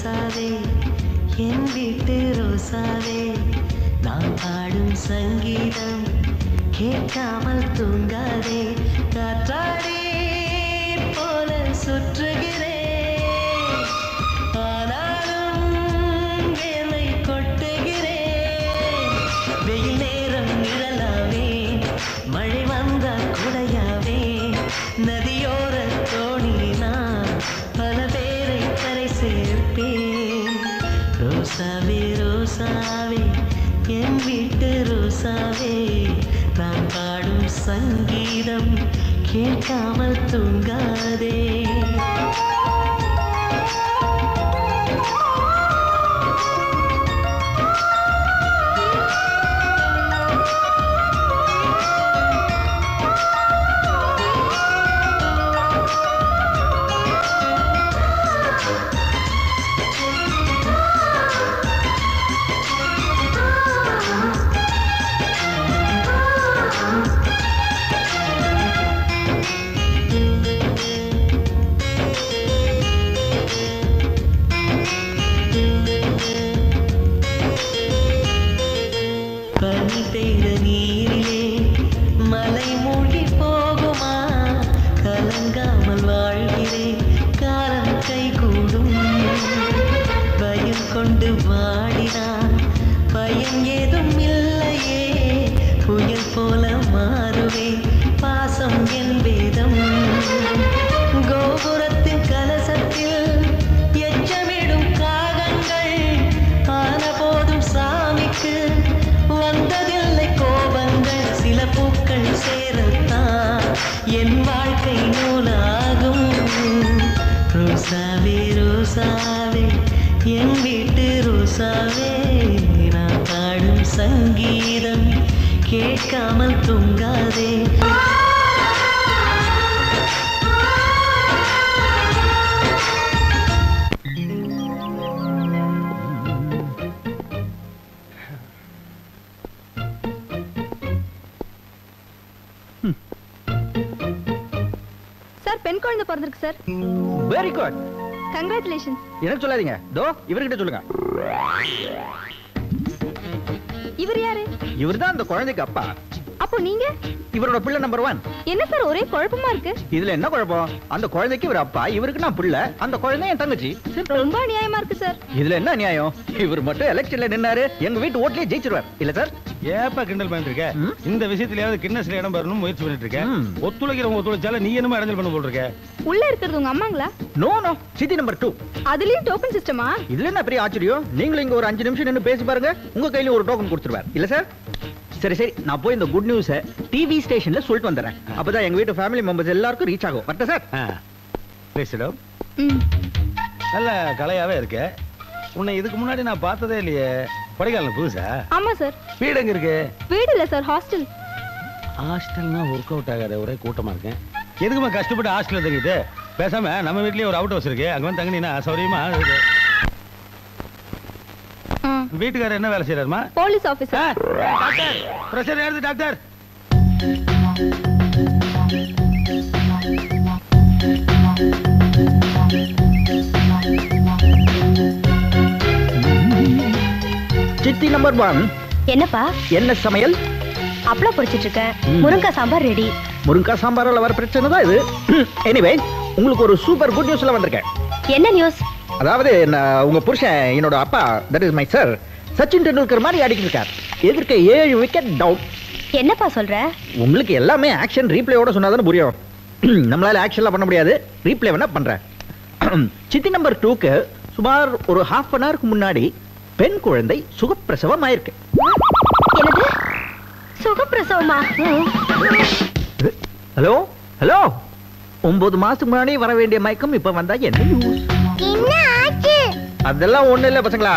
ரோசாவே என் வீட்டு ரோசாவே நான் பாடும் சங்கீதம் கேட்காமல் தூங்காதே காற்றாடி போல சுற்றுகிறேன் ஆனாலும் என்னை கொட்டுகிறேன் வெயில் நேரம் நிழலாவே மழை வந்தால் குடையாவே நதியோர தோணினா பல பேரை கரை சேர்ப்பேன் ரோசாவே ரோசாவே என் வீட்டு ரோசாவே நான் பாடும் சங்கீதம் கேட்காமல் தூங்காதே பனி பெய்த நீரிலே மலை மூழ்கி போகுமா கலங்காமல் வாழ்கிறேன் காலம் கை கூடும் பயம் கொண்டு வாடினான் பயம் ஏதும் இல்லையே புயல் போல மாறுவேன் பாசம் என் வேதம் கோபுரத்தின் கலசத்தில் எச்சமிடும் காகங்கள் ஆன போதும் சாமிக்கு வந்ததில்லை கோபங்கள் சில பூக்கள் சேரத்தான் என் வாழ்க்கை நூலாகும் ரோசாவே ரோசாவே என் வீட்டு ரோசாவே நான் பாடும் சங்கீதம் கேட்காமல் தூங்காதே சார் பெண் குழந்தை பிறந்திருக்கு சார். Very good. கங்க்ராச்சுலேஷன்ஸ். எனக்கு சொல்லாதீங்க. தோ இவர்கிட்ட சொல்லுங்க. இவர் யாரு? இவர்தான் அந்த குழந்தைக்கு அப்பா. அப்போ நீங்க? இவரோட பிள்ளை நம்பர் 1. என்ன சார் ஒரே குழப்பமா இருக்கு? இதுல என்ன குழப்பம்? அந்த குழந்தைக்கு இவர் அப்பா, இவருக்கு நான் பிள்ளை, அந்த குழந்தை என் தங்கச்சி. ரொம்ப அநியாயமா இருக்கு சார். இதுல என்ன நியாயம்? இவர் மட்டும் எலெக்ஷன்ல நின்னாரு, எங்க வீட்டு ஓட்லயே ஜெயிச்சிருவார். இல்ல சார்? ஏப்பா கிண்டல் பண்ணிட்டு இருக்க? இந்த விஷயத்திலயாவது கின்னஸ்ல இடம் பெறணும் முயற்சி பண்ணிட்டு இருக்க. ஒத்துழைக்கிறவங்க ஒத்துழைச்சால நீ என்னமா இடைஞ்சல் பண்ண போல் இருக்க? உள்ள இருக்கிறது உங்க அம்மாங்களா? No no, city number 2. அதுலயும் டோக்கன் சிஸ்டமா? இதுல என்ன பெரிய ஆச்சரியம்? நீங்களும் இங்க ஒரு 5 நிமிஷம் நின்னு பேசி பாருங்க, உங்க கையில ஒரு டோக்கன் கொடுத்துருவார். இல்ல சார்? சரி சரி, நான் போய் இந்த குட் நியூஸை டிவி ஸ்டேஷன்ல சொல்லிட்டு வந்துடுறேன். அப்பதான் எங்க வீட்டு ஃபேமிலி மெம்பர்ஸ் எல்லாருக்கும் ரீச் ஆகும். வரட்டா சார்? பேசிடும். நல்ல கலையாவே இருக்க. உன்னை இதுக்கு முன்னாடி நான் பார்த்ததே இல்லையே. கொடைக்கானல் புதுசா? ஆமா சார். வீடு எங்க இருக்கு? வீடு இல்ல சார், ஹாஸ்டல். ஹாஸ்டல்னா ஒர்க் அவுட் ஆகாத, ஒரே கூட்டமா இருக்கேன். எதுக்குமா கஷ்டப்பட்டு ஹாஸ்டல்ல தங்கிட்டு? பேசாம நம்ம வீட்லயே ஒரு அவுட் ஹவுஸ் இருக்கு, அங்க வந்து தங்கினீனா சௌரியமா இருக்கு. வீட்டுக்காரர் என்ன வேலை செய்யறாருமா? Police officer. டாக்டர், பிரஷர் ஏறுது டாக்டர். City number 1. என்னப்பா? என்ன சமையல்? அப்பளம் பொரிச்சிட்டு இருக்கேன். முருங்கைக்காய் சாம்பார் ரெடி. முருங்கைக்காய் சாம்பாரால வர பிரச்சனை தான் இது. எனிவே, உங்களுக்கு ஒரு சூப்பர் குட் நியூஸ்ல வந்திருக்கேன். என்ன நியூஸ்? அதாவது உங்க புருஷன், என்னோட அப்பா, that is my sir, Sachin Tendulkar மாதிரி அடிக்கிட்டு இருக்கார். எதிர்க்க 7 விக்கெட் டவுன். என்னப்பா சொல்ற? உங்களுக்கு எல்லாமே ஆக்ஷன் ரீப்ளேயோட சொன்னாதானே புரியும். நம்மளால ஆக்ஷன்லாம் பண்ண முடியாது, ரீப்ளே வேணா பண்றேன். சிட்டி நம்பர் 2க்கு சுமார் ஒரு ½ அன் ஹவருக்கு முன்னாடி பெண் குழந்தை சுகப்பிரசவம் ஆயிருக்கு. என்னது? சுகப்பிரசவமா? ஹலோ ஹலோ, 9 மாசத்துக்கு முன்னாடி வர வேண்டிய மயக்கம் இப்ப வந்தா என்ன யூஸ்? அதெல்லாம் ஒண்ணு இல்ல பசங்களா.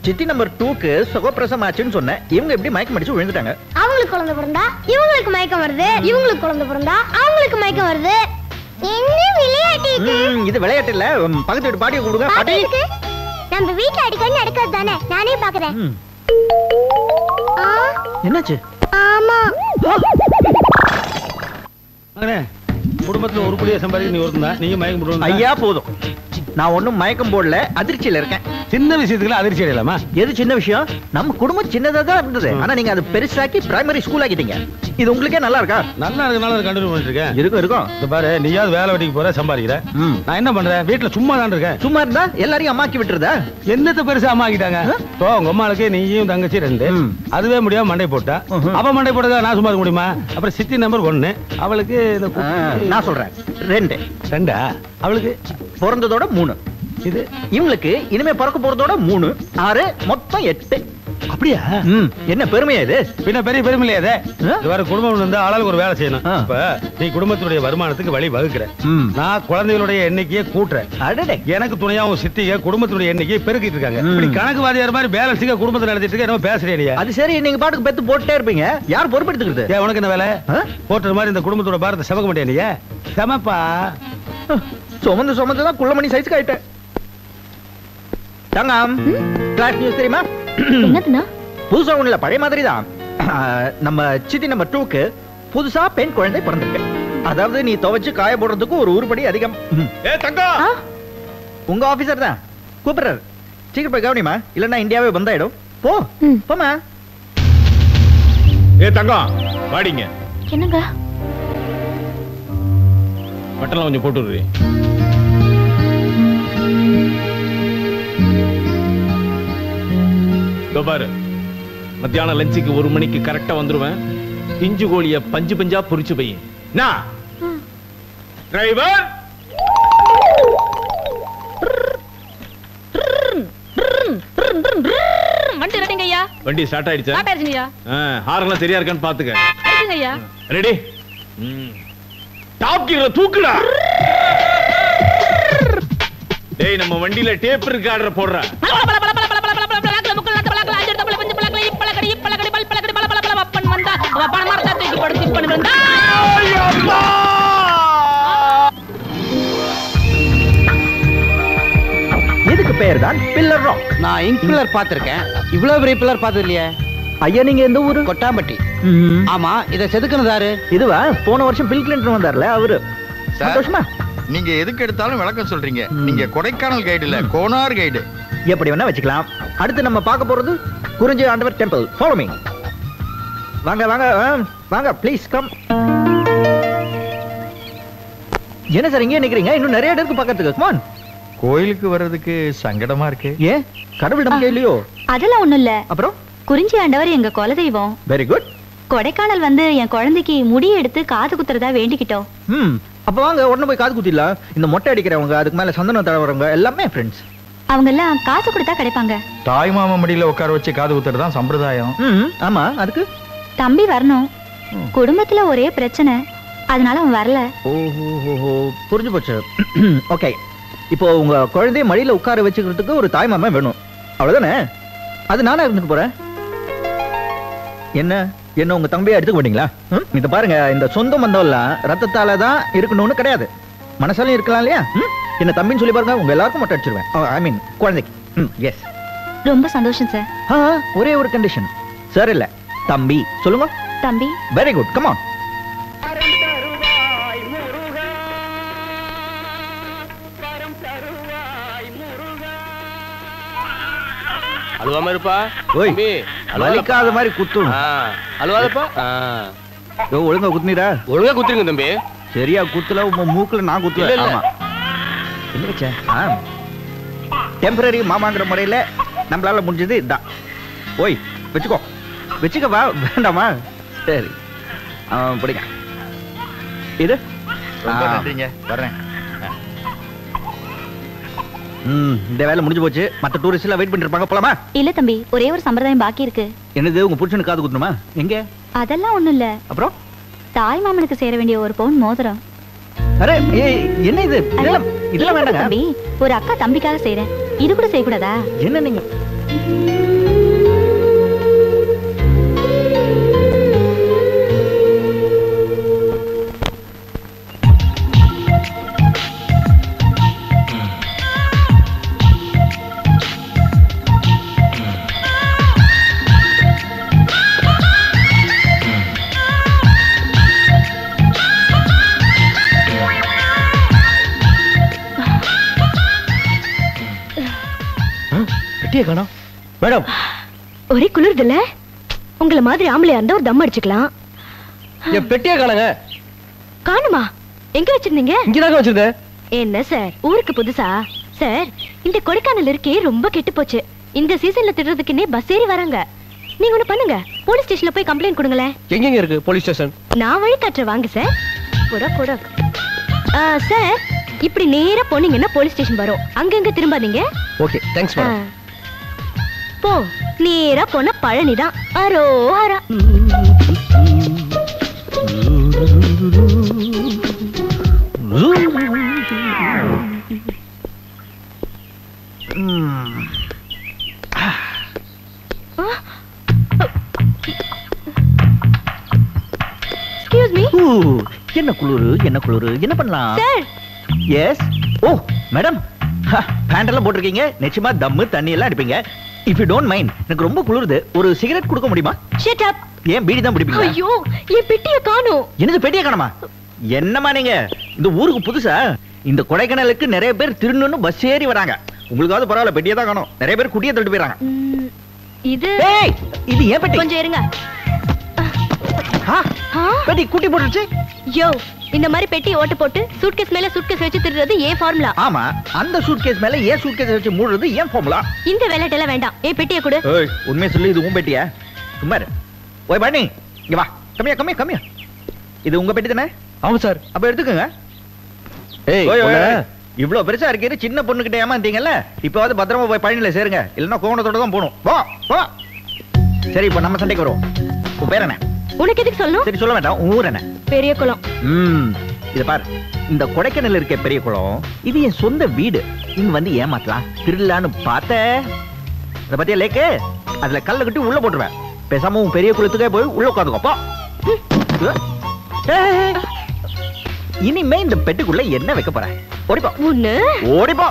சிட்டி நம்பர் 2க்கு சுகப்பிரசவம் ஆச்சுன்னு சொன்னேன். இவங்க எப்படி மயக்கம் அடிச்சு விழுந்துட்டாங்க. அவங்களுக்கு குழந்தை பிறந்தா இவங்களுக்கு மயக்கம் வருது, இவங்களுக்கு குழந்தை பிறந்தா அவங்களுக்கு மயக்கம் வருது. என்ன விளையாட்டு இது? இது விளையாட்டு இல்ல, பக்கத்து வீட்டு பாட்டியை கூப்பிடுங்க. பாட்டி, நம்ம வீட்ல அடிக்கடி நடக்கிறது தானே, நானே பாக்குறேன். என்னாச்சு? ஆமா, குடும்பத்துல ஒரு புள்ளிய சம்பாதிக்க நீ ஒருத்தன், நீங்க மயக்கம் போடுவீங்க. ஐயா போதும், நான் ஒண்ணும் மயக்கம் போடல, அதிர்ச்சியில இருக்கேன். சின்ன விஷயத்துக்குள்ள அதிர்ச்சி அடையலாமா? எது சின்ன விஷயம்? நம்ம குடும்பம் சின்னதா தான் இருந்தது, ஆனா நீங்க அது பெருசாக்கி பிரைமரி ஸ்கூல் ஆக்கிட்டீங்க. இது உங்களுக்கே நல்லா இருக்கா? நல்லா இருக்கனால கண்டினியூ பண்ணிட்டு இருக்கேன். இருக்கும். இந்த பாரு, நீயாவது வேலை வெட்டிக்கு போற, சம்பாதிக்கிற. நான் என்ன பண்றேன்? வீட்டுல சும்மா தான் இருக்கேன். சும்மா இருந்தா எல்லாரையும் அம்மாக்கி விட்டுறதா? என்னத்த பெருசா அம்மா ஆக்கிட்டாங்க? இப்போ உங்க அம்மாளுக்கு நீயும் தங்கச்சி 2, அதுவே முடியாம மண்டை போட்டா. அவ மண்டை போட்டதா நான் சும்மா இருக்க முடியுமா? அப்புறம் சித்தி நம்பர் 1, அவளுக்கு நான் சொல்றேன் 2. 2 அவளுக்கு பிறந்ததோட 3. இது இவங்களுக்கு இனிமே பிறக்க போறதோட 3, 6, மொத்தம் 8. அப்படியா? என்ன பெருமையா இது? பின்ன பெரிய பெருமை இல்லையா? இது வேற குடும்பம் இருந்தா ஆளாளுக்கு ஒரு வேலை செய்யணும். இப்ப நீ குடும்பத்துடைய வருமானத்துக்கு வழி வகுக்கிற, நான் குழந்தைகளுடைய எண்ணிக்கையை கூட்டுறேன். எனக்கு துணையாவும் சித்திக குடும்பத்துடைய எண்ணிக்கையை பெருக்கிட்டு இருக்காங்க. இப்படி கணக்கு வாதியார் மாதிரி பேலன்ஸிங்க குடும்பத்தை நடத்திட்டு இருக்க. என்ன பேசுறேன்? அது சரி, நீங்க பாட்டுக்கு பெத்து போட்டே இருப்பீங்க. யார் பொறுப்பெடுத்துக்கிறது? ஏன் உனக்கு என்ன வேலை? போட்டுற மாதிரி இந்த குடும்பத்தோட பாரத்தை சமக்க மாட்டேன். நீ சமப்பா சுமந்து தான் குள்ளமணி சைஸ்க்கு ஆயிட்டேன். தங்கம், கிளாஸ் நியூஸ் தெரியுமா? என்னதுன்னா? புதுசா ஒண்ணுல, பழைய மாதிரி தான். நம்ம சித்தி நம்பர் 2க்கு புதுசா பெண் குழந்தை பிறந்திருக்கு. அதாவது நீ துவைச்சு காய போடுறதுக்கு ஒரு உருப்படி அதிகம். உங்க ஆபீசர் தான் கூப்பிடுறாரு. சீக்கிரம் போய் கவனிமா, இல்லன்னா இந்தியாவே வந்தாயிடும். போமா. தங்கம் வாடிங்க. என்னங்க? பட்டெல்லாம் கொஞ்சம் போட்டு விடுறேன். பாரு, மத்தியானம் லஞ்சுக்கு 1 மணிக்கு கரெக்டா வந்துருவேன். பிஞ்சு கோழிய பஞ்சு பஞ்சா பொரிச்சு போய் டிரைவர் வண்டி ரெடிங்கய்யா. வண்டி ஸ்டார்ட் ஆயிடுச்சா? ஸ்டார்ட் ஆயிடுச்சுங்கய்யா. ஹார்ன்லாம் சரியா இருக்கான்னு பாத்துக்க. ஆயிடுச்சுங்கய்யா. ரெடி? டாப் கியர்ல தூக்குடா. டேய், நம்ம வண்டியில டேப் ரெக்கார்டர் போடுற. இதுக்கு பேர் தான் பில்லர் ராக். நான் இங்க் பில்லர் பாத்திருக்கேன், இவ்வளவு பெரிய பில்லர் பார்த்தது இல்லையே. ஐயா, நீங்க எந்த ஊரு? கொட்டாம்பட்டி. ஆமா, இத செதுக்குனதாரு? இதுவா? போன வருஷம் பில் கிளின்டன் வந்தார்ல, அவரு. சந்தோஷமா? நீங்க எதுக்கு எடுத்தாலும் விளக்கம் சொல்றீங்க. நீங்க கொடைக்கானல் கைடு இல்ல, கோனார் கைடு. எப்படி வேணா வச்சுக்கலாம். அடுத்து நம்ம பார்க்க போறது குறிஞ்சி ஆண்டவர் டெம்பிள். Follow me. வாங்க வாங்க வாங்க, ப்ளீஸ் கம். என்ன சார் இங்கே நிக்கிறீங்க? இன்னும் நிறைய இடத்துக்கு பார்க்கிறதுக்கு. Come on. கோயிலுக்கு வர்றதுக்கு சங்கடமா இருக்கு. ஏன்? கடவுள் நம்பிக்கை இல்லையோ? அதெல்லாம் ஒண்ணும் இல்ல. அப்புறம் குறிஞ்சி ஆண்டவர் எங்க குலதெய்வம். Very good. கொடைக்கானல் வந்து என் குழந்தைக்கு முடி எடுத்து காது குத்துறதா வேண்டிக்கிட்டோம். அப்ப வாங்க உடனே போய் காது குத்திடலாம். இந்த மொட்டை அடிக்கிறவங்க, அதுக்கு மேல சந்தனம் தடவறவங்க எல்லாமே ஃப்ரெண்ட்ஸ். அவங்க எல்லாம் காசு கொடுத்தா கிடைப்பாங்க. தாய் மாமா மடியில உட்கார வச்சு காது குத்துறது தான் சம்பிரதாயம். ஆமா, அதுக்கு தம்பி வரணும். குடும்பத்துல ஒரே பிரச்சனை, அதனால அவன் வரல. ஓஹோ, புரிஞ்சு போச்சு. ஓகே, இப்போ உங்க குழந்தைய மடியில உட்கார வச்சுக்கிறதுக்கு ஒரு தாய் மாமா வேணும், அவ்வளவுதானே? அது நானா இருந்துட்டு போறேன். என்ன உங்க தம்பியை எடுத்துக்க மாட்டீங்களா? இத பாருங்க, இந்த சொந்த பந்தம்லாம் ரத்தத்தால தான் இருக்கணும்னு கிடையாது, மனசாலையும் இருக்கலாம் இல்லையா? என்ன தம்பின்னு சொல்லி பாருங்க, உங்க எல்லாருக்கும் மட்டும் அடிச்சிருவேன். ஐ மீன் குழந்தைக்கு. எஸ். ரொம்ப சந்தோஷம் சார். ஒரே ஒரு கண்டிஷன். சார் இல்ல, தம்பி சொல்லுங்க. தம்பி. Very good, come on. அழுவாம இருப்பா. ஓய், வலிக்காத மாதிரி குத்தும். அழுவாதப்பா. ஒழுங்கா குத்துனீரா? ஒழுங்கா குத்துருங்க தம்பி. சரியா குத்துல, உங்க மூக்குல நான் குத்துல. ஆமா, என்ன வச்ச? டெம்பரரி மாமாங்கிற முறையில நம்மளால முடிஞ்சது இதுதான். ஓய், வச்சுக்கோ வா. வேண்டாமா? சரி, பிடிங்க. இது நன்றிங்க, வர்றேன். இந்த வேலை முடிஞ்சு போச்சு. மத்த டூரிஸ்ட் எல்லாம் வெயிட் பண்ணிட்டு இருப்பாங்க, போலாமா? இல்ல தம்பி, ஒரே ஒரு சம்பிரதாயம் பாக்கி இருக்கு. என்னது? உங்க புருஷனுக்கு காது குத்தணுமா? எங்க? அதெல்லாம் ஒண்ணும் இல்ல. அப்புறம் தாய் மாமனுக்கு சேர வேண்டிய ஒரு பவுன் மோதிரம். அரே, என்ன இது? இதெல்லாம் வேண்டாங்க தம்பி. ஒரு அக்கா தம்பிக்காக செய்றேன், இது கூட செய்யக்கூடாதா? என்ன நீங்க? பெட்டியை காணோம் மேடம். ஒரே குளிர்துல உங்களை மாதிரி ஆம்பளையா இருந்தா ஒரு தம் அடிச்சுக்கலாம். என் பெட்டியை காணுங்க. காணுமா? எங்க வச்சிருந்தீங்க? இங்கதாங்க வச்சிருந்தேன். என்ன சார் ஊருக்கு புதுசா? சார் இந்த கொடைக்கானல் இருக்கே ரொம்ப கெட்டு போச்சு. இந்த சீசன்ல திடுறதுக்குன்னே பஸ் ஏறி வராங்க. நீங்க ஒண்ணு பண்ணுங்க, போலீஸ் ஸ்டேஷன்ல போய் கம்ப்ளைண்ட் கொடுங்களேன். எங்கெங்க இருக்கு போலீஸ் ஸ்டேஷன்? நான் வழி காட்டுறேன் வாங்க சார். கூட கூட சார் இப்படி நேரா போனீங்கன்னா போலீஸ் ஸ்டேஷன் வரும். அங்கங்க திரும்பாதீங்க. Okay thanks madam. போ நேரா போனா பழனிதான். அரோஹரா. என்ன குளிரு என்ன குளிரு, என்ன பண்ணலாம்? எஸ். ஓ மேடம், பேண்ட் எல்லாம் போட்டிருக்கீங்க, நிச்சயமா தம்மு தண்ணி எல்லாம் அடிப்பீங்க. இஃப் யூ டோன்ட் மைண்ட், எனக்கு ரொம்ப குளிருது, ஒரு சிகரெட் கொடுக்க முடியுமா? Shut up. ஏன் பீடி தான் பிடிப்பீங்க? ஐயோ என் பெட்டியை காணோம். என்னது பெட்டியை காணோமா? என்னமா நீங்க இந்த ஊருக்கு புதுசா? இந்த கொடைக்கானலுக்கு நிறைய பேர் திருநூன்னு பஸ் ஏறி வராங்க. உங்களுக்காவது பரவாயில்ல, பெட்டியை தான் காணோம். நிறைய பேர் குட்டியை தள்ளிட்டு போயிறாங்க. இது இது ஏன் பெட்டி? கொஞ்சம் இருங்க. பெட்டி குட்டி போட்டுருச்சு. யோ இந்த மாதிரி பெட்டி ஓட்ட போட்டு சூட்கேஸ் மேல சூட்கேஸ் வச்சு திருடுறது ஏன் ஃபார்முலா? ஆமா, அந்த சூட்கேஸ் மேல ஏன் சூட்கேஸ் வச்சு மூடுறது ஏன் ஃபார்முலா? இந்த விளையாட்டெல்லாம் வேண்டாம். ஏன் பெட்டியை கொடு. ஏய் உண்மையை சொல்லு, இது உன் பெட்டியா? சும்மா இரு. ஓய் பண்ணி இங்க வா. கம்மியா கம்மியா கம்மியா. இது உங்க பெட்டி தானே? ஆமா சார். அப்ப எடுத்துக்கங்க. ஏய் இவ்ளோ பெருசா இருக்கீங்க, சின்ன பொண்ணுகிட்ட ஏமாந்தீங்கல்ல, இப்போவாது பத்திரமா போய் பழனியில சேருங்க, இல்லன்னா கோவணத்தோட தான் போகணும். போ போ. சரி இப்போ நம்ம சண்டைக்கு வருவோம். உன் பேர் என்ன? உனக்கு எதுக்கு சொல்லணும்? சரி சொல்ல வேண்டாம். ஊர் என்ன? பெரிய குளம். இத பாரு, இந்த கொடைக்கானல் இருக்க பெரிய குளம், இது என் சொந்த வீடு. இங்க வந்து ஏமாத்தலாம் திருடலான்னு பார்த்த அத பத்தியா லேக்கு, அதுல கல்ல கட்டி உள்ள போட்டுருவேன். பேசாம உன் பெரிய குளத்துக்கே போய் உள்ள உட்காந்துக்கோ. இனிமே இந்த பெட்டுக்குள்ள என்ன வைக்க போற? ஓடிப்போ. ஒண்ணு ஓடிப்போ.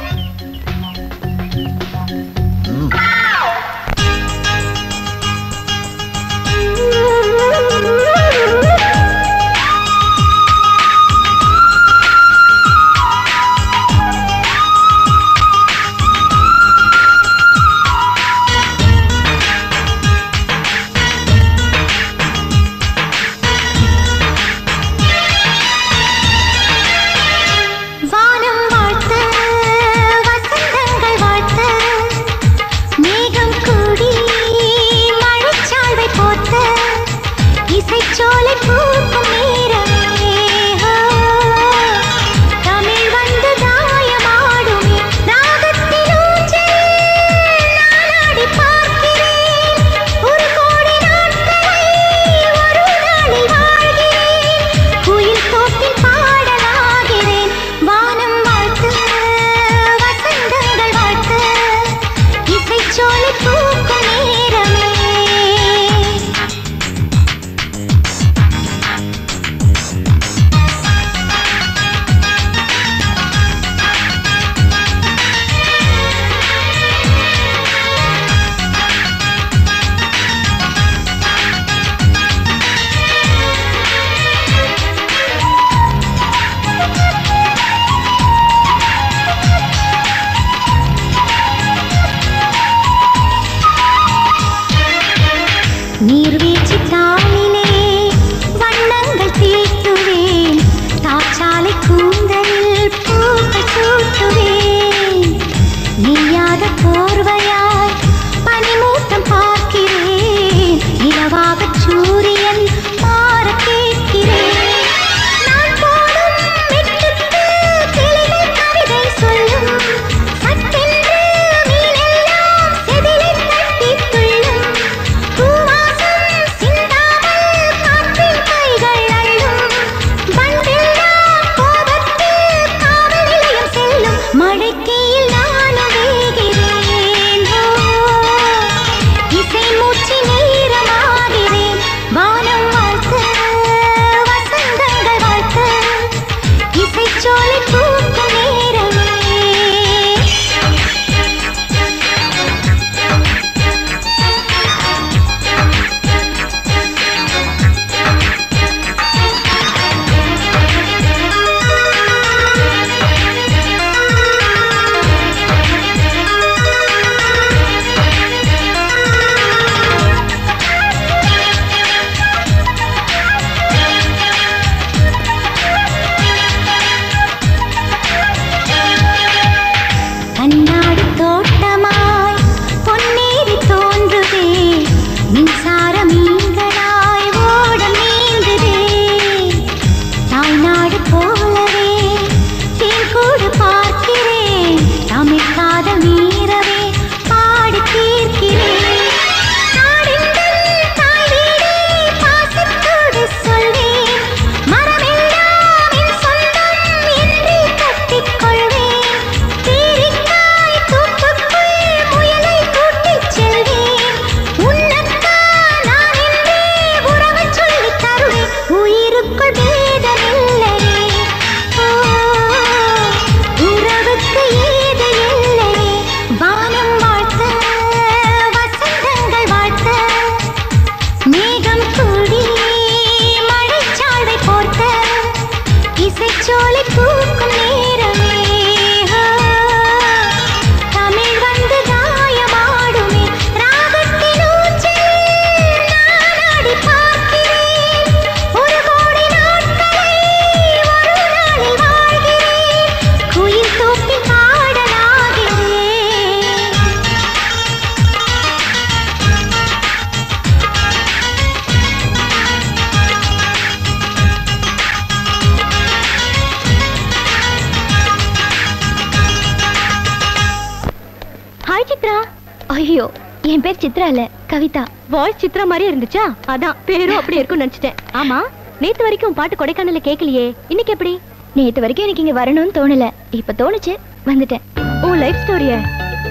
ஐயோ, என் பேர் சித்ரா இல்ல, கவிதா. வாய்ஸ் சித்ரா மாதிரி இருந்துச்சா? அதான் பேரும் அப்படி இருக்கும்னு நினைச்சிட்டேன். ஆமா, நேத்து வரைக்கும் பாட்டு கொடைக்கானல்ல கேட்கலையே, இன்னைக்கு எப்படி? நேத்து வரைக்கும் எனக்கு இங்க வரணும்னு தோணல, இப்ப தோணுச்சு, வந்துட்டேன். ஓ, லைஃப் ஸ்டோரிய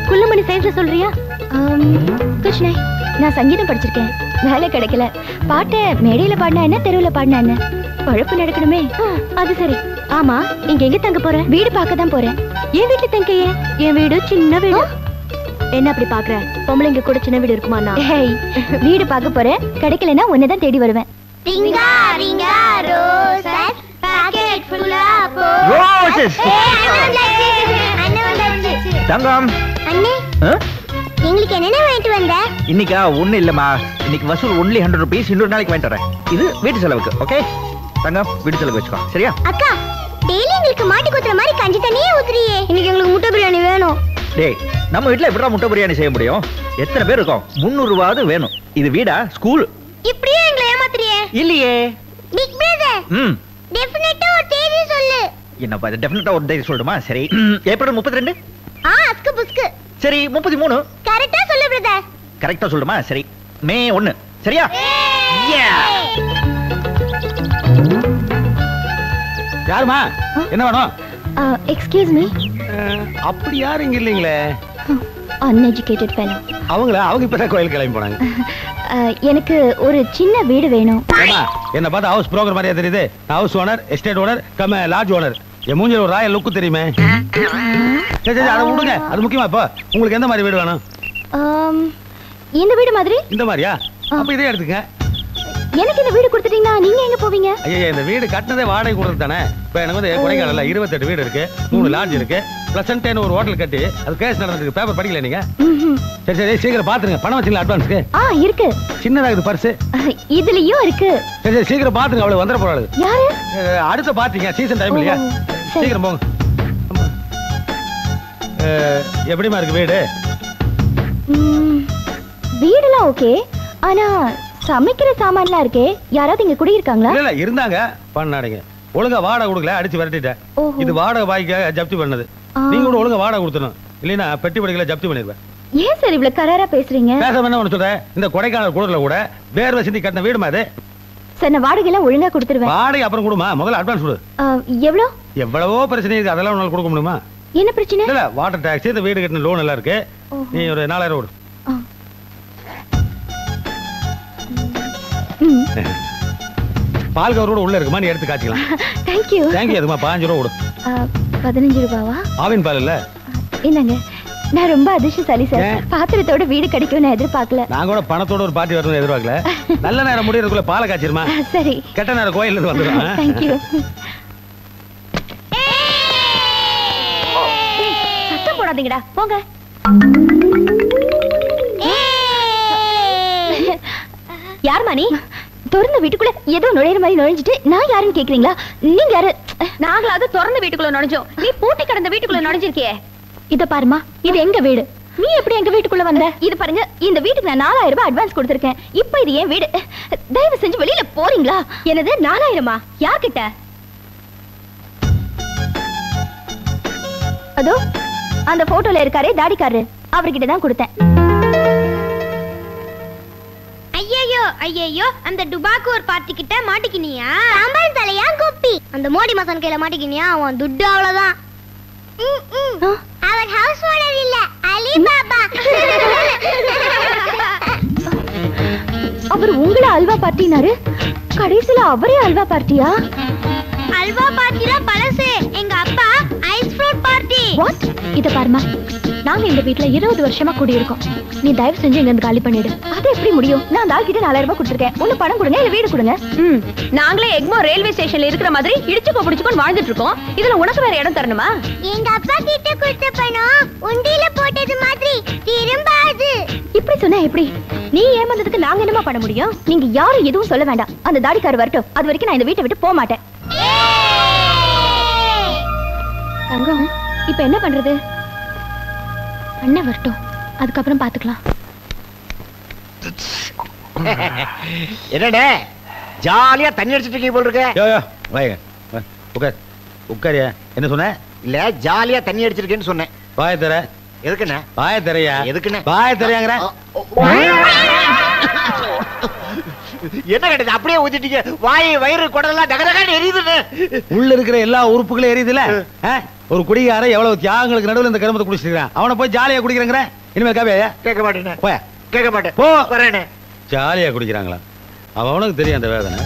குள்ளமணி சைஸ்ல சொல்றியா? கிருஷ்ணே, நான் சங்கீதம் படிச்சிருக்கேன், வேலை கிடைக்கல. பாட்டை மேடையில பாடினா என்ன, தெருவுல பாடினா என்ன, பழப்பு நடக்கணுமே. அது சரி. ஆமா, இங்க எங்க தங்க போற? வீடு பார்க்க தான் போறேன். என் வீட்டுல தங்கையே. என் வீடு சின்ன வீடு. என்ன அப்படி பாக்குற? பொம்பளைங்க கூட சின்ன வீடு இருக்குமா? வீடு பார்க்க போறேன், கிடைக்கலன்னா உன்னதான் தேடி வருவேன். ரிங்கா ரிங்கா ரோசஸ் பாக்கெட் ஃபுல்லா போ. ரோசஸ். அண்ணே வந்தாச்சு. தங்கம். அண்ணே, உங்களுக்கு என்னென்ன வாங்கிட்டு வந்த? இன்னைக்கா ஒண்ணு இல்லம்மா, இன்னைக்கு வசூல் ஒன்லி 100 rupees. இன்னொரு நாளைக்கு வாங்கிட்டு வரேன். இது வீட்டு செலவுக்கு. ஓகே தங்கம், வீட்டு செலவுக்கு வச்சுக்கோ, சரியா? அக்கா, டெய்லி உங்களுக்கு மாட்டி குத்துற மாதிரி கஞ்சி தண்ணியே ஊத்துறியே. இன்னைக்கு உங்களுக்கு முட்டை பிரியாணி வேணும். டேய், நம்ம வீட்ல எப்படா முட்டை பிரியாணி செய்ய முடியும்? எத்தனை பேர் இருக்கோம்? 300 ரூபாவது வேணும். இது வீடா ஸ்கூல்? இப்படியே எங்களை ஏமாத்துறியே. இல்லையே. பிக் பிரதர், டெஃபினட்டா ஒரு தேதி சொல்லு. என்னப்பா இது? டெஃபினட்டா ஒரு தேதி சொல்லணுமா? சரி, ஏப்ரல் 32. அஸ்கு புஸ்கு. சரி, 33. கரெக்ட்டா சொல்லு பிரதர். கரெக்ட்டா சொல்லுமா? சரி, மே 1. சரியா? யாருமா? என்ன வேணும்? Excuse me. அப்படி யாரும் இங்க இல்லீங்களே. Uneducated fellow. அவங்க இப்பதான் கோயில் கிளம்பி போனாங்க. எனக்கு ஒரு சின்ன வீடு வேணும். என்ன பார்த்தா ஹவுஸ் புரோக்கர் மாதிரியா தெரியுது? House owner, estate owner, cum lodge owner. என் மூஞ்சில ஒரு ராயல் லுக்கு தெரியுமே. சரி சரி, அதை விடுங்க, அது முக்கியமா. இப்போ உங்களுக்கு எந்த மாதிரி வீடு வேணும்? இந்த வீடு மாதிரி. இந்த மாதிரியா? அப்ப இதே எடுத்துங்க. எனக்கு இந்த வீடு கொடுத்துட்டீங்கன்னா நீங்க எங்க போவீங்க? ஐயா, இந்த வீடு கட்டினதே வாடகை கொடுத்து தானே. இப்போ எனக்கு வந்து கொடைக்கானல்ல 28 வீடு இருக்கு, 3 லாட்ஜ் இருக்கு, பிளசன்ட்னு ஒரு ஹோட்டல் கட்டி அது கேஸ் நடந்துருக்கு. பேப்பர் படிக்கல நீங்க? சரி சரி, சீக்கிரம் பாத்துருங்க. பணம் வச்சுங்களா அட்வான்ஸ்க்கு? இருக்கு. சின்னதா இது பர்ஸ். இதுலயும் இருக்கு. சரி சரி, சீக்கிரம் பாத்துங்க. அவளை வந்துட போறாள். யாரு? அடுத்த பாத்தீங்க, சீசன் டைம் இல்லையா? சீக்கிரம் போங்க. எப்படிமா இருக்கு வீடு? வீடுலாம் ஓகே, ஆனா சமைக்கிற சாமான்லாம் இருக்கே. யாராவது இங்க குடியிருக்காங்களா? இல்ல இருந்தாங்க, பண்ணாடுங்க. ஒழுங்கா வாடகை கொடுக்கல, அடிச்சு விரட்டிட்டேன். இது வாடகை வாய்க்க ஜப்தி பண்ணது. நீங்க கூட ஒழுங்கா வாடகை கொடுத்தணும், இல்லைன்னா பெட்டி படிக்கல ஜப்தி பண்ணிடுவேன். ஏன் சார் இவ்வளவு கராரா பேசுறீங்க? பேச வேணா ஒண்ணு சொல்றேன். இந்த கொடைக்கானல் கூடல கூட வேர்வை சிந்தி கட்டின வீடுமா அது? சார், நான் வாடகை எல்லாம் ஒழுங்கா கொடுத்துருவேன். வாடகை அப்புறம் கொடுமா, முதல்ல அட்வான்ஸ் கொடு. எவ்வளவு? எவ்வளவோ பிரச்சனை இருக்கு, அதெல்லாம் உன்னால கொடுக்க முடியுமா? என்ன பிரச்சனை? இல்ல, வாட்டர் டாக்ஸ், இந்த வீடு கட்டின லோன் எல்லாம் இருக்கு. நீ ஒரு 4000 கொடு. பால் கவரோட உள்ள இருக்குமா, நீ எடுத்து காய்ச்சிக்கலாம். தேங்க்யூ. தேங்க்யூ. எதுமா 15 ரூபா கொடு. 15 ரூபாவா? ஆவின் பால் இல்ல? என்னங்க, நான் ரொம்ப அதிர்ஷ்டசாலி சார். பாத்திரத்தோட வீடு கிடைக்கும் நான் எதிர்பார்க்கல. நான் கூட பணத்தோட ஒரு பார்ட்டி வரணும் எதிர்பார்க்கல. நல்ல நேரம் முடியறதுக்குள்ள பாலை காய்ச்சிருமா? சரி. கெட்ட நேரம் கோயில்ல இருந்து வந்துடும். தேங்க்யூ. சத்தம் போடாதீங்கடா, போங்க. யார் மணி? திறந்த வீட்டுக்குள்ள ஏதோ நுழையிற மாதிரி நுழைஞ்சிட்டு நான் யாருன்னு கேக்குறீங்களா? நீங்க யாரு? நாங்களாவது திறந்த வீட்டுக்குள்ள நுழைஞ்சோம், நீ பூட்டி கிடந்த வீட்டுக்குள்ள நுழைஞ்சிருக்கியே. இத பாருமா, இது எங்க வீடு. நீ எப்படி எங்க வீட்டுக்குள்ள வந்த? இது பாருங்க, இந்த வீட்டுக்கு நான் 4000 ரூபாய் அட்வான்ஸ் கொடுத்திருக்கேன். இப்போ இது என் வீடு. தயவு செஞ்சு வெளியில போறீங்களா? என்னது 4000? யார்கிட்ட? அதோ அந்த போட்டோல இருக்காரே தாடிக்காரரு, அவர்கிட்ட தான் கொடுத்தேன். ஐயோ, அந்த டுபாக்கு ஒரு பார்ட்டி கிட்ட மாட்டிக்கினியா? சாம்பார் தலையா கோப்பி, அந்த மோடி மசான் கையில மாட்டிக்கினியா? அவன் துட்டு அவ்வளவுதான். அவர் ஹவுஸ் ஓனர் இல்ல, அலி பாபா. அவர் உங்களை அல்வா பார்ட்டினாரு, கடைசில அவரே அல்வா பார்ட்டியா? அல்வா பார்ட்டில பழசு, எங்க அப்பா ஐஸ் ஃப்ரூட் பார்ட்டி. வாட்? இத பாருமா, நாங்க இந்த வீட்ல 20 வருஷமா குடியிருக்கோம். நீ தயவு செஞ்சு இங்க இருந்து காலி பண்ணிடு. அது எப்படி முடியும்? நான் அந்த ஆள்கிட்ட 4000 ரூபாய் கொடுத்துருக்கேன். ஒண்ணு பணம் கொடுங்க, இல்ல வீடு கொடுங்க. நாங்களே எக்மோர் ரயில்வே ஸ்டேஷன்ல இருக்கிற மாதிரி இடிச்சுக்கோ பிடிச்சுக்கோ வாழ்ந்துட்டு இருக்கோம். இதுல உனக்கு வேற இடம் தரணுமா? எங்க அப்பா கிட்ட கொடுத்த பணம் உண்டியில போட்டது மாதிரி திரும்பாது. இப்படி சொன்னா எப்படி? நீ ஏமாந்ததுக்கு நாங்க என்னமா பண்ண முடியும்? நீங்க யாரும் எதுவும் சொல்ல வேண்டாம். அந்த தாடிக்காரர் வரட்டும், அது வரைக்கும் நான் இந்த வீட்டை விட்டு போக மாட்டேன். தங்கம், இப்ப என்ன பண்றது? அண்ணன் வரட்டும், அதுக்கப்புறம் பாத்துக்கலாம். என்னடே ஜாலியா தண்ணி அடிச்சிட்டு இருக்கீங்க போல இருக்க. யோ யோ வாங்க உட்கார் உட்காரியா. என்ன சொன்ன? இல்ல ஜாலியா தண்ணி அடிச்சிருக்கேன்னு சொன்னேன். வாய தர. எதுக்குண்ணே? வாய தெரையா. எதுக்குண்ணே? வாய தெரையாங்கற. என்ன கேட்டது? அப்படியே ஊத்திட்டீங்க. வாய் வயிறு குடலெல்லாம் டகடகன்னு எரியுதுண்ணே. உள்ள இருக்கிற எல்லா உறுப்புகளும் எரியுதுல. ஒரு குடிகார எவ்வளவு தியாகங்களுக்கு நடுவுல இந்த கருமத்தை குடிச்சிருக்கான். அவனை போய் ஜாலியா குடிக்கிறங்கற. இனிமே காவியா கேட்க மாட்டேனே. போய் கேட்க மாட்டேன். போ வரேனே. ஜாலியா குடிக்கிறாங்களா? அவனுக்கு தெரியும் அந்த வேதனை.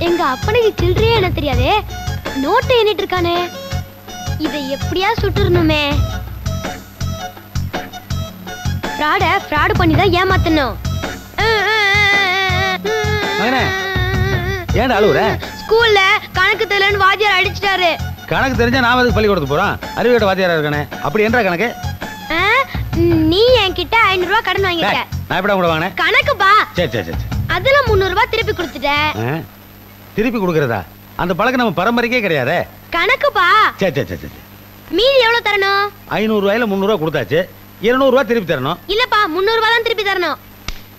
எங்க அப்பனுக்கு சில்லறையே என்ன தெரியாதே. நோட்டை எண்ணிட்டு இருக்கானே. இதை எப்படியா சுட்டுறணுமே. ஃப்ராட் பண்ணி தான் ஏமாத்தணும். மகனே ஏன்டா அழுவுற? ஸ்கூல்ல கணக்கு தெரியலன்னு வாத்தியார் அடிச்சிட்டாரு. கணக்கு தெரிஞ்சா நான் அதுக்கு பள்ளிக்கூடத்துக்கு போறோம். அறிவியட்ட வாத்தியாரா இருக்கானே. அப்படி என்றா கணக்கு? நீ என்கிட்ட 500 ரூபாய் கடன் வாங்கிட்ட. நான் எப்படா கூட வாங்கினேன்? கணக்குப்பா. சரி சரி சரி. அதுல 300 ரூபாய் திருப்பி கொடுத்துட்டேன். திருப்பி கொடுக்கறதா? அந்த பழக்கம் நம்ம பரம்பரைக்கே கிடையாதே. கணக்குப்பா. சரி சரி சரி. மீதி எவ்வளவு தரணும்? 500 ரூபாயில 300 ரூபாய் கொடுத்தாச்சு. 200 ரூபாய் திருப்பி தரணும். இல்லப்பா 300 ரூபாய் தான் திருப்பி தரணும்.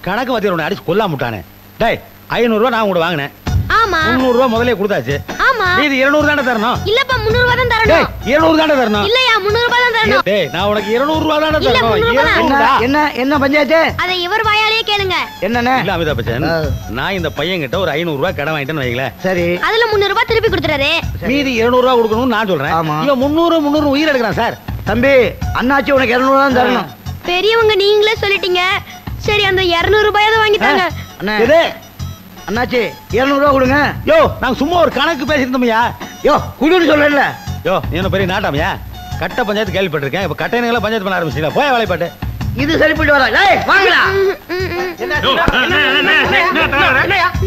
கணக்கு வாத்தியார் உன்னை அடிச்சு கொல்லாம விட்டானே. டேய் 500 ரூபாய் நான் உங்கள்ட்ட வாங்கினேன். ஆமா. 300 ரூபாய் முதல்ல கொடுத்தாச்சு. ஆமா. மீதி 200 தானே தரணும். இல்லப்பா 300 ரூபாய் தான் தரணும். டேய் 200 தானே தரணும். இல்லையா 300 ரூபாய் தான் தரணும். டேய் நான் உனக்கு 200 ரூபாய் தானே இல்ல, தரணும். 300 ரூபாய். என்ன பஞ்சாயத்து? அதை இவர் வாயாலேயே கேளுங்க. என்னண்ணே? இல்ல அமிதாப் பச்சன், நான் இந்த பையன் கிட்ட ஒரு 500 ரூபாய் கடன் வாங்கிட்டேன்னு வைங்களேன். சரி. அதுல 300 ரூபாய் திருப்பி கொடுத்துறாரு. மீதி 200 ரூபாய் கொடுக்கணும்னு நான் சொல்றேன். இவன் 300 உயிர் எடுக்கிறான் சார். தம்பி அண்ணாச்சி உனக்கு 200 தான் தரணும். பெரியவங்க நீங்களே சொல்லிட்டீங்க. சரி அந்த 200 ரூபாய் தான் வாங்கிட்டாங்க. இது அண்ணாச்சி 200 ரூபாய் கொடுங்க. யோ நாங்க சும்மா ஒரு கணக்கு பேசிருந்தோம்யா. யோ குடுன்னு சொல்லல. யோ நீ என்ன பெரிய நாட்டாமையா? கட்ட பஞ்சாயத்து கேள்விப்பட்டிருக்கேன். இப்ப கட்டையினங்கள பஞ்சாயத்து பண்ண ஆரம்பிச்சீங்களா? போய் வேலைப்பாட்டு. இது சரிப்பட்டு வர. டேய் வாங்கடா.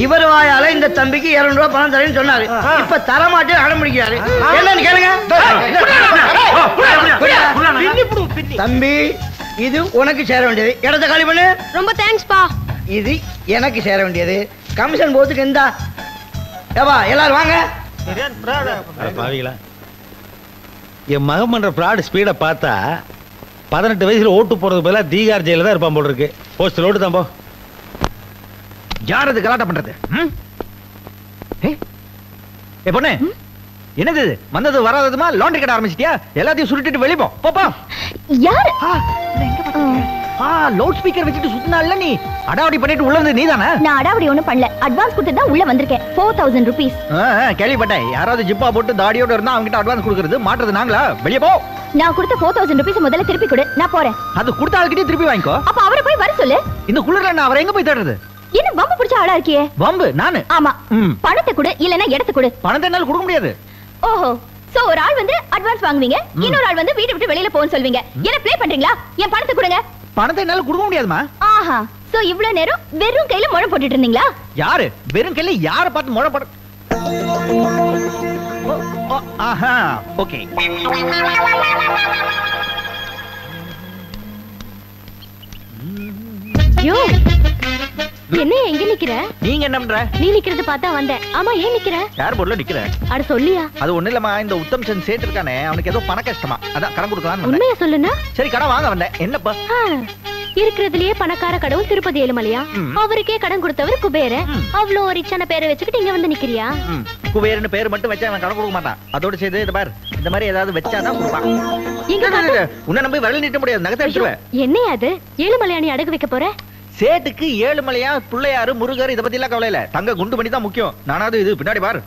இவர் வாயால இந்த தம்பிக்கு 200 ரூபாய் பணம் தரேன்னு சொன்னாரு. இப்ப தர மாட்டேன் அடம் பிடிக்கிறாரு. என்னன்னு கேளுங்க. தம்பி இது உனக்கு சேர வேண்டியது. இடத்த காலி பண்ணு. ரொம்ப தேங்க்ஸ் பா. இது எனக்கு சேர வேண்டியது. கமிஷன் போறதுக்கு எந்த ஏவா எல்லாரும் வாங்க. பாவிகளா என் மகன் பண்ற ஃப்ராட் ஸ்பீட பார்த்தா 18 வயசுல ஓட்டு போறது பதிலா தீகார் ஜெயில தான் இருப்பான் போல இருக்கு. போஸ்டல் ஓட்டு தான் போ. யார் அது கலாட்டம் பண்றது? ஏ பொண்ணு என்னது இது? வந்தது வராததுமா லாண்டரி கடை ஆரம்பிச்சிட்டியா? எல்லாத்தையும் சுருட்டிட்டு வெளிய போ. போப்பா. யாரு? லவுட் ஸ்பீக்கர் வச்சிட்டு சுத்தினால நீ அடாவடி பண்ணிட்டு உள்ள வந்து நீதானே? நான் அடாவடி ஒண்ணும் பண்ணல. அட்வான்ஸ் கொடுத்து தான் உள்ள வந்திருக்கேன். 4000 rupees. கேள்விப்பட்டேன். யாராவது ஜிப்பா போட்டு தாடியோட இருந்தா அவங்க கிட்ட அட்வான்ஸ் கொடுக்கிறது மாட்டறது நாங்களா? வெளிய போ. நான் கொடுத்த 4000 rupees முதல்ல திருப்பி கொடு. நான் போறேன். அது கொடுத்த ஆளுகிட்டே திருப்பி வாங்கிக்கோ. அப்ப அவரை போய் வர சொல்லு. இந்த குளிர்ல நான் அவரை எங்க போய் தேடுறது? என்ன வம்பு பிடிச்ச ஆளா இருக்கியே? வம்பு நானு? ஆமா. பணத்தை கொடு இல்லனா இடத்தை கொடு. பணத்தை என்னால கொடுக்க முடியாது. ஓஹோ. சோ ஒரு ஆள் வந்து அட்வான்ஸ் வாங்குவீங்க, இன்னொரு ஆள் வந்து வீட்டை விட்டு வெளியில போன்னு சொல்வீங்க. என்ன ப்ளே பண்றீங்களா? என் பணத்தை கொடுங்க. பணத்தை என்னால கொடுக்க முடியாதுமா. ஆஹா. சோ இவ்வளவு நேரம் வெறும் கையில முழம் போட்டுட்டு இருந்தீங்களா? யாரு வெறும் கையில யார பார்த்து முழம் போட? ஆஹா ஓகே. யோ என்ன எங்க நிக்கிற? நீங்க என்ன பண்ற? நீ நிக்கிறது பார்த்தா வந்தேன். ஆமா ஏன் நிக்கிற? ஏர்போர்ட்ல நிக்கிறேன். அட சொல்லியா? அது ஒண்ணு இல்லம்மா, இந்த உத்தம் சந்த் சேட் இருக்கானே அவனுக்கு ஏதோ பண கஷ்டமா, அதான் கடன் கொடுக்கலாம்னு வந்தேன். உண்மையா சொல்லுனா? சரி கடன் வாங்க வந்தேன். என்னப்பா? இருக்கிறதுலயே பணக்கார கடவுள் திருப்பதி ஏழுமலையா? அவருக்கே கடன் கொடுத்தவர் குபேர. அவ்வளோ ரிச்சான பேரை வச்சுக்கிட்டு இங்க வந்து நிக்கிறியா? குபேரன்னு பேர் மட்டும் வச்சா அவன் கடன் கொடுக்க மாட்டான். அதோட சேர்த்து இத பார், இந்த மாதிரி ஏதாவது வச்சாதான் கொடுப்பான். உன்னை நம்பி வரல நீட்ட முடியாது, நகத்தை அடிச்சுடுவேன். என்னையா அது? ஏழுமலையானி அடகு வைக்க போற? சேட்டுக்கு ஏழுமலையா பிள்ளையாரு முருகர் இத பத்தி எல்லாம் கவலை இல்ல. தங்க குண்டு பண்ணி தான் முக்கியம். நானாவது இது பின்னாடி பாரு.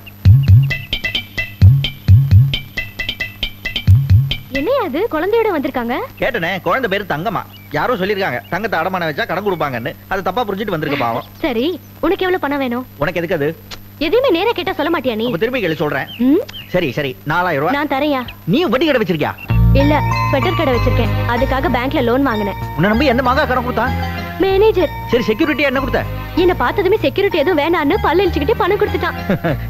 என்னையா அது? குழந்தையோட வந்திருக்காங்க. கேட்டனே, குழந்தை பேரு தங்கமா. யாரோ சொல்லிருக்காங்க தங்கத்தை அடமான வச்சா கடன் கொடுப்பாங்கன்னு. அது தப்பா புரிஞ்சிட்டு வந்திருக்கு பாவம். சரி உனக்கு எவ்வளவு பணம் வேணும்? உனக்கு எதுக்கு அது? எதையுமே நேரா கேட்டா சொல்ல மாட்டியா நீ? திரும்பி கேளு சொல்றேன். சரி சரி 4000 ரூபாய் நான் தரையா? நீ வட்டி கடை வச்சிருக்கியா? இல்ல ஸ்வெட்டர் கடை வச்சிருக்கேன். அதுக்காக பேங்க்ல லோன் வாங்கினேன். உன்னை நம்பி எந்த மாங்கா கடன் கொடுத்தா? மேனேஜர். சரி செக்யூரிட்டி என்ன கொடுத்த? என்ன பார்த்ததுமே செக்யூரிட்டி எதுவும் வேணான்னு பல்ல இழிச்சுக்கிட்டு பணம் கொடுத்துட்டான்.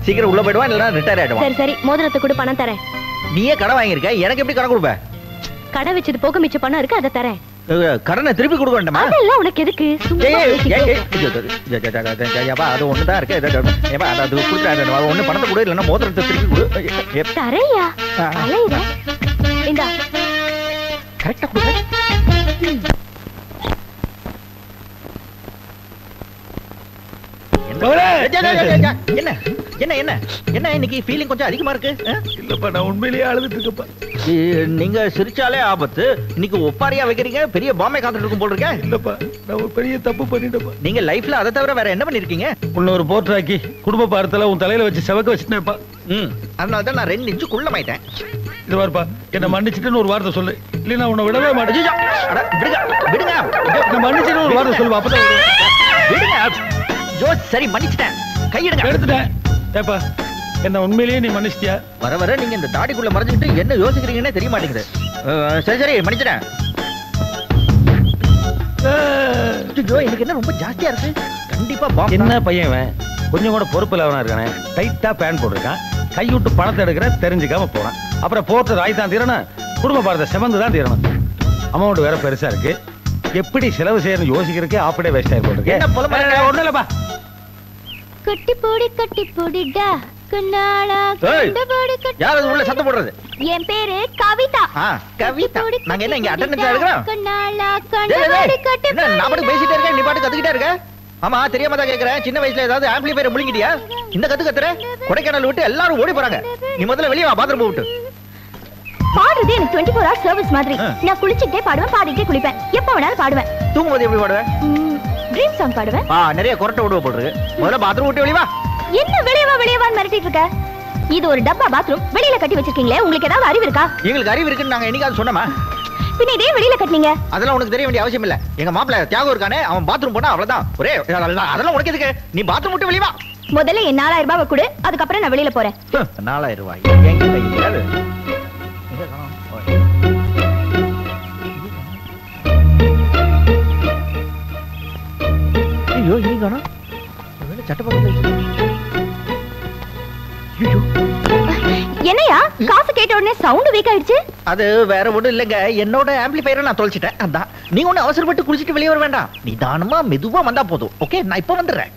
சீக்கிரம் உள்ள போய்டுவான் இல்லனா ரிட்டையர் ஆயிடுவான். சரி சரி மோதிரத்தை கூட பணம் தரேன். நீயே கடன் வாங்கியிருக்க, எனக்கு எப்படி கடன் கொடுப்ப? கடை வச்சது போக மிச்ச பணம் இருக்கு, அதை தரேன். கடனை திருப்பி கொடுக்க வேண்டாமா? அதெல்லாம் உனக்கு எதுக்கு? அது ஒண்ணுதான் இருக்கு. அது கொடுத்துறாரு. ஒண்ணு பணத்தை கொடு இல்லைன்னா மோதிரத்தை திருப்பி கொடு. தரையா? இந்தா கரெக்டா கொடு. என்ன என்ன என்ன என்ன என்ன இன்னைக்கு ஃபீலிங் கொஞ்சம் அதிகமா இருக்கு? இல்லப்பா நான் உண்மையிலேயே அழுதுட்டு இருக்கப்பா. நீங்க சிரிச்சாலே ஆபத்து. இன்னைக்கு ஒப்பாரியா வைக்கிறீங்க, பெரிய பாம்பே காத்துட்டு இருக்கும் போல் இருக்கேன். இல்லப்பா நான் ஒரு பெரிய தப்பு பண்ணிட்டேப்பா. நீங்க லைஃப்ல அதை தவிர வேற என்ன பண்ணிருக்கீங்க? உன்ன ஒரு போர்ட்ராக்கி குடும்ப பாரத்துல உன் தலையில வச்சு செவக்க வச்சுட்டேன்ப்பா. அதனால தான் நான் 2 இன்ச்சு குள்ளமாயிட்டேன். இது பாருப்பா, என்ன மன்னிச்சிட்டுன்னு ஒரு வார்த்தை சொல்லு, இல்ல நான் உன்னை விடவே மாட்டேன். விடுங்க நான் மன்னிச்சிட்டு ஒரு வார்த்தை சொல்லுவா, அப்பதான் விடுங்க. ஜோஸ் சரி மன்னிச்சிட்டேன், கையிடுங்க. எடுத்துட்டேன். ஏப்பா என்ன உண்மையிலேயே நீ மன்னிச்சிட்டியா? வர வர நீங்க இந்த தாடிக்குள்ள மறைஞ்சிட்டு என்ன யோசிக்கிறீங்கன்னே தெரிய மாட்டேங்குது. சரி சரி மன்னிச்சிட்டேன். எனக்கு என்ன ரொம்ப ஜாஸ்தியா இருக்கு. கண்டிப்பா பாம்பு. என்ன பையன் கொஞ்சம் கூட பொறுப்பு இல்லாம இருக்கானே. டைட்டா பேண்ட் போட்டிருக்கான், கைவிட்டு பணத்தை எடுக்கிற தெரிஞ்சுக்காம போறான். அப்புறம் போட்டு ராய் தான் தீரணும், குடும்ப பாரத செவந்து தான் தீரணும். அமௌண்ட் வேற பெருசா இருக்கு, எப்படி செலவு செய்யணும் யோசிக்கிறதுக்கே ஆப்படே வேஸ்ட் ஆகி போட்டிருக்கு. ஒண்ணு இல்லப்பா. கட்டி போடிடா கண்ணாளா யார் உள்ள சத்தம் போடுறது? என் பேரு கவிதா. கவிதா. நாங்க என்ன இங்க அட்டெண்டன்ஸ் எடுக்கிறோம்? கண்ணாளா என்ன நான் பாட்டு பேசிட்டே இருக்கேன், நீ பாட்டு கத்துக்கிட்டே இருக்க. ஆமா தெரியாம தான் கேக்குறேன், சின்ன வயசுல ஏதாவது ஆம்பிளிஃபையர் முழுங்கிட்டியா? இந்த கத்துற கொடைக்கானல் விட்டு எல்லாரும் ஓடி போறாங்க. நீ முதல்ல வெளியே வா, பாத்ரூம் விட்டு. பாடுறது எனக்கு 24 hours சர்வீஸ் மாதிரி. நான் குளிச்சிட்டே பாடுவேன், பாடிட்டே குளிப்பேன், எப்ப வேணாலும் பாடுவேன். தூங்கும்போது எப்படி பாடுவேன்? ட்ரீம் சாங் பாடுவேன். நிறைய கொரட்டை விடுவ போடுறது. முதல்ல பாத்ரூம் விட்டு வெளியே வா. என்ன வெளியே வா மிரட்டிட்டு இருக்க? இது ஒரு டப்பா பாத்ரூம், வெளியில கட்டி வச்சிருக்கீங்களே, உங்களுக்கு ஏதாவது அறிவு இருக்கா? எங்களுக்கு அறிவு இருக்குன்னு நாங்க என்னைக்காவது சொன்னோமா? பின்ன இதே வெளியில கட்டினீங்க. அதெல்லாம் உனக்கு தெரிய வேண்டிய அவசியம் இல்ல. எங்க மாப்பிள்ள தியாகம் இருக்கானே, அவன் பாத்ரூம் போனா அவ்வளவுதான். ஒரே அதெல்லாம் உனக்கு எதுக்கு? நீ பாத்ரூம் விட்டு வெளியே வா. முதல்ல என் 4000 ரூபாய் கொடு, அதுக்கப்புறம் நான் வெளியில போறேன். 4000 ரூபாய் என்கிட்ட இல்ல. ஐயோ நீ காணோம். என்னையா காசு கேட்ட உடனே சவுண்ட் வீக் ஆயிடுச்சு? அது வேற ஒண்ணும் இல்லங்க, என்னோட ஆம்பிளிஃபையரை நான் தொலைச்சிட்டேன். அதான் நீங்க ஒண்ணு அவசரப்பட்டு குளிச்சிட்டு வெளியே வர வேண்டாம். நிதானமா மெதுவா வந்தா போதும். ஓகே, நான் இப்ப வந்துடுறேன்.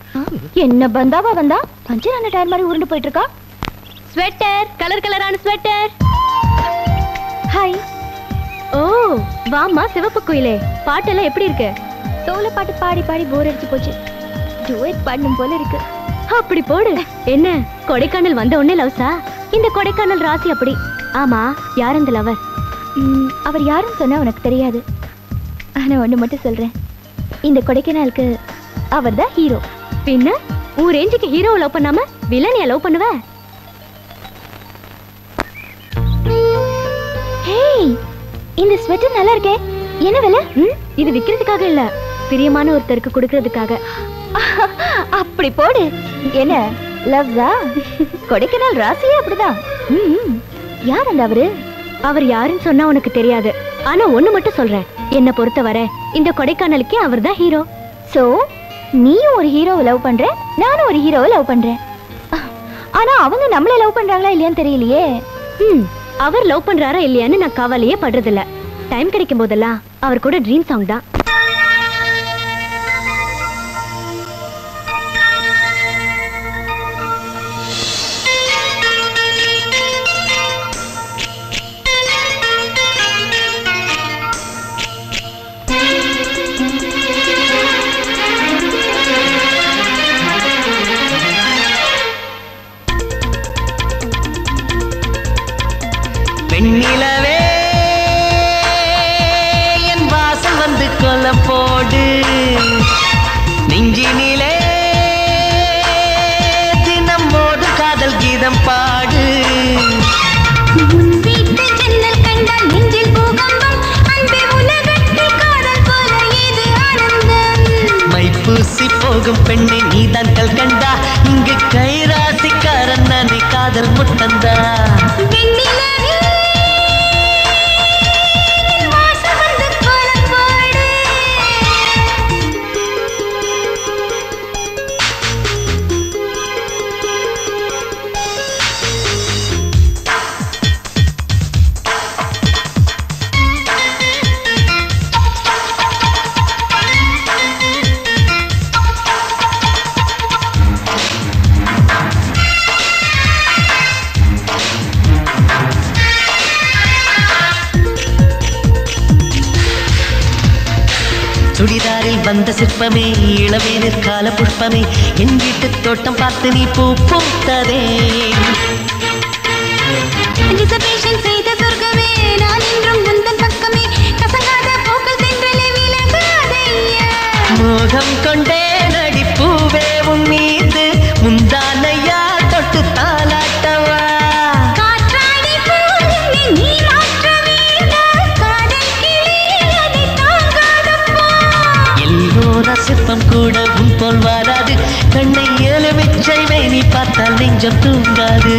என்ன பந்தாவா வந்தா பஞ்சரான டயர் மாதிரி உருண்டு போயிட்டு இருக்கா. ஸ்வெட்டர், கலர் கலரான ஸ்வெட்டர். ஹாய். ஓ வாமா சிவப்பு குயிலே, பாட்டெல்லாம் எப்படி இருக்கு? சோல பாட்டு பாடி பாடி போர் அடிச்சு போச்சு. டுயட் பாடணும் போல இருக்கு. அப்படி போடு. என்ன கொடைக்கானல் வந்த உடனே லவ்ஸா? இந்த கொடைக்கானல் ராசி அப்படி. ஆமா, யார் அந்த லவர்? அவர் யாருன்னு சொன்னா உனக்கு தெரியாது. ஆனா ஒண்ணு மட்டும் சொல்றேன், இந்த கொடைக்கானலுக்கு அவர் தான் ஹீரோ. பின்ன உன் ரேஞ்சுக்கு ஹீரோவை லவ் பண்ணாம வில்லனியா லவ் பண்ணுவ? ஹேய், இந்த ஸ்வெட்டர் நல்லா இருக்கே, என்ன விலை? இது விக்கிறதுக்காக இல்ல, பிரியமான ஒருத்தருக்கு கொடுக்கிறதுக்காக. அப்படி போடு. என்ன லவ்ஸா? கொடைக்கானல் ராசியே அப்படிதான். யார் அந்த அவரு? அவர் யாருன்னு சொன்னா உனக்கு தெரியாது. ஆனா ஒண்ணு மட்டும் சொல்றேன், என்ன பொறுத்தவரை இந்த கொடைக்கானலுக்கே அவர் தான் ஹீரோ. சோ நீயும் ஒரு ஹீரோவை லவ் பண்ற, நானும் ஒரு ஹீரோவை லவ் பண்றேன். ஆனா அவங்க நம்மள லவ் பண்றாங்களா இல்லையான்னு தெரியலையே. அவர் லவ் பண்றாரா இல்லையான்னு நான் கவலையே படுறதில்ல. டைம் கிடைக்கும் போதெல்லாம் அவர் கூட ட்ரீம் சாங் தான். வெண்ணிலவே என் வாசல் வந்து கொல்ல போடு, நெஞ்சினிலே தினம் ஓடு காதல் கீதம் பாடு. மைப்பூசி போகும் பெண்ணை நீதான் கல்கண்டா, இங்கு கைராசிக்காரன் நானே காதல் முட்டந்தா. வந்த சிற்பமே இளவேனிற் கால புஷ்பமே என் வீட்டு தோட்டம் பார்த்து நீ பூ பூத்ததே செய்த சொர்க்கமே நான் என்றும் முந்தன் பக்கமே கசங்காத பூக்கள் தென்றலே விலகாதையா மோகம் கொண்டே நடிப்பூவே உன் மீது முந்தானையா தொட்டு தாலாட்டவா காற்றாடி போல் நீ மாற்ற வேண்டாம் காதல் கிளி அதை தாங்காதப்பா எல்லோர சிற்பம் கூட உன் போல் வராது கண்ணை எலுமிச்சை நீ பார்த்தால் நெஞ்சம் தூங்காது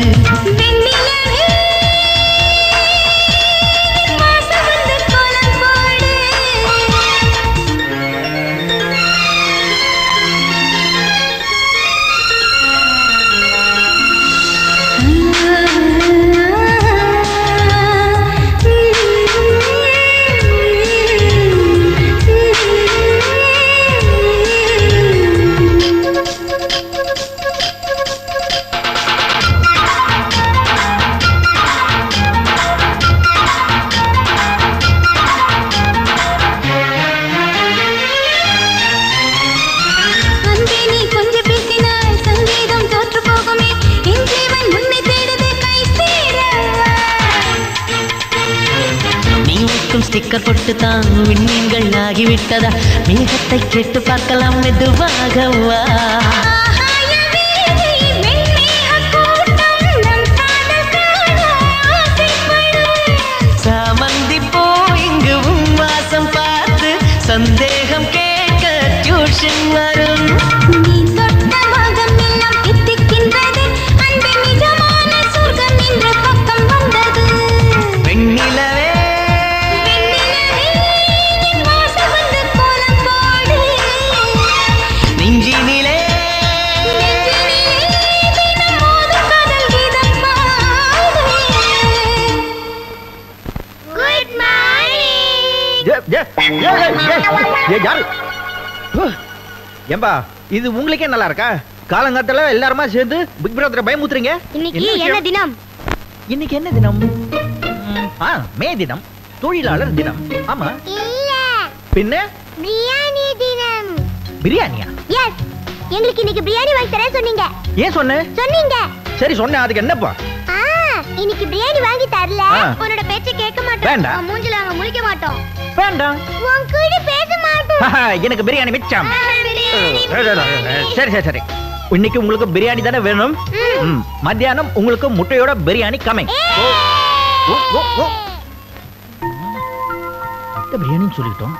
ஸ்டிக்கர் போட்டு தான் விண்மீன்கள் ஆகிவிட்டதா மேகத்தை கேட்டு பார்க்கலாம் மெதுவாகவா சாமந்தி போ இங்கு வாசம் பார்த்து சந்தேகம் கேட்க டியூஷன் வரும் நீ தொட்ட மகம் எல்லாம் எத்திக்கின்றது அன்பே நிஜமான சொர்க்கம் என்ற பக்கம் வந்தது வெண்ணிலவே ஏம்பா இது உங்களுக்கே நல்லா இருக்கா? காலங்காத்தால எல்லாருமா சேர்ந்து பிக் பிரதரை பயமுத்துறீங்க. இன்னைக்கு என்ன தினம்? இன்னைக்கு என்ன தினம்? மே தினம், தொழிலாளர் தினம். ஆமா இல்ல, பின்ன பிரியாணி தினம். பிரியாணியா? எஸ், எங்களுக்கு இன்னைக்கு பிரியாணி வாங்கி தரேன் சொன்னீங்க. ஏன் சொன்னே? சொன்னீங்க. சரி சொன்னேன், அதுக்கு என்னப்பா? இன்னைக்கு பிரியாணி வாங்கி தரல, உன்னோட பேச்ச கேட்க மாட்டோம். வேண்டாம், மூஞ்சில நாங்க முழிக்க மாட்டோம். வேண்டாம், உன் கூட பேச மாட்டோம். எனக்கு பிரியாணி மிச்சம். சரி சரி சரி, இன்னைக்கு உங்களுக்கு பிரியாணி தானே வேணும். மத்தியானம் உங்களுக்கு முட்டையோட பிரியாணி கமிங். பிரியாணி சொல்லிட்டோம்,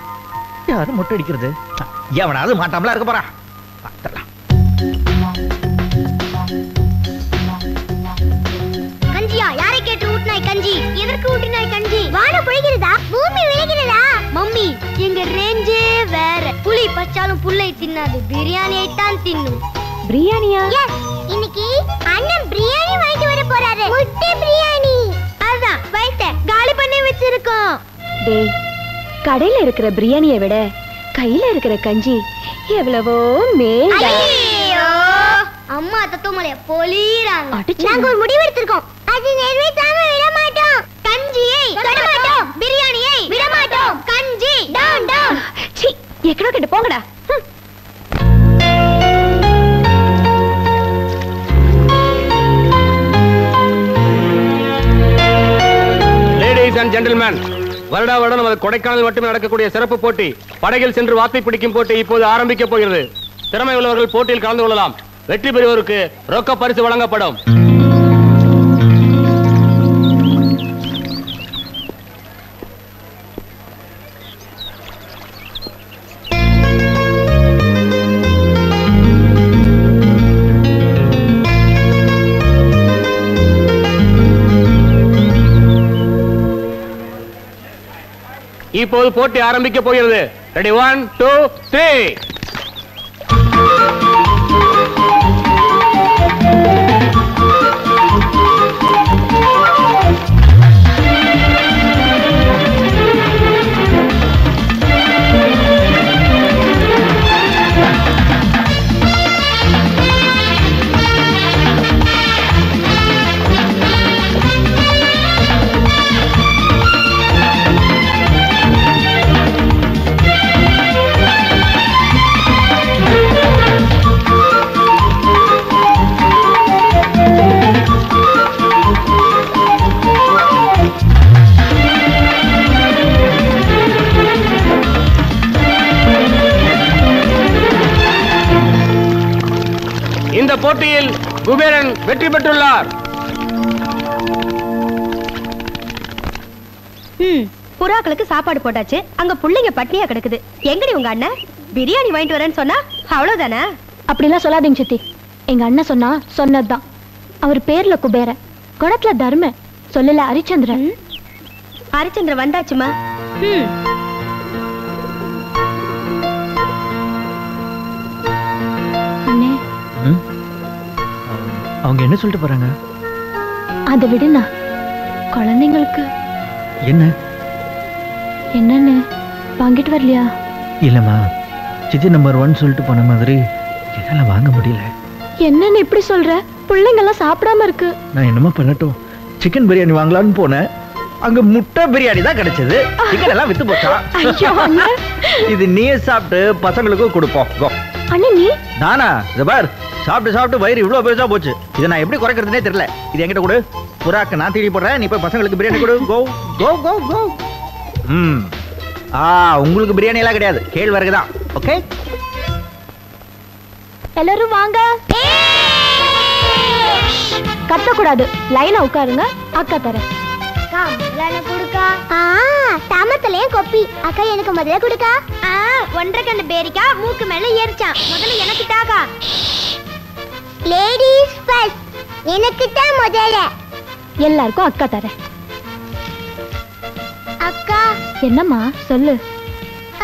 யாரும் முட்டை அடிக்கிறது? எவனாவது மாட்டாமலா இருக்க போறா? கஞ்சியா? யாரை கேட்டு ஊட்டினாய் கஞ்சி? எதற்கு ஊட்டினாய் கஞ்சி? வான பொழிகிறதா? பூமி விளைகிறதா? மம்மி, எங்க ரேஞ்சே வேற. புலி பச்சாலும் புல்லை தின்னாது, பிரியாணியை தான் தின்னும். பிரியாணியா? எஸ், இன்னைக்கு அண்ணன் பிரியாணி வாங்கிட்டு வர போறாரு. முட்டை பிரியாணி. அதான் வயித்தை காலி பண்ணி வச்சிருக்கோம். டேய், கடையில இருக்கிற பிரியாணியை விட கையில இருக்கிற கஞ்சி எவ்வளவோ மேல. ஐயோ, அம்மா தத்துவமலைய பொலிறாங்க. நாங்க ஒரு முடிவு எடுத்திருக்கோம், அது நிறைவேற்றாம விட மாட்டோம். கஞ்சியை தொட மாட்டோம், பிரியாணியை விட மாட்டோம். கஞ்சி டவுன் டவுன். சீ, எக்கடோ கெட்டு போங்கடா. லேடீஸ் அண்ட் ஜென்டில்மேன், வருடா வருடம் நமது கொடைக்கானல் மட்டுமே நடக்கக்கூடிய சிறப்பு போட்டி படகில் சென்று வாத்தை பிடிக்கும் போட்டி இப்போது ஆரம்பிக்க போகிறது. திறமை உள்ளவர்கள் போட்டியில் கலந்து கொள்ளலாம். வெற்றி பெறுவோருக்கு ரொக்க பரிசு வழங்கப்படும். இப்போது போட்டி ஆரம்பிக்க போகிறது. ரெடி, 1 2 3. போட்டியில் குபேரன் வெற்றி பெற்றுள்ளார். புறாக்களுக்கு சாப்பாடு போட்டாச்சு. அங்க புள்ளைங்க பட்னியா கிடக்குது. எங்கடி உங்க அண்ணன்? பிரியாணி வாங்கிட்டு வரேன்னு சொன்னா அவ்வளவுதானே? அப்படிலாம் சொல்லாதீங்க சித்தி. எங்க அண்ணன் சொன்னா சொன்னதுதான். அவர் பேர்ல குபேரன், குணத்துல தர்ம, சொல்லல ஹரிச்சந்திரன். ஹரிச்சந்திரன் வந்தாச்சுமா. அண்ணே, அவங்க என்ன சொல்லிட்டு போறாங்க? அதை விடுண்ணா. குழந்தைங்களுக்கு என்ன என்னன்னு வாங்கிட்டு வரலையா? இல்லம்மா, சித்தி நம்பர் 1 சொல்லிட்டு போன மாதிரி என்னால வாங்க முடியல. என்னன்னு இப்படி சொல்ற? பிள்ளைங்கெல்லாம் சாப்பிடாம இருக்கு. நான் என்னமா பண்ணட்டும்? சிக்கன் பிரியாணி வாங்கலாம்னு போனேன். அங்க முட்டை பிரியாணி தான் கிடைச்சது. சிக்கன் எல்லாம் வித்து போச்சா? இது நீயே சாப்பிட்டு பசங்களுக்கும் கொடுப்போம். கோ. அண்ணே நீ? நானா? இத பார், சாப்பிட்டு சாப்பிட்டு வயிறு இவ்வளவு பெருசா போச்சு. இதை நான் எப்படி குறைக்கிறதுனே தெரியல. இது என்கிட்ட கொடு. புறாக்கு நான் தேடி போடுறேன், நீ போய் பசங்களுக்கு பிரியாணி கொடு. கோ கோ கோ கோ. உங்களுக்கு பிரியாணி எல்லாம் கிடையாது, கேழ்வரகு தான். ஓகே, எல்லாரும் வாங்க. கத்தக்கூடாது, லைனா உட்காருங்க. அக்கா தரேன். தாமத்திலேயே கொப்பி. அக்கா எனக்கு முதல்ல கொடுக்கா. ஒன்றரை கண்ணு பேரிக்கா மூக்கு மேல ஏறிச்சான். முதல்ல எனக்கு தாக்கா. Ladies first. எனக்கு தான் முதல்ல. எல்லாருக்கும் அக்கா தரேன். அக்கா. என்னம்மா சொல்லு.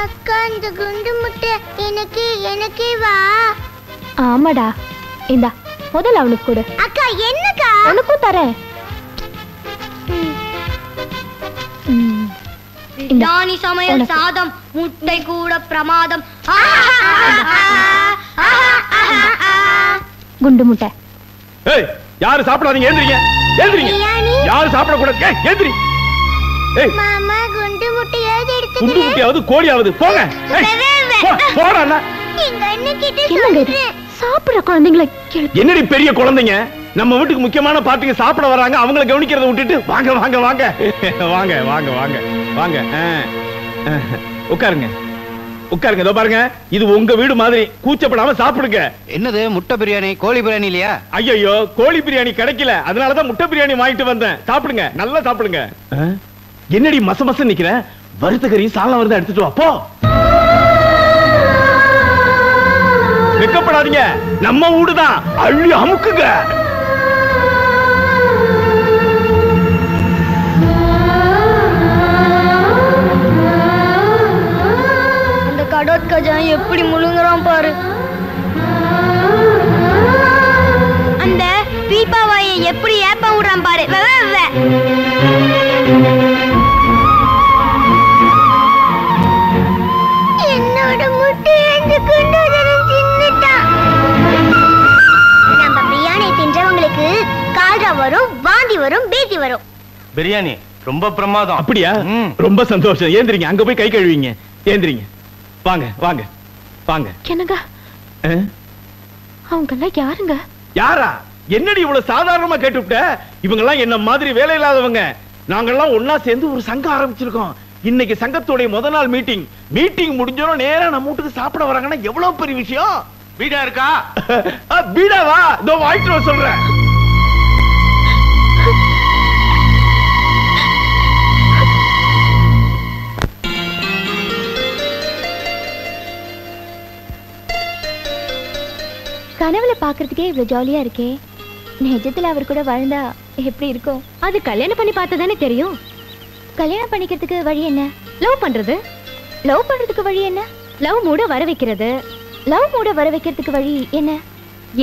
அக்கா, இந்த குண்டு முட்டை எனக்கு எனக்கே வா. ஆமாடா, இந்தா முதல்ல அவனுக்கு கொடு. அக்கா என்னக்கா? உனக்கும் தரேன். பிரியாணி சமையல் சாதம் முட்டை கூட பிரமாதம். குண்டு முட்டை. ஏய், யாரு சாப்பிடாதீங்க, ஏந்திரீங்க ஏந்திரீங்க. யாரு சாப்பிட கூடாது, ஏய் ஏந்திரி. ஏய் மாமா, குண்டு முட்டை ஏது எடுத்து. குண்டு முட்டையாவது கோழியாவது போங்க. போடா அண்ணா. எங்க அண்ணன் கிட்ட சொல்றேன். சாப்பிடுற குழந்தைகளை என்னடி பெரிய குழந்தைங்க, நம்ம வீட்டுக்கு முக்கியமான பார்ட்டிக்கு சாப்பிட வராங்க, அவங்கள கவனிக்கிறத விட்டுட்டு வாங்க வாங்க வாங்க வாங்க வாங்க வாங்க வாங்க. உட்காருங்க உட்காருங்க. இதோ பாருங்க, இது உங்க வீடு மாதிரி, கூச்சப்படாம சாப்பிடுங்க. என்னது முட்டை பிரியாணி? கோழி பிரியாணி இல்லையா? ஐயோ, கோழி பிரியாணி கிடைக்கல, அதனாலதான் முட்டை பிரியாணி வாங்கிட்டு வந்தேன். சாப்பிடுங்க, நல்லா சாப்பிடுங்க. என்னடி மச மச நிக்கிற? வறுத்த கறி சாலம் வருது, எடுத்துட்டு வா போ. வெக்கப்படாதீங்க, நம்ம வீடுதான், அள்ளி அமுக்குங்க. அந்த கடோத்கஜன் எப்படி முழுங்குறான் பாரு. அந்த பீப்பாவாயை எப்படி ஏப்ப விடுறான் பாரு. என்னோட முட்டை அந்த குண்டோதரன் தின்னுட்டான். நம்ம பிரியாணி தின்றவங்களுக்கு கால்ரா வரும், வாந்தி வரும், பேதி வரும். பிரியாணி ரொம்ப பிரமாதம். அப்படியா? ரொம்ப சந்தோஷம். ஏந்திரிங்க, அங்க போய் கை கழுவிங்க. ஏந்திரிங்க, வாங்க வாங்க வாங்க. என்னங்க அவங்க எல்லாம் யாருங்க? யாரா? என்னடி இவ்வளவு சாதாரணமா கேட்டுவிட்ட? இவங்க எல்லாம் என்ன மாதிரி வேலை இல்லாதவங்க. நாங்கெல்லாம் ஒன்னா சேர்ந்து ஒரு சங்கம் ஆரம்பிச்சிருக்கோம். இன்னைக்கு சங்கத்தோட முதல் நாள் மீட்டிங் முடிஞ்சோம் நேரா நம்ம வீட்டுக்கு சாப்பிட வராங்கன்னா எவ்வளவு பெரிய விஷயம். வீடா இருக்கா? வீடாவா? இதோ வாங்கிட்டு வர சொல்றேன். கனவுல பாக்குறதுக்கே இவ்வளவு ஜாலியா இருக்கே. நிஜத்துல அவர் கூட வாழ்ந்தா எப்படி இருக்கும்? அது கல்யாணம் பண்ணி பார்த்ததானே தெரியும். கல்யாணம் பண்ணிக்கிறதுக்கு வழி என்ன? லவ் பண்றது. லவ் பண்றதுக்கு வழி என்ன? லவ் மூட வர வைக்கிறது. லவ் மூட வர வைக்கிறதுக்கு வழி என்ன?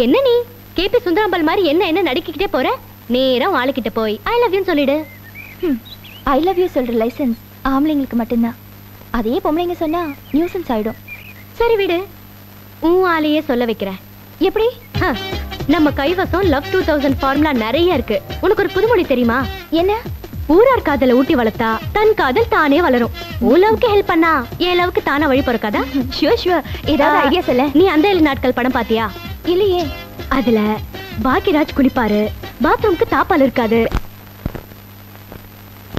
என்ன நீ கேபி சுந்தராம்பாள் மாதிரி என்ன நடிக்கிட்டே போற? நேரா ஆளுகிட்ட போய் ஐ லவ் யூ சொல்லிடு. ஐ லவ் யூ சொல்ற லைசென்ஸ் ஆம்பளைங்களுக்கு மட்டும்தான். அதே பொம்பளைங்க சொன்னா நியூசன்ஸ் ஆயிடும். சரி விடு, உன் ஆளையே சொல்ல வைக்கிறேன். எப்படி? நம்ம கைவசம் லவ் 2000 ஃபார்முலா நிறைய இருக்கு. உனக்கு ஒரு புதுமொழி தெரியுமா? என்ன? ஊரார் காதல ஊட்டி வளர்த்தா தன் காதல் தானே வளரும். உன் லவ்க்கு ஹெல்ப் பண்ணா என் லவ்க்கு தானா வழி பிறக்காதா? ஷூர். ஏதாவது ஐடியா சொல்ல. நீ அந்த 7 நாட்கள் படம் பாத்தியா? இல்லையே. அதுல பாக்கியராஜ் குளிப்பாரு, பாத்ரூம்க்கு தாப்பால் இருக்காது.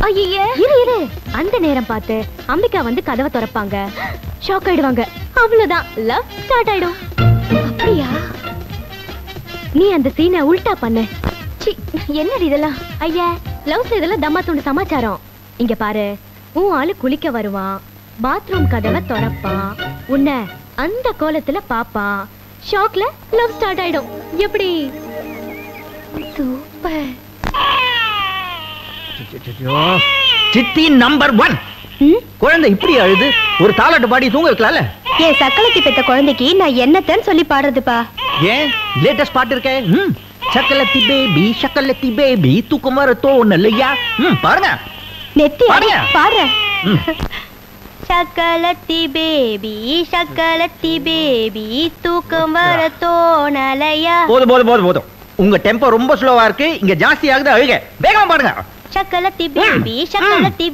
ஐயே, இரு அந்த நேரம் பார்த்து அம்பிகா வந்து கதவை திறப்பாங்க. ஷாக் ஆயிடுவாங்க. அவ்வளவுதான், லவ் ஸ்டார்ட் ஆயிடும். அப்படியா? நீ அந்த சீனை உல்டா பண்ணு. என்னடி இதெல்லாம்? ஐயா, லவ்ஸ் இதெல்லாம் தம்மா துண்டு சமாச்சாரம். இங்க பாரு, உன் ஆளு குளிக்க வருவான், பாத்ரூம் கதவை திறப்பான், உன்னை அந்த கோலத்துல பாப்பான், ஷாக்ல லவ் ஸ்டார்ட் ஆயிடும். எப்படி? சூப்பர். சித்தி நம்பர் 1. குழந்தை இப்படி அழுது ஒரு தாலாட்டு பாடி தூங்க வைக்கலாம்ல? ஏன் சக்கலத்தி பெத்த குழந்தைக்கு நான் என்னத்தன்னு சொல்லி பாடுறதுப்பா? ஏன் லேட்டஸ்ட் பாட்டு இருக்கே, சக்கலத்தி பேபி தூக்கம் வர தோணலையா, பாருங்க. நெத்தி பாடுங்க. பாடுறேன். சக்கலத்தி பேபி தூக்கம் வர தோணலையா. போதும். உங்க டெம்போ ரொம்ப ஸ்லோவா இருக்கு, இங்க ஜாஸ்தி ஆகுது, அழுக. வேகமா பாடுங்க. சக்கலத்தி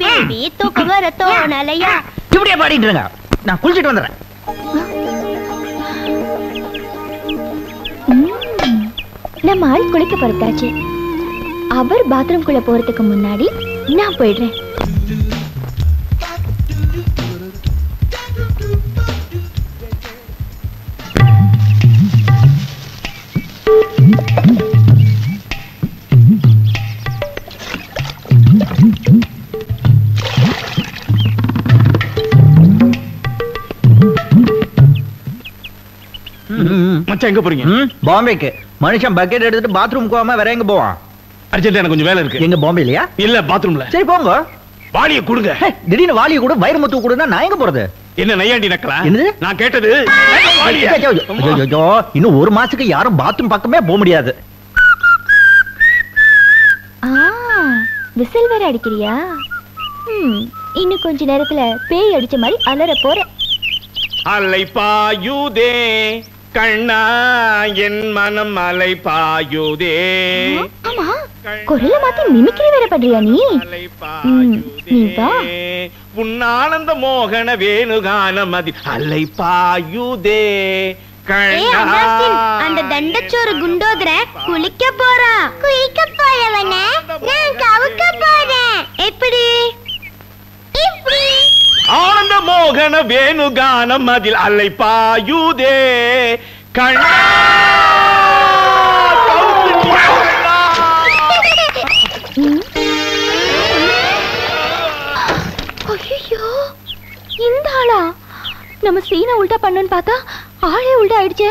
பேபி தூக்கம் வர தோணலையா. இப்படியே பாடிட்டு இருங்க, நான் குளிச்சிட்டு வந்துடுறேன். நம்ம ஆள் குளிக்க பொறுத்தாச்சு. அவர் பாத்ரூம் குள்ள போறதுக்கு முன்னாடி நான் போயிடுறேன். மச்சான் எங்க போறீங்க? பாம்பேக்கு. மனுஷன் பக்கெட் எடுத்துட்டு பாத்ரூம் போகாம வேற எங்க போவான்? அர்ஜென்ட், எனக்கு கொஞ்சம் வேலை இருக்கு. எங்க பாம்பேலயா? இல்ல, பாத்ரூம்ல. சரி போங்க. வாளிய கொடுங்க. திடீர்னு வாளிய கூட வைரமுத்து கொடுனா நான் எங்க போறது? என்ன நையாண்டி நக்கலா? என்னது? நான் கேட்டது வாளிய. இன்னும் ஒரு மாசத்துக்கு யாரும் பாத்ரூம் பக்கமே போக முடியாது. விசில் வேற அடிக்கிறியா? இன்னும் கொஞ்ச நேரத்துல பேய் அடிச்ச மாதிரி அலற போறேன். அலை பாயுதே கண்ணா, என் மனம் அலை பாயுதே. ஆமா, குரல மாத்தி மிமிக்ரி வேற பண்றியா நீ? நீ வா. உன்னானந்த மோகன வேணுகானம் அதில் அலை பாயுதே கண்ணா. அந்த தண்டச்சோறு குண்டோதர குளிக்க போறான். குளிக்க போறவன நான் கவுக்க போறேன். எப்படி? இப்படி. ஆனந்த மோகன வேணுகானம் அதில் அலை பாயுதே கண்ணா. ஐயோ, இந்த ஆளா? நம்ம சீனை உல்டா பண்ணணும்னு பார்த்தா ஆளே உல்டா ஆயிடுச்சே.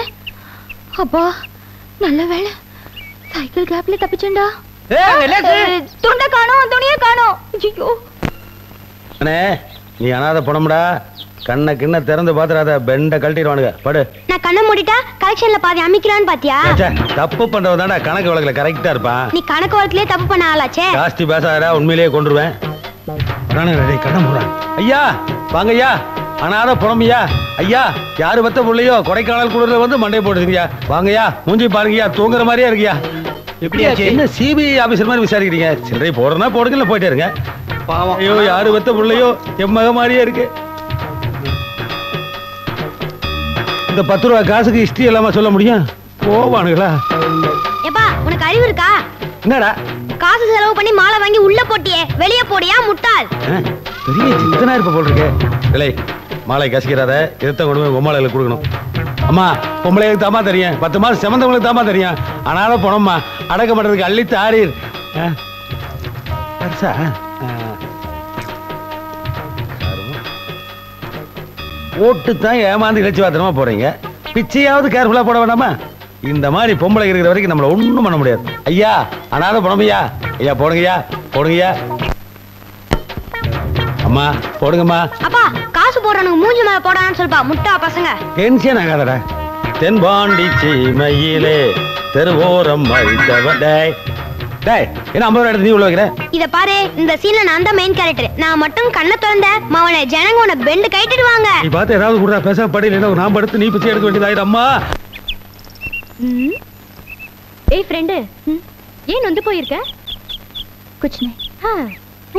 அப்பா நல்ல வேளை, சைக்கிள் கேப்ல தப்பிச்சேன்டா. துண்ட காணோம், துணிய காணோம். ஐயோ அண்ணே, நீ அனாதை பணம்டா. கண்ணை கிண்ண திறந்து பாத்துறாத, பெண்ட கழட்டிடுவானுங்க. படு. நான் கண்ணை மூடிட்டா கலெக்ஷன்ல பாதி அமைக்கலான்னு பாத்தியா? தப்பு பண்றவதான்டா கணக்கு வழக்குல கரெக்டா இருப்பான். நீ கணக்கு வழக்குலயே தப்பு பண்ண ஆளாச்சே. ஜாஸ்தி பேசாதடா, உண்மையிலேயே கொண்டுருவேன். கண்ண மூடுறான். ஐயா வாங்க ஐயா, அனாதை புறமையா ஐயா. யாரு பத்த பிள்ளையோ கொடைக்கானல் குளிர்ல வந்து மண்டை போட்டுருக்கியா. வாங்கய்யா, மூஞ்சி பாருங்கய்யா, தூங்குற மாதிரியா இருக்கியா. எப்படியாச்சு? என்ன சிபிஐ ஆபீசர் மாதிரி விசாரிக்கிறீங்க? சில்லறை போடுறனா போடுங்க, போயிட்டே இருங்க. பாவம். ஐயோ, யாரு பத்த பிள்ளையோ என் மக மாதிரியே இருக்கு. இந்த 10 ரூபா காசுக்கு ஹிஸ்டரி எல்லாமே சொல்ல முடியும்? போவானுங்களா? ஏப்பா, உனக்கு அறிவு இருக்கா? என்னடா காசு செலவு பண்ணி மாலை வாங்கி உள்ள போட்டியே, வெளியே போடியா முட்டாள். பெரிய சித்தனா இருப்ப போல் இருக்கு. இல்லை, மாலை கசிக்கிறாத, இதைத்தான் கொண்டு போய் பொம்மாளைகளுக்கு கொடுக்கணும். அம்மா, பொம்பளைகளுக்கு தாமா தெரியும், 10 மாசம் செமந்தவங்களுக்கு தாமா தெரியும். ஆனாலும் போனோம்மா, அடக்க பண்றதுக்கு அள்ளி தாரீர். ஓட்டு தான் ஏமாந்து இழைச்சி பாத்திரமா போறீங்க. பிச்சையாவது கேர்ஃபுல்லா போட வேண்டாமா? இந்த மாதிரி பொம்பளை இருக்கிற வரைக்கும் நம்மள ஒண்ணும் பண்ண முடியாது. ஐயா, அனாத போனோமையா? ஐயா போடுங்கய்யா, போடுங்கய்யா. அம்மா போடுங்கம்மா. அப்பா, காசு போடுறனுக்கு மூஞ்சி மேல போடான்னு சொல்பா, முட்டா பசங்க. டென்ஷன் ஆகாதடா. தென்பாண்டி சீமையிலே தெருவோரம் வைத்தவடை. டேய், என்ன 50 ரூபாய் எடுத்து நீ உள்ள வைக்கிற? இத பாரு, இந்த சீன்ல நான் தான் மெயின் கேரக்டர். நான் மட்டும் கண்ணை திறந்த மவனை ஜனங்க உன பெண்டு கைட்டிடுவாங்க. நீ பார்த்து ஏதாவது கூட பேச படியில நான் படுத்து நீ பிச்சை எடுக்க வேண்டியதாயிடும். அம்மா. ஏய் ஃப்ரெண்டு, ஏன் வந்து போயிருக்க? குச்னே.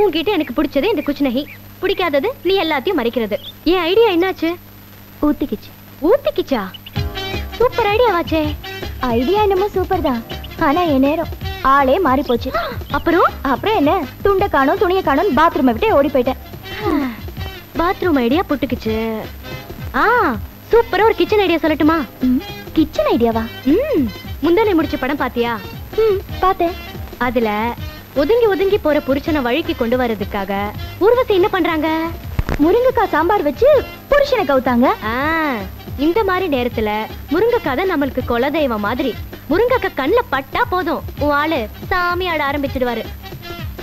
உன்கிட்ட எனக்கு பிடிச்சது இந்த குச்னஹி, பிடிக்காதது நீ எல்லாத்தையும் மறைக்கிறது. என் ஐடியா என்னாச்சு? ஊத்திக்கிச்சு. ஊத்திக்கிச்சா? சூப்பர் ஐடியா வாச்சே. ஐடியா என்னமோ சூப்பர் தான், ஆனா என் நேரம் ஆளே மாறி போச்சு. அப்புறம் என்ன, துண்டை காணோம் துணியை காணோம், பாத்ரூமை விட்டு ஓடி போயிட்டேன். பாத்ரூம் ஐடியா புட்டுக்குச்சு. சூப்பரா ஒரு கிச்சன் ஐடியா சொல்லட்டுமா? கிச்சன் ஐடியாவா? முந்தானை முடிச்ச படம் பாத்தியா? பார்த்தேன். அதுல ஒதுங்கி ஒதுங்கி போற புருஷனை வழிக்கு கொண்டு வர்றதுக்காக ஊர்வசி என்ன பண்றாங்க? முருங்கைக்காய் சாம்பார் வச்சு புருஷனை கவுத்தாங்க. இந்த மாதிரி நேரத்துல முருங்கைக்காய் தான் நம்மளுக்கு குலதெய்வம் மாதிரி. முருங்கைக்காய் கண்ணுல பட்டா போதும் உன் ஆளு சாமி ஆட ஆரம்பிச்சிடுவாரு.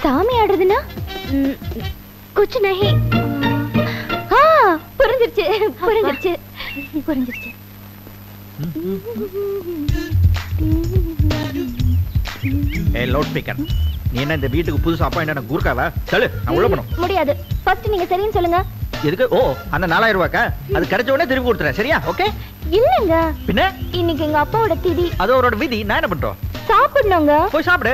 சாமி ஆடுறதுன்னா குச்சு நஹி. புரிஞ்சிருச்சு புரிஞ்சிருச்சு புரிஞ்சிருச்சு. லவுட் ஸ்பீக்கர், நீ என்ன இந்த வீட்டுக்கு புதுசா அப்பாயிண்ட் கூர்க்காவா? சொல்லு, நான் உள்ள போணும். முடியாது. ஃபர்ஸ்ட் நீங்க சரின்னு சொல்லுங்க. எதுக்கு? ஓ, அந்த 4000 ரூபாய்க்கா? அது கிடைச்ச உடனே திருப்பி கொடுத்துறேன், சரியா? ஓகே. இல்லங்க, பின்ன இன்னைக்கு எங்க அப்பாவோட திதி. அது அவரோட விதி. நான் என்ன பண்றோம்? சாப்பிடணுங்க. போய் சாப்பிடு.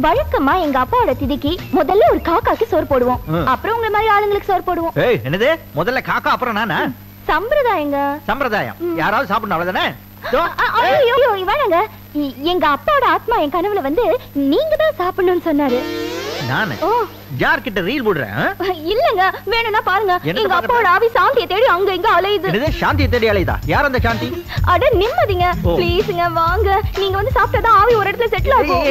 வழக்கமா எங்க அப்பாவோட திதிக்கு முதல்ல ஒரு காக்காக்கு சோறு போடுவோம், அப்புறம் உங்க மாதிரி ஆளுங்களுக்கு சோறு போடுவோம். ஏய், என்னது? முதல்ல காக்கா அப்புறம் நானா? சம்பிரதாயங்க. சம்பிரதாயம். யாராவது சாப்பிடணும், அவ்வளவுதானே? ஐயோ வேணாங்க. எங்க அப்பாவோட ஆத்மா என் கனவுல வந்து நீங்க தான் சாப்பிடணும்னு சொன்னாரு. நானு யார் கிட்ட ரீல் போடுறேன்? இல்லங்க, வேணும்னா பாருங்க. எங்க அப்பாவோட ஆவி சாந்தியை தேடி அங்க இங்க அலையுது. என்னது சாந்தியை தேடி அலையுதா? யார் அந்த சாந்தி? அட நிம்மதிங்க, ப்ளீஸ்ங்க வாங்க. நீங்க வந்து சாப்பிட்டா ஆவி ஒரு இடத்துல செட்டில் ஆகும்.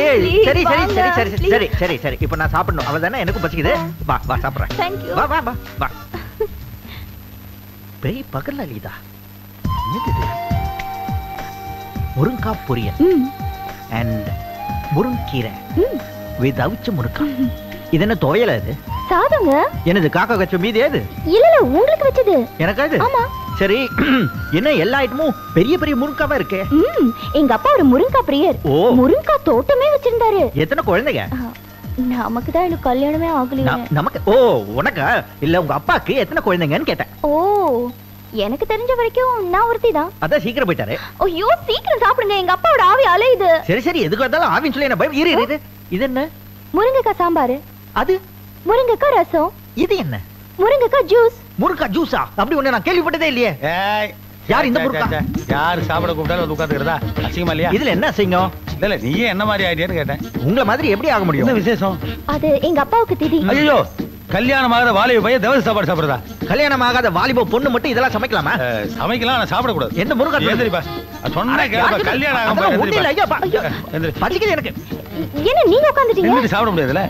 சரி சரி சரி சரி சரி சரி சரி. இப்போ நான் சாப்பிடணும், அவ்வளவுதானே? எனக்கு பசிக்குது. வா வா சாப்பிடுறேன். Thank you. வா வா வா வா. பேய் பகல்ல அலையுதா? என்னது? முருங்காய் பொரியல் அண்ட் முருங்கீரை வித் அவிச்ச முருங்காய். இது என்ன துவையல? இது சாதங்க. என்னது? காக்கா கச்ச மீதி ஏது? இல்ல இல்ல, உங்களுக்கு வச்சது. எனக்கு அது? ஆமா. சரி, என்ன எல்லா ஐட்டமும் பெரிய பெரிய முருங்காவா இருக்கு? எங்க அப்பா ஒரு முருங்காய் பிரியர். முருங்காய் தோட்டமே வச்சிருந்தாரு. எத்தனை குழந்தைங்க? நமக்கு தான் இன்னும் கல்யாணமே ஆகலையே. நமக்கு? ஓ, உனக்கா? இல்ல உங்க அப்பாக்கு எத்தனை குழந்தைங்கன்னு கேட்டேன். ஓ, எனக்கு தெரிஞ்ச வரைக்கும் நான் ஒருத்தி தான். அதான் சீக்கிரம் போயிட்டாரு. ஐயோ, சீக்கிரம் சாப்பிடுங்க, எங்க அப்பாவோட ஆவி அலையுது. சரி சரி, எதுக்கு வந்தாலும் ஆவின்னு சொல்லி என்ன பயம்? இரு இரு. இது என்ன? முருங்கைக்காய் சாம்பார். அது? முருங்கைக்காய் ரசம். இது என்ன? முருங்கைக்காய் ஜூஸ். முருங்கைக்காய் ஜூஸா? அப்படி ஒண்ணு நான் கேள்விப்பட்டதே இல்லையே. யார் இந்த முருங்கைக்காய்? யார் சாப்பிட கூப்பிட்டாலும் வந்து உட்கார்ந்துக்கிறதா? அசிங்கமா இல்லையா? இதுல என்ன அசிங்கம்? இல்ல நீயே என்ன மாதிரி ஆயிட்டியான்னு கேட்டேன். உங்களை மாதிரி எப்படி ஆக முடியும்? என்ன விசேஷம்? அது எங்க அப்பாவுக்கு திதி. ஐயோ, கல்யாணம் ஆகாத வாலிப பையன் தவறு சாப்பாடு சாப்பிடுறதா? கல்யாணம் ஆகாத வாலிப பொண்ணு மட்டும் இதெல்லாம் சமைக்கலாமா? சமைக்கலாம், நான் சாப்பிடக்கூடாது. எந்த முருங்கைக்காய்? ஏந்திரிப்பா, சொன்னா கேளுப்பா. கல்யாணம் ஆகாம பசிக்குது எனக்கு. என்ன நீங்க உட்கார்ந்துட்டீங்க? சாப்பிட முடியாதுல.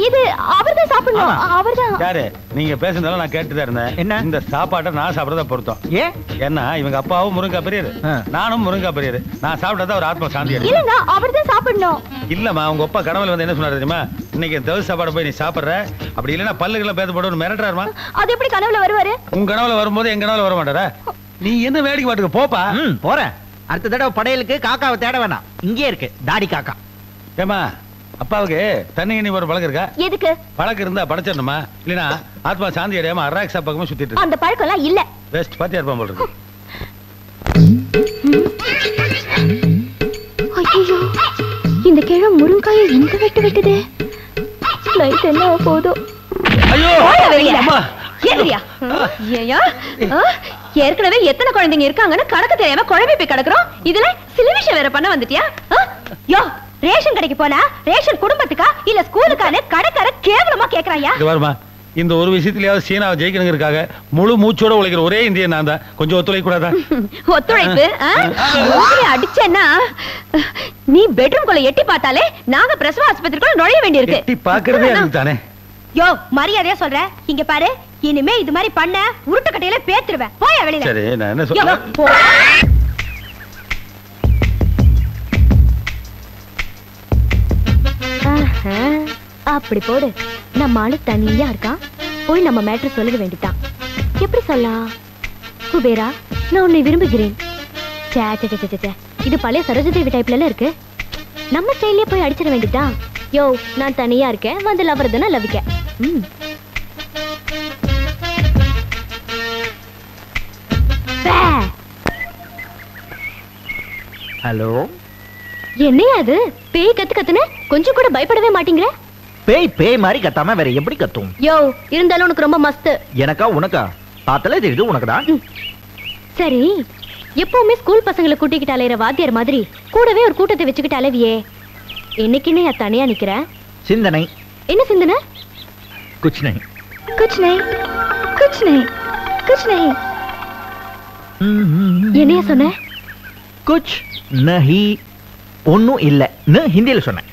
இது அவர்தான் சாப்பிடணும். அவர்தான். யாரு? நீங்க பேசுனதால நான் கேட்டுதான் இருந்தேன். என்ன? இந்த சாப்பாட்டை நான் சாப்பிடறத பொறுத்தோம். ஏன்? ஏன்னா இவங்க அப்பாவும் முருங்கா பெரியரு, நானும் முருங்கா பெரியரு. நான் சாப்பிட்டா ஒரு ஆத்மா சாந்தி அடையும். இல்லங்க, அவர்தான் சாப்பிடணும். இல்லம்மா, உங்க அப்பா கனவுல வந்து என்ன சொன்னாரு தெரியுமா? இன்னைக்கு தவறு சாப்பாடு போய் நீ சாப்பிடுற, அப்படி இல்லைன்னா பல்லுகளை பேச போட்டு மிரட்டுறாருமா. அது எப்படி கனவுல வருவாரு? உங்க கனவுல வரும்போது எங்க கனவுல வர மாட்டாரா? நீ என்ன வேடிக்கை பாட்டுக்கு போப்பா. போறேன். அடுத்த தடவை படையலுக்கு காக்காவை தேட வேணாம், இங்கே இருக்கு தாடி காக்கா. ஏமா, அப்பாவுக்கு தண்ணி நீ ஒரு பழக்கம் இருக்கா? எதுக்கு? பழக்கம் இருந்தா படைச்சிடணுமா? இல்லனா ஆத்மா சாந்தி அடையாம அராக்ஸா பக்கமா சுத்திட்டு இருக்கு. அந்த பழக்கம் எல்லாம் இல்ல. பெஸ்ட் பாத்தியா இருப்பான் போல இருக்கு. ஐயோ, இந்த கிழ முருங்காயை எங்க வெட்டுது? லைட் என்ன போதோ? ஐயோ அம்மா, ஏறியா? ஏயா, ஏற்கனவே எத்தனை குழந்தைங்க இருக்காங்கன்னு கணக்கு தெரியாம குழம்பி போய் கிடக்குறோம். இதுல சில விஷயம் வேற பண்ண வந்துட்டியா? யோ, ரேஷன் கடைக்கு போனா ரேஷன் குடும்பத்துக்கா இல்ல ஸ்கூலுக்கான கடைக்கார கேவலமா கேக்குறாயா? இது வருமா, இந்த ஒரு விஷயத்திலேயாவது சீனாவை ஜெயிக்கணுங்கிறதுக்காக முழு மூச்சோட உழைக்கிற ஒரே இந்தியன் நான் தான். கொஞ்சம் ஒத்துழைக்க கூடாதா? ஒத்துழைப்பு அடிச்சேன்னா நீ பெட்ரூம் குள்ள எட்டி பார்த்தாலே நாங்க பிரசவ ஆஸ்பத்திரிக்குள்ள நுழைய வேண்டியிருக்கு. எட்டி பாக்குறதே அதுக்கு தானே. யோ, மரியாதையா சொல்றேன், இங்க பாரு, இனிமே இது மாதிரி பண்ண உருட்டு கட்டையில பேத்துருவேன். போயா வெளியில. சரி, நான் என்ன சொல்றேன்? அப்படி போடு. நம்ம ஆளு தனியா இருக்கான், போய் நம்ம மேட்டர் சொல்லிட வேண்டிதான். எப்படி சொல்லலாம்? குபேரா, நான் உன்னை விரும்புகிறேன். இது பழைய சரோஜதேவி டைப்ல இருக்கு. நம்ம ஸ்டைல்லே போய் அடிச்சிட வேண்டிதான். யோ, நான் தனியா இருக்கேன், வந்து லவர் தானே லவிக்க. ஹலோ, என்னையா அது? பேய் கத்து கத்துன கொஞ்சம் கூட பயப்படவே மாட்டீங்களே? பேய் பேய் மாதிரி கத்தாம வேற எப்படி கத்தும்? யோ, இருந்தாலும் உனக்கு ரொம்ப மஸ்து. எனக்கா உனக்கா? பார்த்தாலே தெரியுது உனக்குதான். சரி, எப்பவுமே ஸ்கூல் பசங்களை கூட்டிக்கிட்டு அலையிற வாத்தியார் மாதிரி கூடவே ஒரு கூட்டத்தை வச்சுக்கிட்டு அலைவியே, என்னைக்குன்னு தனியா நிக்கிற? சிந்தனை. என்ன சிந்தனை? குச் நஹி. குச் நஹி, குச் நஹி, குச் நஹி. என்னையா சொன்ன? குச் நஹி. ஒன்னும் இல்லன்னு ஹிந்தியில சொன்னேன்.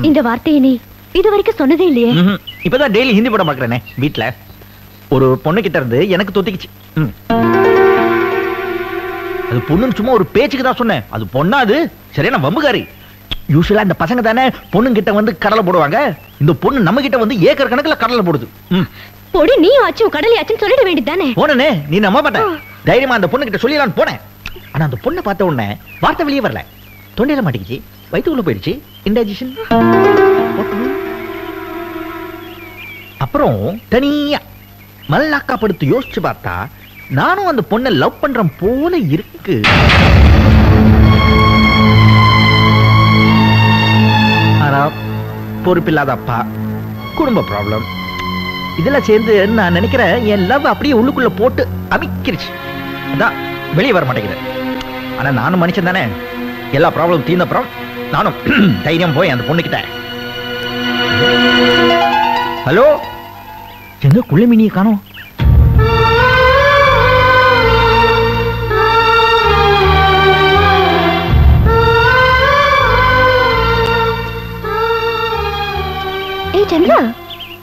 இந்த வார்த்தையை நீ இது வரைக்கும் சொன்னதே இல்லையே. இப்பதான் டெய்லி ஹிந்தி படம் பாக்குறேனே வீட்டுல. ஒரு பொண்ணு கிட்ட இருந்து எனக்கு தொத்திக்குச்சு. அது பொண்ணுன்னு சும்மா ஒரு பேச்சுக்கு தான் சொன்னேன். அது பொண்ணா அது சரியான வம்புகாரி. யூசுவலா இந்த பசங்க தானே பொண்ணு கிட்ட வந்து கடலை போடுவாங்க. இந்த பொண்ணு நம்ம கிட்ட வந்து ஏக்கர் கணக்குல கடலை போடுது. பொடி நீயும் ஆச்சும் கடலை ஆச்சுன்னு சொல்லிட வேண்டியதானே. போனே நீ நம்ப மாட்டேன். தைரியமா அந்த பொண்ணு கிட்ட சொல்லிடலான்னு போனேன். ஆனா அந்த பொண்ணை பார்த்த உடனே வார்த்தை வெளியே வரல. தொண்டையில மாட்டிக்கிச்சு, வயிற்றுக்குள்ள போயிடுச்சு, இன்டைஜஷன். அப்புறம் தனியா மல்லாக்கா படுத்து யோசிச்சு பார்த்தா நானும் அந்த பொண்ணை லவ் பண்றேன் போல இருக்கு. ஆனா பொறுப்பில்லாத அப்பா, குடும்ப ப்ராப்ளம் இதெல்லாம் சேர்ந்து நான் நினைக்கிறேன் என் லவ் அப்படியே உள்ளுக்குள்ள போட்டு அமைக்கிருச்சு. அதான் வெளியே வர மாட்டேங்குது. ஆனா நானும் மனுஷன் தானே. எல்லா ப்ராப்ளம் தீர்ந்தப்புறம் நானும் தைரியம் போய் அந்த பொண்ணுகிட்ட, ஹலோ எங்க குள்ளமினியை காணோம்? ஏய் சந்திரா,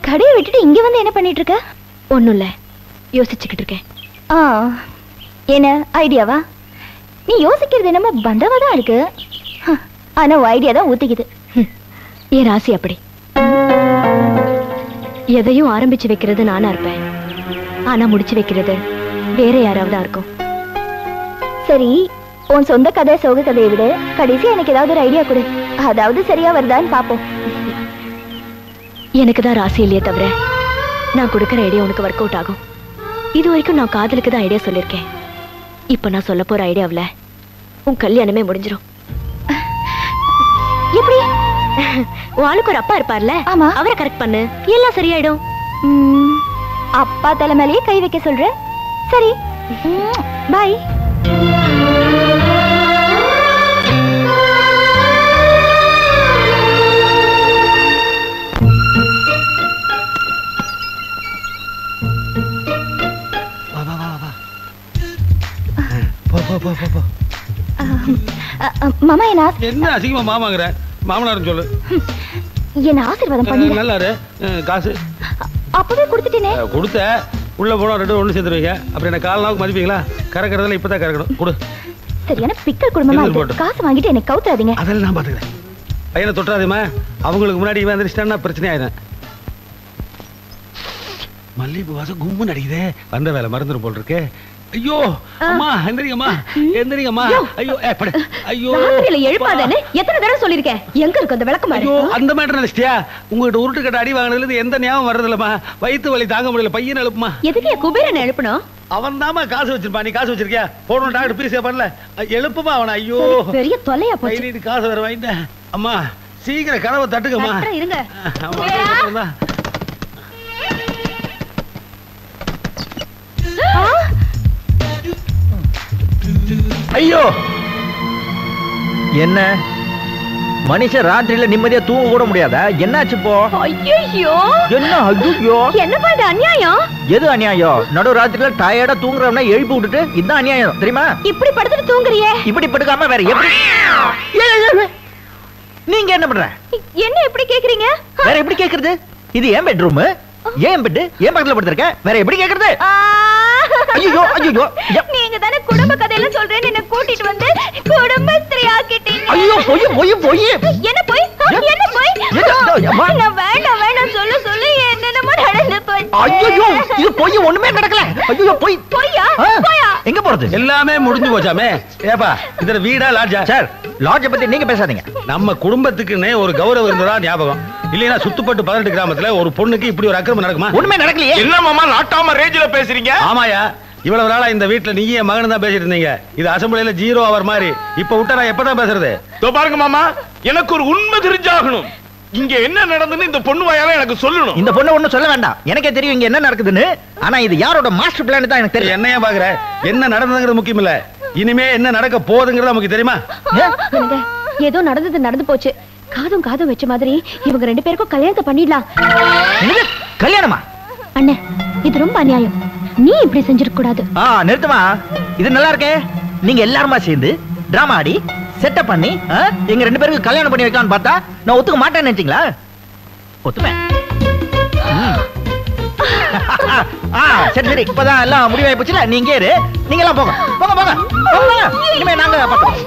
கடையை விட்டுட்டு இங்க வந்து என்ன பண்ணிட்டு இருக்க? ஒண்ணும் இல்ல, யோசிச்சுக்கிட்டு இருக்கேன். என்ன ஐடியாவா? நீ யோசிக்கிறது என்னமோ பந்தவா தான் இருக்கு. ஆனா ஐடியா தான் ஊத்திக்குது. என் ராசி அப்படி. எதையும் ஆரம்பிச்சு வைக்கிறது நானா இருப்பேன். ஆனா முடிச்சு வைக்கிறது வேற யாராவது இருக்கும். சரி, உன் சொந்த கதை சோக கதையை விட கடைசியா எனக்கு ஏதாவது ஒரு ஐடியா கொடு. அதாவது சரியா வருதான்னு பாப்போம். எனக்கு தான் ராசி இல்லையே தவிர நான் கொடுக்கிற ஐடியா உனக்கு ஒர்க் அவுட் ஆகும். இது வரைக்கும் நான் காதலுக்கு தான் ஐடியா சொல்லியிருக்கேன். இப்ப நான் சொல்ல போற ஐடியாவில் உன் கல்யாணமே முடிஞ்சிடும். எப்படி? உன் ஆளுக்கு ஒரு அப்பா இருப்பார்ல, ஆமா, அவரை கரெக்ட் பண்ணு, எல்லாம் சரியாயிடும். அப்பா தலைமையிலேயே கை வைக்க சொல்ற? சரி, பாய். மாமா என்ன அசிங்கமா மாமாங்கற? மாமனார் சொல்லு. என்ன ஆசீர்வாதம் பண்ணுங்க. நல்லா இரு. காசு அப்பவே கொடுத்துட்டேனே. கொடுத்த உள்ள போனா ரெண்டு ஒண்ணு சேர்த்துருவீங்க. அப்புறம் என்ன கால்னாவுக்கு மதிப்பீங்களா? கறக்கறதுல இப்பதான் கறக்கணும். கொடு. சரியான பிக்கல் குடும்பமா இருக்கு. காசு வாங்கிட்டு என்ன கவுத்தாதீங்க. அதெல்லாம் நான் பாத்துக்கிறேன். பையனை தொட்டாதேமா. அவங்களுக்கு முன்னாடி இவன் எந்திரிச்சிட்டான்னா பிரச்சனை ஆயிடும். மல்லிகைப்பூ வாசம் கும்பு நடிக்குதே. வந்த வேலை மறந்துடும் போல் இருக்கு. ஐயோ அம்மா, எந்திரிங்கம்மா, எந்திரிங்கம்மா. ஐயோ படு. ஐயோ ராத்திரியில எழுப்பாதேன்னு எத்தனை தடவை சொல்லிருக்கேன். எங்க இருக்கு அந்த விளக்கு மாதிரி? ஐயோ அந்த மேட்டர் நினைச்சிட்டியா? உங்ககிட்ட உருட்டு கட்ட அடி வாங்கினதுல இருந்து எந்த ஞாபகம் வர்றதில்லம்மா. வயிற்று வலி தாங்க முடியல. பையன் எழுப்புமா. எதுக்கு குபேரனை எழுப்பணும்? அவன் தாமா காசு வச்சிருப்பான். நீ காசு வச்சிருக்கியா? போடணும் டாக்டர் பீஸ் பண்ணல. எழுப்புமா அவனை. ஐயோ பெரிய தொல்லையா போச்சு. காசு வேற வாங்கிட்டேன். அம்மா சீக்கிரம் கதவை தட்டுக்கம்மா. இருங்க. ஐயோ என்ன மனுஷன் ராத்திரியில நிம்மதியா தூங்க கூட முடியாதா? என்னாச்சு இப்போ? ஐயோ என்ன? ஐயோ என்னப்பா இது அநியாயம்? எது அநியாயம்? நடு ராத்திரியில டயர்டா தூங்குறவனா எழுப்பி விட்டுட்டு இதுதான் அநியாயம் தெரியுமா? இப்படி படுத்துட்டு தூங்குறியே. இப்படி படுக்காம வேற எப்படி? நீங்க என்ன பண்ற? என்ன எப்படி கேக்குறீங்க? வேற எப்படி கேக்குறது? இது ஏன் பெட்ரூம், ஏன் பெட், ஏன் பக்கத்துல படுத்திருக்க? வேற எப்படி கேக்குறது? ஐயோ ஐயோ நீங்க தானே குடும்ப கதையில சொல்றேன்னு என்ன கூட்டிட்டு வந்து குடும்பஸ்திரி ஆக்கிட்டீங்க. ஐயோ போய் போய் போய் என்ன போய்? என்ன போய்? நான் வேண்டாம் வேண்டாம் சொல்லு சொல்லு என்னென்னமோ நடந்து போய். ஐயோ இது போய் ஒண்ணுமே நடக்கல. ஐயோ போய் போய்யா? போயா? எங்க போறது? எல்லாமே முடிஞ்சு போச்சாமே. ஏப்பா இதுல வீடா லாட்ஜா? சார் லாட்ஜை பத்தி நீங்க பேசாதீங்க. நம்ம குடும்பத்துக்குன்னே ஒரு கௌரவம் இருந்ததா ஞாபகம். இல்லைன்னா சுத்துப்பட்டு 18 கிராமத்துல ஒரு பொண்ணுக்கு இப்படி ஒரு அக்கிரமம் நடக்குமா? ஒண்ணுமே நடக்கலையே. என்ன மாமா நாட்டாம ரேஞ்சில பேசுறீங்க? ஆமாயா, இவ்வளவு நாளா இந்த வீட்டுல நீங்க என் மகன் தான் பேசிட்டு இருந்தீங்க. இது அசம்பிளில 0 அவர் மாதிரி. இப்ப விட்டா நான் எப்பதான் பேசுறது? பாருங்க மாமா, எனக்கு ஒரு உண்மை தெரிஞ்சாகணும். இங்க என்ன நடந்துன்னு இந்த பொண்ணு வாயால எனக்கு சொல்லணும். இந்த பொண்ணு ஒண்ணும் சொல்ல வேண்டாம். எனக்கே தெரியும் இங்க என்ன நடக்குதுன்னு. ஆனா இது யாரோட மாஸ்டர் பிளான் தான் எனக்கு தெரியும். என்னையா பாக்குற? என்ன நடந்ததுங்கிறது முக்கியம் இல்ல, இனிமே என்ன நடக்க போகுதுங்கிறது நமக்கு தெரியுமா? ஏதோ நடந்தது நடந்து போச்சு. காதும் காதும் வச்ச மாதிரி இவங்க 2 பேருக்கும் கல்யாணத்தை பண்ணிடலாம். கல்யாணமா? அண்ணே இது ரொம்ப அநியாயம். நீ இப்படி செஞ்சிருக்க கூடாது. நிறுத்துமா. இது நல்லா இருக்கே. நீங்க எல்லாருமா சேர்ந்து டிராமா ஆடி செட்டப் பண்ணி எங்க 2 பேருக்கு கல்யாணம் பண்ணி வைக்கலாம்னு பார்த்தா நான் ஒத்துக்க மாட்டேன்னு நினைச்சீங்களா? ஒத்துப்பேன். சரி சரி, இப்பதான் எல்லாம் முடிவாய் போச்சுல, நீங்க இரு, நீங்க எல்லாம் போங்க போங்க போங்க போங்க. இனிமே நாங்க பார்ப்போம்.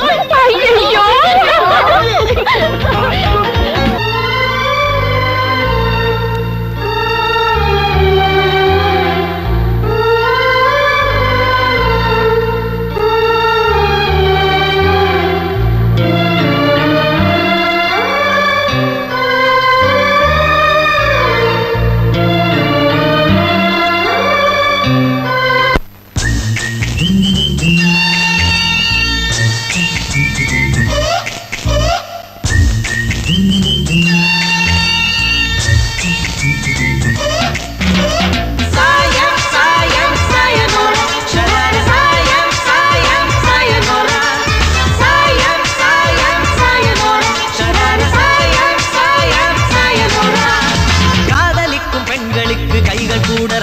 கூட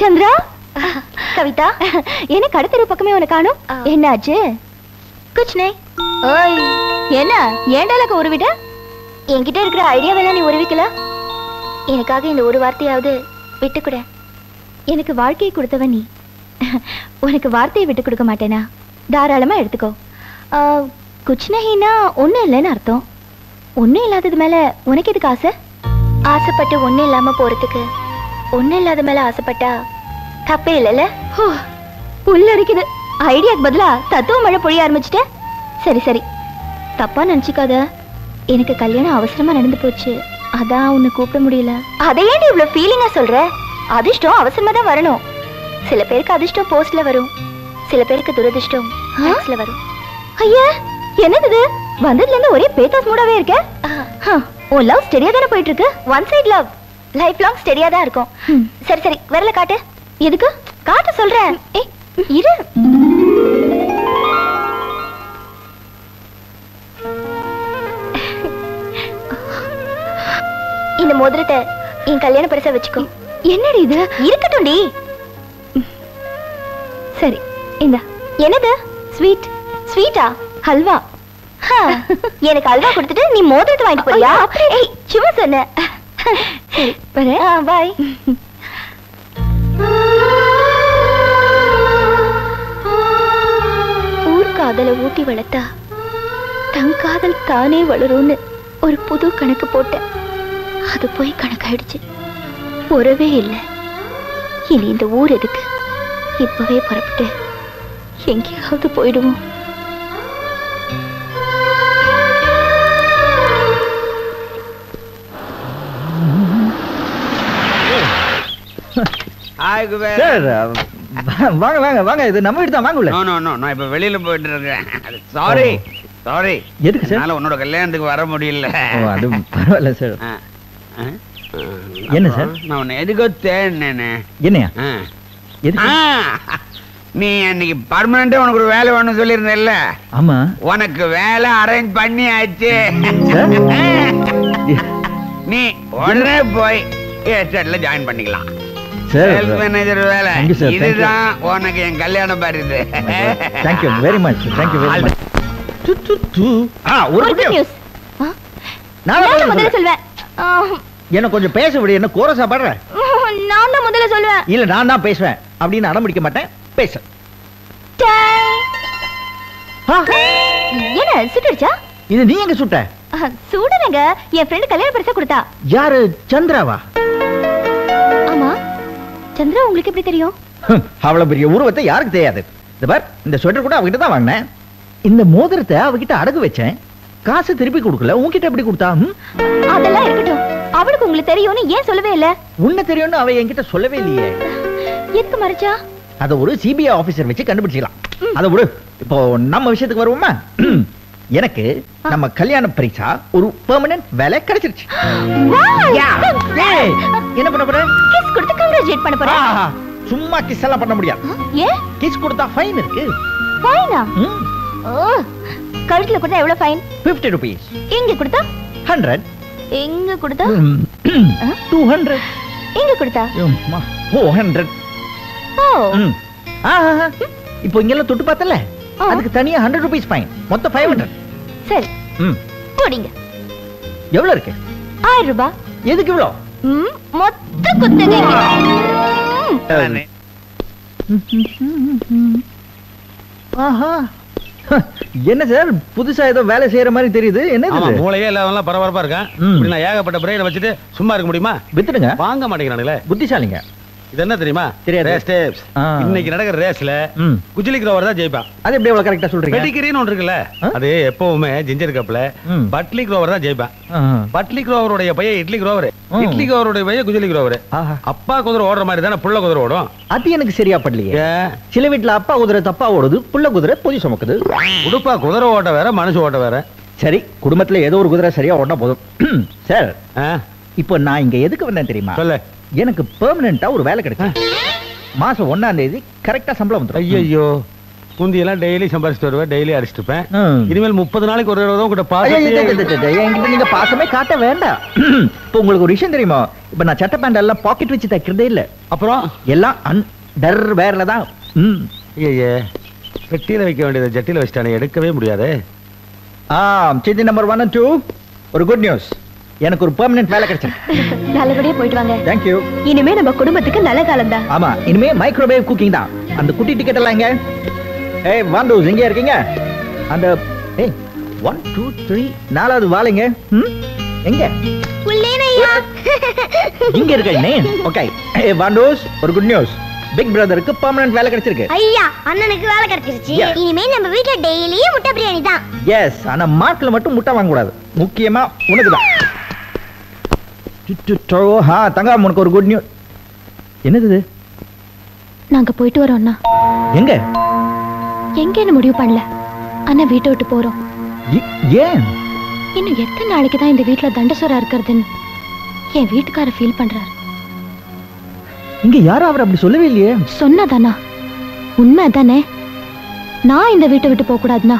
சந்திரா, கவிதா, என்ன கடத்தெரு பக்கமே உனக்கு காணும்? என்னாச்சு? குச்னே. ஓய், என்ன ஏண்டாலக்க உருவிட்ட? என்கிட்ட இருக்கிற ஐடியாவெல்லாம் நீ உருவிக்கல. எனக்காக இந்த ஒரு வார்த்தையாவது விட்டுக்கூட. எனக்கு வாழ்க்கையை கொடுத்தவன் நீ. உனக்கு வார்த்தையை விட்டு கொடுக்க மாட்டேனா? தாராளமா எடுத்துக்கோ. குச்னஹினா ஒன்றும் இல்லைன்னு அர்த்தம். ஒன்றும் இல்லாதது மேல உனக்கு எதுக்கு ஆசை? ஆசைப்பட்டு ஒன்றும் இல்லாம போறதுக்கு ஒன்றும் இல்லாத மேல ஆசைப்பட்டா தப்பே இல்லைல்ல? உள்ள இருக்குது. ஐடியாக்கு பதிலா தத்துவ மழை பொழிய ஆரம்பிச்சுட்ட. சரி சரி, தப்பா நினைச்சுக்காத. எனக்கு கல்யாணம் அவசரமா நடந்து போச்சு, அதான் உன்னை கூப்பிட முடியல. அதையே நீ இவ்வளவு ஃபீலிங்கா சொல்ற? அதிர்ஷ்டம் அவசரமா தான் வரணும். சில பேருக்கு அதிர்ஷ்டம் போஸ்ட்ல வரும், சில பேருக்கு துரதிர்ஷ்டம் ஃபேக்ஸ்ல வரும். ஐயா, என்னது இது? வந்ததுல இருந்து ஒரே பேத்தாஸ் மூடாவே இருக்க. உன் லவ் ஸ்டெடியா தானே போயிட்டு இருக்கு. One side love life long ஸ்டெடியா தான் இருக்கும். சரி சரி, விரல காட்டு. எதுக்கு காட்ட சொல்றேன்? ஏய் இரு. இந்த மோதிரத்தை என் கல்யாண பரிசா வச்சுக்கோ. என்னடி இது? இருக்கட்டும்டி. சரி இந்த. என்னது? ஸ்வீட். ஸ்வீட்டா? ஹல்வா. எனக்கு அல்வா கொடுத்துட்டு நீ மோதிரத்தை வாங்கிட்டு போறியா? ஏய் சும்மா சொன்ன. சரி வரேன். பாய். ஊர் காதலை ஊட்டி வளர்த்தா தன் காதல் தானே வளரும்னு ஒரு புது கணக்கு போட்டேன். அது போய் கணக்காயிடுச்சு. உறவே இல்லை. இனி இந்த ஊர் எதுக்கு? இப்பவே புறப்பட்டு எங்கேயாவது போயிடுவோம். வாங்க வாங்க வாங்க, இது நம்ம வீடு தான். வாங்க உள்ள. நோ நோ, நான் இப்ப வெளியில போயிட்டு இருக்கேன். Sorry sorry. எதுக்கு சார்? என்னால உன்னோட கல்யாணத்துக்கு வர முடியல. அது பரவாயில்ல சார். என்ன சார்? நான் உன்னை எதுக்கோ தேடினேனே. என்னையா? நீ அன்னைக்கு பர்மனண்டா உனக்கு ஒரு வேலை வேணும்னு சொல்லியிருந்தேல்ல? ஆமா. உனக்கு வேலை அரேஞ்ச் பண்ணி ஆச்சு. நீ உடனே போய் எஸ்டேட்ல ஜாயின் பண்ணிக்கலாம். சேல்ஸ் மேனேஜர் வேலை. இதுதான் உனக்கு என் கல்யாணம் பாருது. Thank you very much. Thank you very much. ஒரு குட் நியூஸ். நான் முதல்ல சொல்வேன். என்ன கொஞ்சம் பேச விடு. என்ன கோரஸா பாடுற? நான் தான் முதல்ல சொல்வேன். இல்ல நான் தான் பேசுவேன் அப்படின்னு அடம் பிடிக்க மாட்டேன். பேச. என்ன சுட்டுச்சா? இது நீ எங்க சுட்ட? சுடனங்க என் ஃப்ரெண்ட் கல்யாண பரிசா கொடுத்தா. யாரு? சந்திராவா? ஆமா. சந்திரா உங்களுக்கு எப்படி தெரியும்? அவ்வளவு பெரிய உருவத்தை யாருக்கு தெரியாது. இந்த பார், இந்த ஸ்வெட்டர் கூட அவகிட்ட தான் வாங்கினேன். இந்த மோதிரத்தை அவகிட்ட அடகு வச்சேன். காசு திருப்பி கொடுக்கல. உன்கிட்ட எப்படி கொடுத்தா? அதெல்லாம் இருக்கட்டும். அவளுக்கு உங்களுக்கு தெரியும்னு ஏன் சொல்லவே இல்ல? உன்ன தெரியும்னு அவ என்கிட்ட சொல்லவே இல்லையே. எதுக்கு மறைச்சா? அத ஒரு சிபிஐ ஆபீசர் வச்சு கண்டுபிடிச்சிடலாம். அத விடு. இப்போ நம்ம விஷயத்துக்கு வருவோமா? எனக்கு நம்ம கல்யாண பரிசா ஒரு பெர்மனன்ட் வேலை கிடைச்சிருச்சு. என்ன பண்ண போற? கிஸ் கொடுத்து கங்க்ராச்சுலேட் பண்ண போறேன். சும்மா கிஸ் எல்லாம் பண்ண முடியாது. ஏன்? கிஸ் கொடுத்தா ஃபைன் இருக்கு. ஃபைனா? கழுத்துல கொடுத்தா எவ்வளவு ஃபைன்? 50 ரூபீஸ். எங்க கொடுத்தா? 100. எங்க கொடுத்தா? 200. எங்க கொடுத்தா? 400. ஓ. இப்போ இங்கெல்லாம் தொட்டு பார்த்தல, அதுக்கு தனியா 100 ரூபீஸ் ஃபைன். மொத்தம் 500. சரி. போடிங்க. எவ்வளவு இருக்கு? 1000 ரூபாய். எதுக்கு இவ்வளோ? மொத்த குத்தகைங்க. ஆஹா. என்ன சார் புதுசா ஏதோ வேலை செய்யற மாதிரி தெரியுது. என்ன மூளையே எல்லாம் பரபரப்பா இருக்கேன். நான் ஏகப்பட்ட பிரெயினை வச்சுட்டு சும்மா இருக்க முடியுமா? வித்துடுங்க. வாங்க மாட்டேங்கிறானுங்களே. புத்திசாலிங்க. இது என்ன தெரியுமா? இன்னைக்கு நடக்கிற ரேஸ்ல குஜிலி குரோவர் தான் ஜெயிப்பான். அது எப்படி அவ்வளவு கரெக்டா சொல்றீங்க? பெடிகிரின்னு ஒன்று இருக்குல்ல, அது எப்பவுமே ஜிஞ்சர் கப்ல பட்லி குரோவர் தான் ஜெயிப்பான். பட்லி குரோவருடைய பையன் இட்லி குரோவர், இட்லி குரோவருடைய பையன் குஜிலி குரோவர். அப்பா குதிரை ஓடுற மாதிரி தானே புள்ள குதிரை ஓடும். அது எனக்கு சரியா படலையே. சில வீட்டுல அப்பா குதிரை தப்பா ஓடுது, புள்ள குதிரை பொதி சுமக்குது. உடுப்பா குதிரை ஓட்ட வேற, மனுஷ ஓட்ட வேற. சரி, குடும்பத்துல ஏதோ ஒரு குதிரை சரியா ஓட்டா போதும். சார், இப்போ நான் இங்க எதுக்கு வந்தேன் தெரியுமா? சொல்ல. எனக்கு பெர்மனண்டா ஒரு வேலை கிடைக்கும். மாசம் 1ஆம் தேதி கரெக்டா சம்பளம் வந்துடும். ஐயோ, முந்தியெல்லாம் டெய்லி சம்பாரிச்சுட்டு வருவேன், டெய்லி அடிச்சுட்டு இருப்பேன். இனிமேல் 30 நாளைக்கு ஒரு தடவை கூட என்கிட்ட நீங்க பாசமே காட்ட வேண்டாம். இப்போ உங்களுக்கு ஒரு விஷயம் தெரியுமா? இப்ப நான் சட்டை பேண்ட் எல்லாம் பாக்கெட் வச்சு தைக்கிறதே இல்ல. அப்புறம் எல்லாம் அண்டர் வேர்ல தான். ஐயே, பெட்டியில வைக்க வேண்டியதை ஜட்டியில வச்சுட்டானே, எடுக்கவே முடியாது. சிட்டி நம்பர் 1 and 2 ஒரு குட் நியூஸ். எனக்கு ஒரு பெர்மனன்ட் வேலை கிடைச்சிருக்கு. நல்லபடியா போயிட்டு வாங்க. Thank you. இனிமே நம்ம குடும்பத்துக்கு நல்ல காலம் தான். ஆமா, இனிமே மைக்ரோவேவ் குக்கிங் தான். அந்த குட்டி டிக்கெட் எல்லாம் எங்க? ஏய் வாண்டூஸ், எங்க இருக்கீங்க? அந்த 1 2 3 நாலாவது வாளுங்க. எங்க? உள்ளேனையா இங்க இருக்கீங்க. ஓகே. ஏய் வாண்டூஸ், ஒரு குட் நியூஸ். பிக் பிரதருக்கு பெர்மனன்ட் வேலை கிடைச்சிருக்கு. ஐயா, அண்ணனுக்கு வேலை கிடைச்சிருச்சு. இனிமே நம்ம வீட்ல டெய்லியும் முட்டை பிரியாணி தான். எஸ், ஆனா மார்க்ல மட்டும் முட்டை வாங்க கூடாது. முக்கியமா உனக்கு தான். தங்கா, உனக்கு ஒரு குட் நியூஸ். என்னது? நாங்க போயிட்டு வரோம்னா. எங்க? எங்கன்னு முடிவு பண்ணல. ஆனா வீட்டை விட்டு போறோம். ஏன்? இன்னும் எத்தனை நாளைக்கு தான் இந்த வீட்டுல தண்டசோரா இருக்கிறதுன்னு என் வீட்டுக்கார ஃபீல் பண்றாரு. இங்க யாரும் அவர் அப்படி சொல்லவே இல்லையே. சொன்னதானா? உண்மை தானே. நான் இந்த வீட்டை விட்டு போக கூடாதுன்னா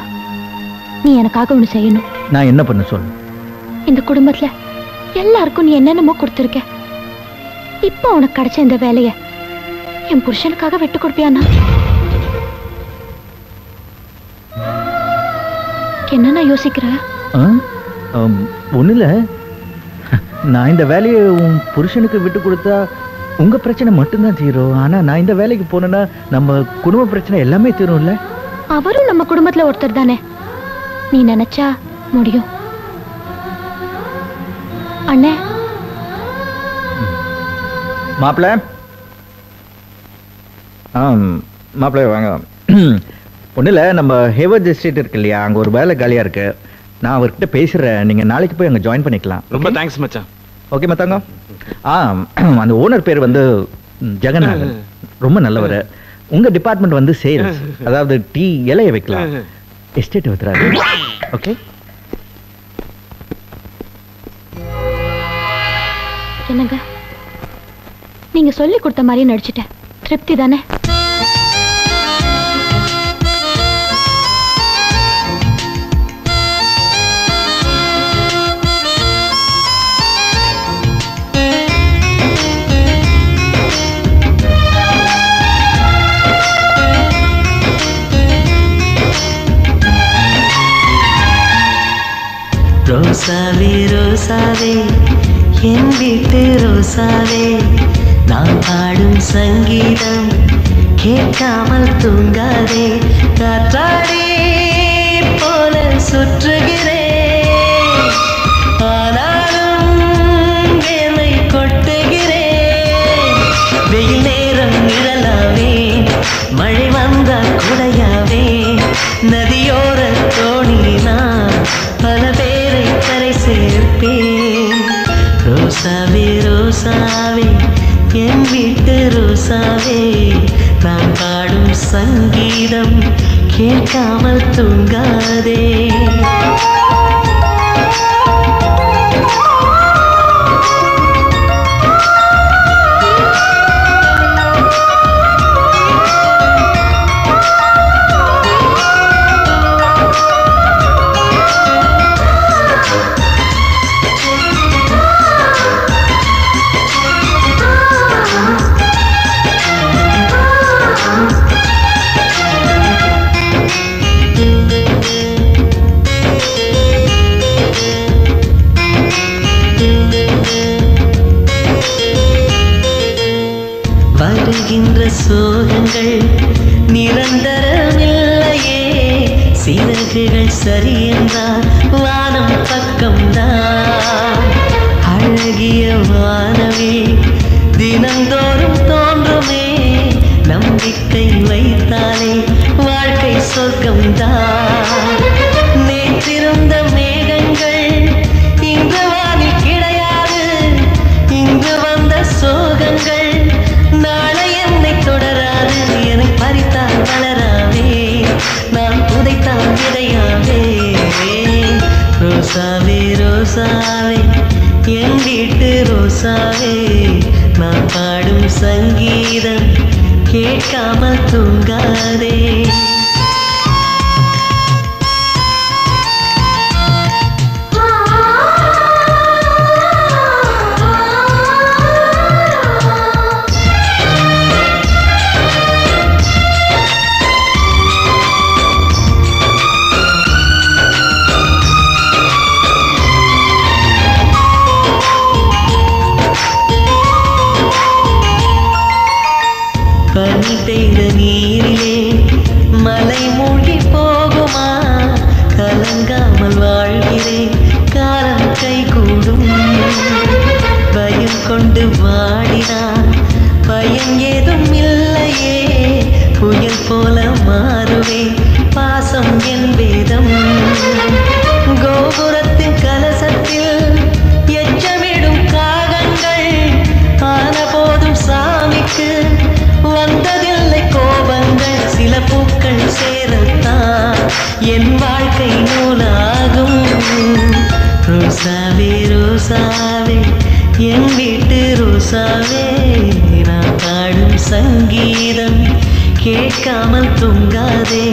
நீ எனக்காக ஒண்ணு செய்யணும். நான் என்ன பண்ண சொல்லு? இந்த குடும்பத்துல எல்லாருக்கும் நீ என்னென்னமோ கொடுத்துருக்க. இப்ப உனக்கு கிடைச்ச இந்த வேலைய என் புருஷனுக்காக விட்டு கொடுப்பியானா? என்ன நான் யோசிக்கிறேன்? ஒண்ணுல, நான் இந்த வேலையை உன் புருஷனுக்கு விட்டு கொடுத்தா உங்க பிரச்சனை மட்டும்தான் தீரும். ஆனா நான் இந்த வேலைக்கு போனேன்னா நம்ம குடும்ப பிரச்சனை எல்லாமே தீரும்ல. அவரும் நம்ம குடும்பத்துல ஒருத்தர் தானே. நீ நினைச்சா முடியும். அண்ணே, மாப்பிள்ள. மாப்பிள்ள வாங்க. ஒண்ணுல, நம்ம ஹேவர்ட் எஸ்டேட் இருக்கு இல்லையா, அங்க ஒரு வேலை காலியா இருக்கு. நான் அவர்கிட்ட பேசுறேன். நீங்க நாளைக்கு போய் அங்க ஜாயின் பண்ணிக்கலாம். ரொம்ப தேங்க்ஸ் மச்சான். ஓகே மத்தாங்க. அந்த ஓனர் பேர் வந்து ஜெகநாதன். ரொம்ப நல்லவர். உங்க டிபார்ட்மெண்ட் வந்து சேல்ஸ், அதாவது டீ இலைய வைக்கலாம். எஸ்டேட் வைக்கிறாரு. ஓகே. என்னங்க, நீங்க சொல்லி கொடுத்த மாதிரி நடிச்சிட்டேன். திருப்தி தானே? ரோசாவே ரோசாவே, என் வீட்டு ரோசாவே, நான் பாடும் சங்கீதம் கேட்காமல் தூங்காதே. காற்றாடி போல சுற்றுகிறேன், ஆனாலும் என்னை கொட்டுகிறேன். வெயில் நேரம் நிழலாவே, மழை வந்தால் குடையாவே, நதியோர தோணினா பல பேரை கரை சேர்ப்பேன். ரோசாவே ரோசாவே, என் வீட்டு ரோசாவே, நான் பாடும் சங்கீதம் கேட்காமல் தூங்காதே. வருகின்ற சோகங்கள் நிரந்தரமில்லையே, சிறகுகள் சரி என்றால் வானம் பக்கம்தான். அழகிய வானமே தினந்தோறும் தோன்றுமே, நம்பிக்கை வைத்தாலே வாழ்க்கை சொர்க்கம்தான். நேற்றிருந்த மேகங்கள் இன்று வானில் கிடையாது, இன்று வந்த சோகங்கள் நாளை என்னை தொடராது. என்னை பறித்தால் வளராவே, நான் புதைத்தால் விதையாவே. ரோசாவே ரோசாவே, என் வீட்டு ரோசாவே, நான் பாடும் சங்கீதம் கேட்காமல் தூங்காதே. பனி பெய்த நீரிலே மலை மூழ்கி போகுமா கலங்காமல் வாழ்கிறேன் காலம் கை கூடும் பயம் கொண்டு வாடினான் பயம் ஏதும் இல்லையே புயல் போல மாறுவேன் பாசம் என் வேதம் கோபுரத்தின் கலசத்தில் எச்சமிடும் காகங்கள் ஆன போதும் சாமிக்கு வந்ததில்லை கோபங்கள் சில பூக்கள் சேரத்தான் என் வாழ்க்கை நூலாகும் ரோசாவே ரோசாவே என் வீட்டு ரோசாவே நான் பாடும் சங்கீதம் கேட்காமல் தூங்காதே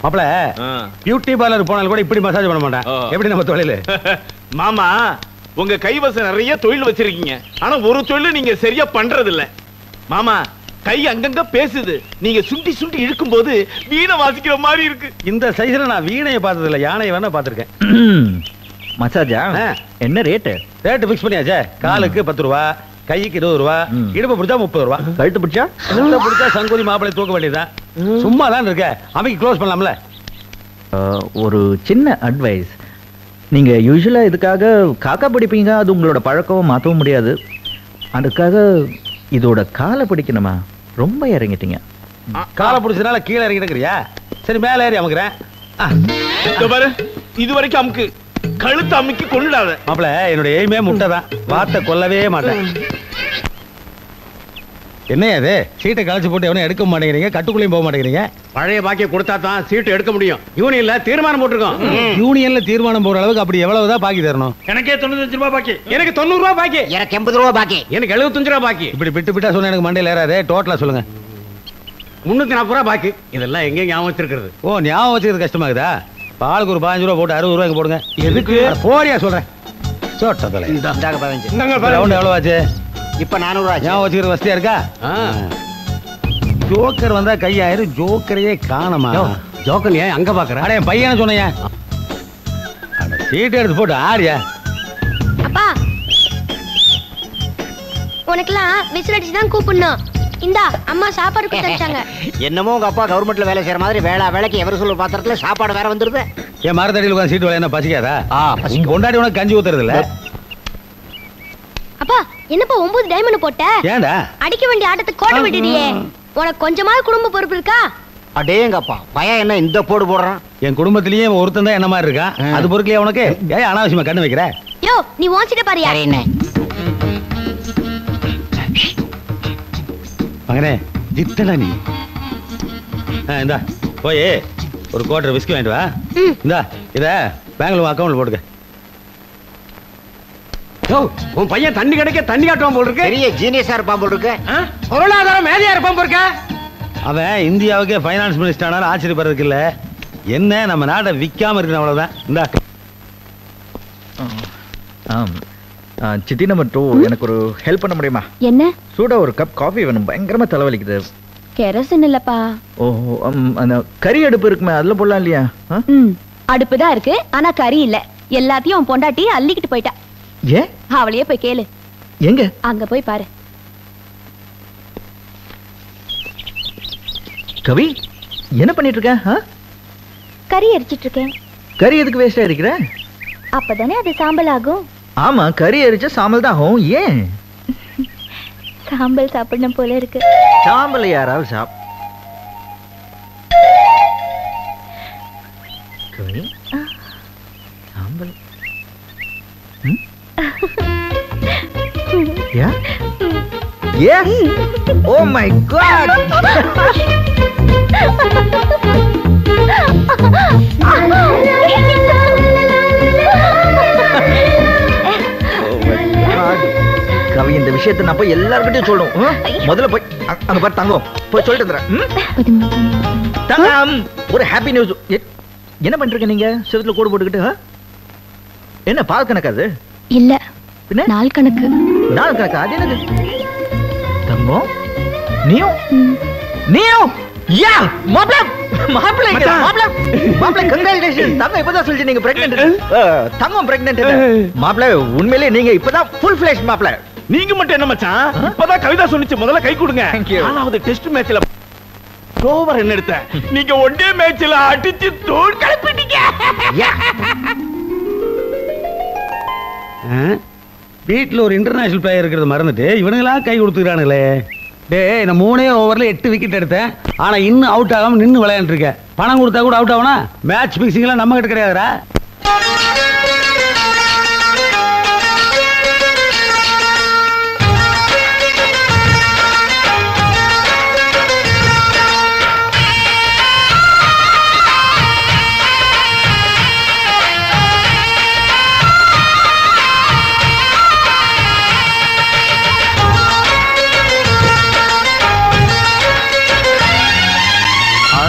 மாப்பிள பியூட்டி பார்லர் போனாலும் கூட இப்படி மசாஜ் பண்ண மாட்டேன். எப்படி நம்ம தொழில்? மாமா உங்க கைவசம் நிறைய தொழில் வச்சிருக்கீங்க, ஆனா ஒரு தொழில் நீங்க சரியா பண்றது இல்ல. மாமா கை அங்கங்க பேசுது, நீங்க சுண்டி சுண்டி இழுக்கும் போது வீணை வாசிக்கிற மாதிரி இருக்கு. இந்த சைஸ்ல நான் வீணையை பார்த்தது இல்ல, யானையை வேணா பார்த்திருக்கேன். மசாஜா என்ன ரேட்டு? Rate fix பண்ணியாச்சே. காலுக்கு 10 ரூபா, கைக்கு 20 ரூபா, இடுப்பு பிடிச்சா 30 ரூபா, கழுத்து பிடிச்சா சங்கோதி மாப்பிளை தூக்க வேண்டியதான். சும்மா தான் இருக்க, அமைக்கு க்ளோஸ் பண்ணலாம்ல. ஒரு சின்ன அட்வைஸ், நீங்க யூஸ்வலா இதுக்காக காக்கா பிடிப்பீங்க, அது உங்களோட பழக்கம் மாற்றவும் முடியாது. அதுக்காக இதோட காலை பிடிக்கணுமா? ரொம்ப இறங்கிட்டீங்க. காலை பிடிச்சதுனால கீழே இறங்கிட்டுங்கிறியா? சரி மேலே ஏறி அமுக்குறேன். பாரு இது வரைக்கும் அமுக்கு, கழுத்து அமுக்கி கொண்டுடாத. மாப்பிள என்னுடைய எய்மே முட்டை தான், வார்த்தை கொல்லவே மாட்டேன். என்னையா அது சீட்டை கழிச்சு போட்டு எவனும் எடுக்க மாட்டேங்கிறீங்க, கட்டுக்குள்ளேயும் போக மாட்டேங்கிறீங்க. பழைய பாக்கிய கொடுத்தா தான் சீட்டு எடுக்க முடியும். யூனியன்ல தீர்மானம் போட்டிருக்கோம். யூனியன்ல தீர்மானம் போடுற அளவுக்கு அப்படி எவ்வளவுதான் பாக்கி தரணும்? எனக்கே 95 ரூபாய் பாக்கி, எனக்கு 90 ரூபாய் பாக்கி, எனக்கு 80 ரூபாய் பாக்கி, எனக்கு 75 ரூபாய் பாக்கி. இப்படி பிட்டு பிட்டா சொன்ன எனக்கு மண்டையில் ஏறாதே. டோட்டலா சொல்லுங்க. 340 ரூபாய் பாக்கி. இதெல்லாம் எங்க ஞாபகம் வச்சிருக்கிறது? ஓ ஞாபகம் வச்சுக்கிறது கஷ்டமாகுதா? பாலுக்கு ஒரு 15 ரூபா போட்டு 60 ரூபாய்க்கு போடுங்க. எதுக்கு? போறியா சொல்றேன். சோட்டதலை இந்தாங்க 15. ரவுண்ட் எவ்வளவு ஆச்சு? இப்ப 400 ஆச்சு. ஞாபகம் வச்சுக்கிறது வசதியா இருக்கா? ஜோக்கர் வந்தா கையாயிரம், ஜோக்கரையே காணமா. ஜோக்கர் ஏன் அங்க பாக்குற? அட என் பையனை சொன்னையா, சீட்டு எடுத்து போட்டு ஆடியா. அப்பா உனக்கெல்லாம் விசில் அடிச்சு தான் கூப்பிடணும். இந்தா அம்மா சாப்பாடு கொடுத்தாங்க. என்னமோ உங்க அப்பா கவர்மெண்ட்ல வேலை செய்யற மாதிரி வேலைக்கு எவர் சொல்ல பாத்திரத்துல சாப்பாடு வேற வந்துருது. என் மரத்தடியில் உட்காந்து சீட்டு வேலை என்ன பசிக்காதா? கொண்டாடி உனக்கு கஞ்சி ஊத்துறது இல்ல. அப்பா என்னப்பா 9 டைமண்ட் போட்ட? ஏண்டா அடிக்க வேண்டிய ஆட்டத்தை கோட்டை விட்டுடியே. உனக்கு கொஞ்சமாவது குடும்ப பொறுப்பு இருக்கா? அடேங்கப்பா பையன் என்ன இந்த போடு போடுறான்? என் குடும்பத்திலேயே ஒருத்தன் தான் என்ன மாதிரி இருக்கான். அது பொறுக்கலையா உனக்கு? ஏன் அனாவசியமா கண்ணு வைக்கிற? யோ நீ வாசிட்ட பாரியா? மகனே ஜித்தடா நீ. இந்தா போய் ஒரு குவார்டர் விஸ்கி வாங்கிட்டு வா. இந்தா இத பேங்க்ல அக்கௌண்ட்ல போட்டுக்க. உன் பையன் தண்ணி கிடைக்க தண்ணி காட்டுவான் போல் இருக்கு. பெரிய ஜீனியஸா இருப்பான் போல் இருக்கு. பொருளாதார மேதையா இருப்பான் போல் இருக்க. அவன் இந்தியாவுக்கே ஃபைனான்ஸ் மினிஸ்டர் ஆனாலும் ஆச்சரியப்படுறதுக்கு இல்ல. என்ன நம்ம நாட்டை விற்காம இருக்கணும் அவ்வளவுதான். இந்தா சித்தி நம்பர் 2 எனக்கு ஒரு ஹெல்ப் பண்ண முடியுமா? என்ன? சூடா ஒரு கப் காஃபி வேணும், பயங்கரமா தலைவலிக்குது. கெரசின் இல்லப்பா. ஓ அந்த கறி அடுப்பு இருக்குமே, அதுல போடலாம் இல்லையா? அடுப்பு தான் இருக்கு, ஆனா கறி இல்ல. எல்லாத்தையும் உன் பொண்டாட்டி அள்ளிக்கிட்டு போயிட்டா. ஏன்? அவளையே போய் கேளு. எங்க? அங்க போய் பாரு. கவி என்ன பண்ணிட்டு இருக்க? கறி எரிச்சிட்டு இருக்கேன். கறி எதுக்கு வேஸ்டா இருக்கிற? அப்பதானே அது சாம்பல் ஆகும். ஆமா கறி எரிச்சா சாம்பல் தான் ஆகும். ஏன்? சாம்பல் சாப்பிடணும் போல இருக்கு. சாம்பல் யாராவது கவி சாம்பல் Yeah? Yes! Oh my God! கவி இந்த விஷயத்தை நான் போய் எல்லார்கிட்டயும் சொல்லணும். முதல்ல போய் அங்க பாரு தங்கம், போய் சொல்லிட்டு வந்துறேன். தங்கம் ஒரு ஹாப்பி நியூஸ். என்ன பண்றீங்க நீங்க செவுத்துல கோடு போட்டுக்கிட்டு? என்ன பால் கணக்கு அது? இல்ல பின்ன நாள் கணக்கு. நாள் கணக்கு அது என்னது? தங்கம் நீயும் யா மாப்ள மாப்ள மாப்ள மாப்ள கங்க்ராச்சுலேஷன். தங்கம் இப்பதான் சொல்லிச்சு நீங்க பிரெக்னன்ட். தங்கம் பிரெக்னன்ட். மாப்ள உண்மையிலே நீங்க இப்பதான் ஃபுல் ஃபிளெஷ் மாப்ள. நீங்க மட்டும் என்ன மச்சான் இப்பதான் கவிதா சொன்னிச்சு முதல்ல கை கொடுங்க. ஆனாவது டெஸ்ட் மேட்ச்ல ஓவர் என்ன எடுத்த நீங்க ஒன் டே மேட்ச்ல அடிச்சு தூள் கிளப்பிட்டீங்க. வீட்டுல ஒரு இன்டர்நேஷனல் பிளேயர் இருக்கிறத மறந்துட்டு இவனுங்களா கை கொடுத்துக்கிறானுங்களே. டேய் நான் 3 ஓவர்ல 8 விக்கெட் எடுத்தேன். ஆனா இன்னும் அவுட் ஆகாம நின்னு விளையாண்டு இருக்கேன். பணம் கொடுத்தா கூட அவுட் ஆகனா? மேட்ச் பிக்சிங் எல்லாம் நம்ம கிட்ட கிடையாதுடா.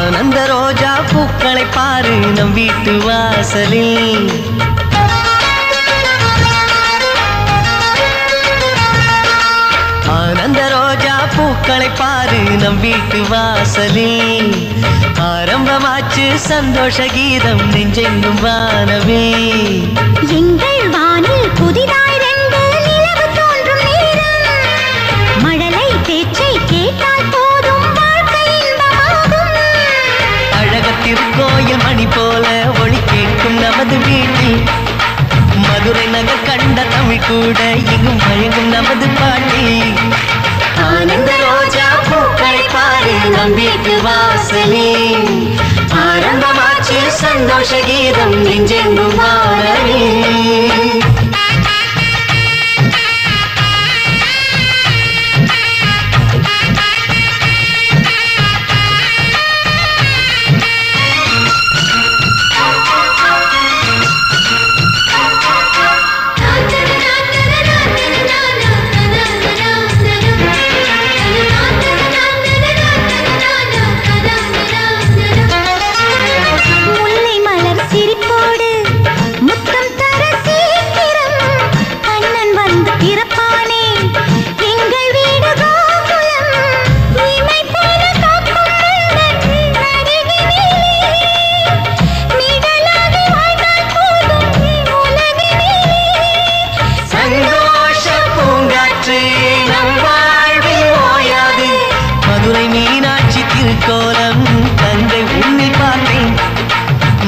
ஆனந்த ரோஜா பூக்களை பாரு நம் வீட்டு வாசலில். ஆனந்த ரோஜா பூக்களை பாரு நம் வீட்டு வாசலில். ஆரம்பமாச்சு சந்தோஷ கீதம் நெஞ்செங்கும் வானவில். எங்கள் வானில் புதிதாய் 2 நிலவு தோன்றும் நேரம். மழலை பேச்சை கேட்டால் போதும் வாழ்க்கை இன்பமாகும். அழகத்திற்கோயில் மணி போல ஒளி கேட்கும் நமது வீட்டில். மதுரை நகர் கண்ட தமிழ் கூட இங்கும் மயங்கும் நமது பாட்டி. ஆனந்த ரோஜா பூக்களை பாரு நம் வீட்டு வாசலில். ஆரம்பமாச்சு சந்தோஷ கீதம் நெஞ்செங்கும் வானவில். முல்லை மலர் சிரிப்போடு முத்தம் தர சீக்கிரம் கண்ணன் வந்து பிறப்பானே எங்கள் வீடு கோகுலம். இமை போல காக்கும் மன்னன் அருகினிலே நிழலாகி வாழ்ந்தால் போதும் உலகினிலே. சந்தோஷ பூங்காற்று நம் வாழ்வில் ஓயாது. மதுரை மீனாட்சி திருக்கோலம் தங்கை உன்னில் பார்த்தேன்.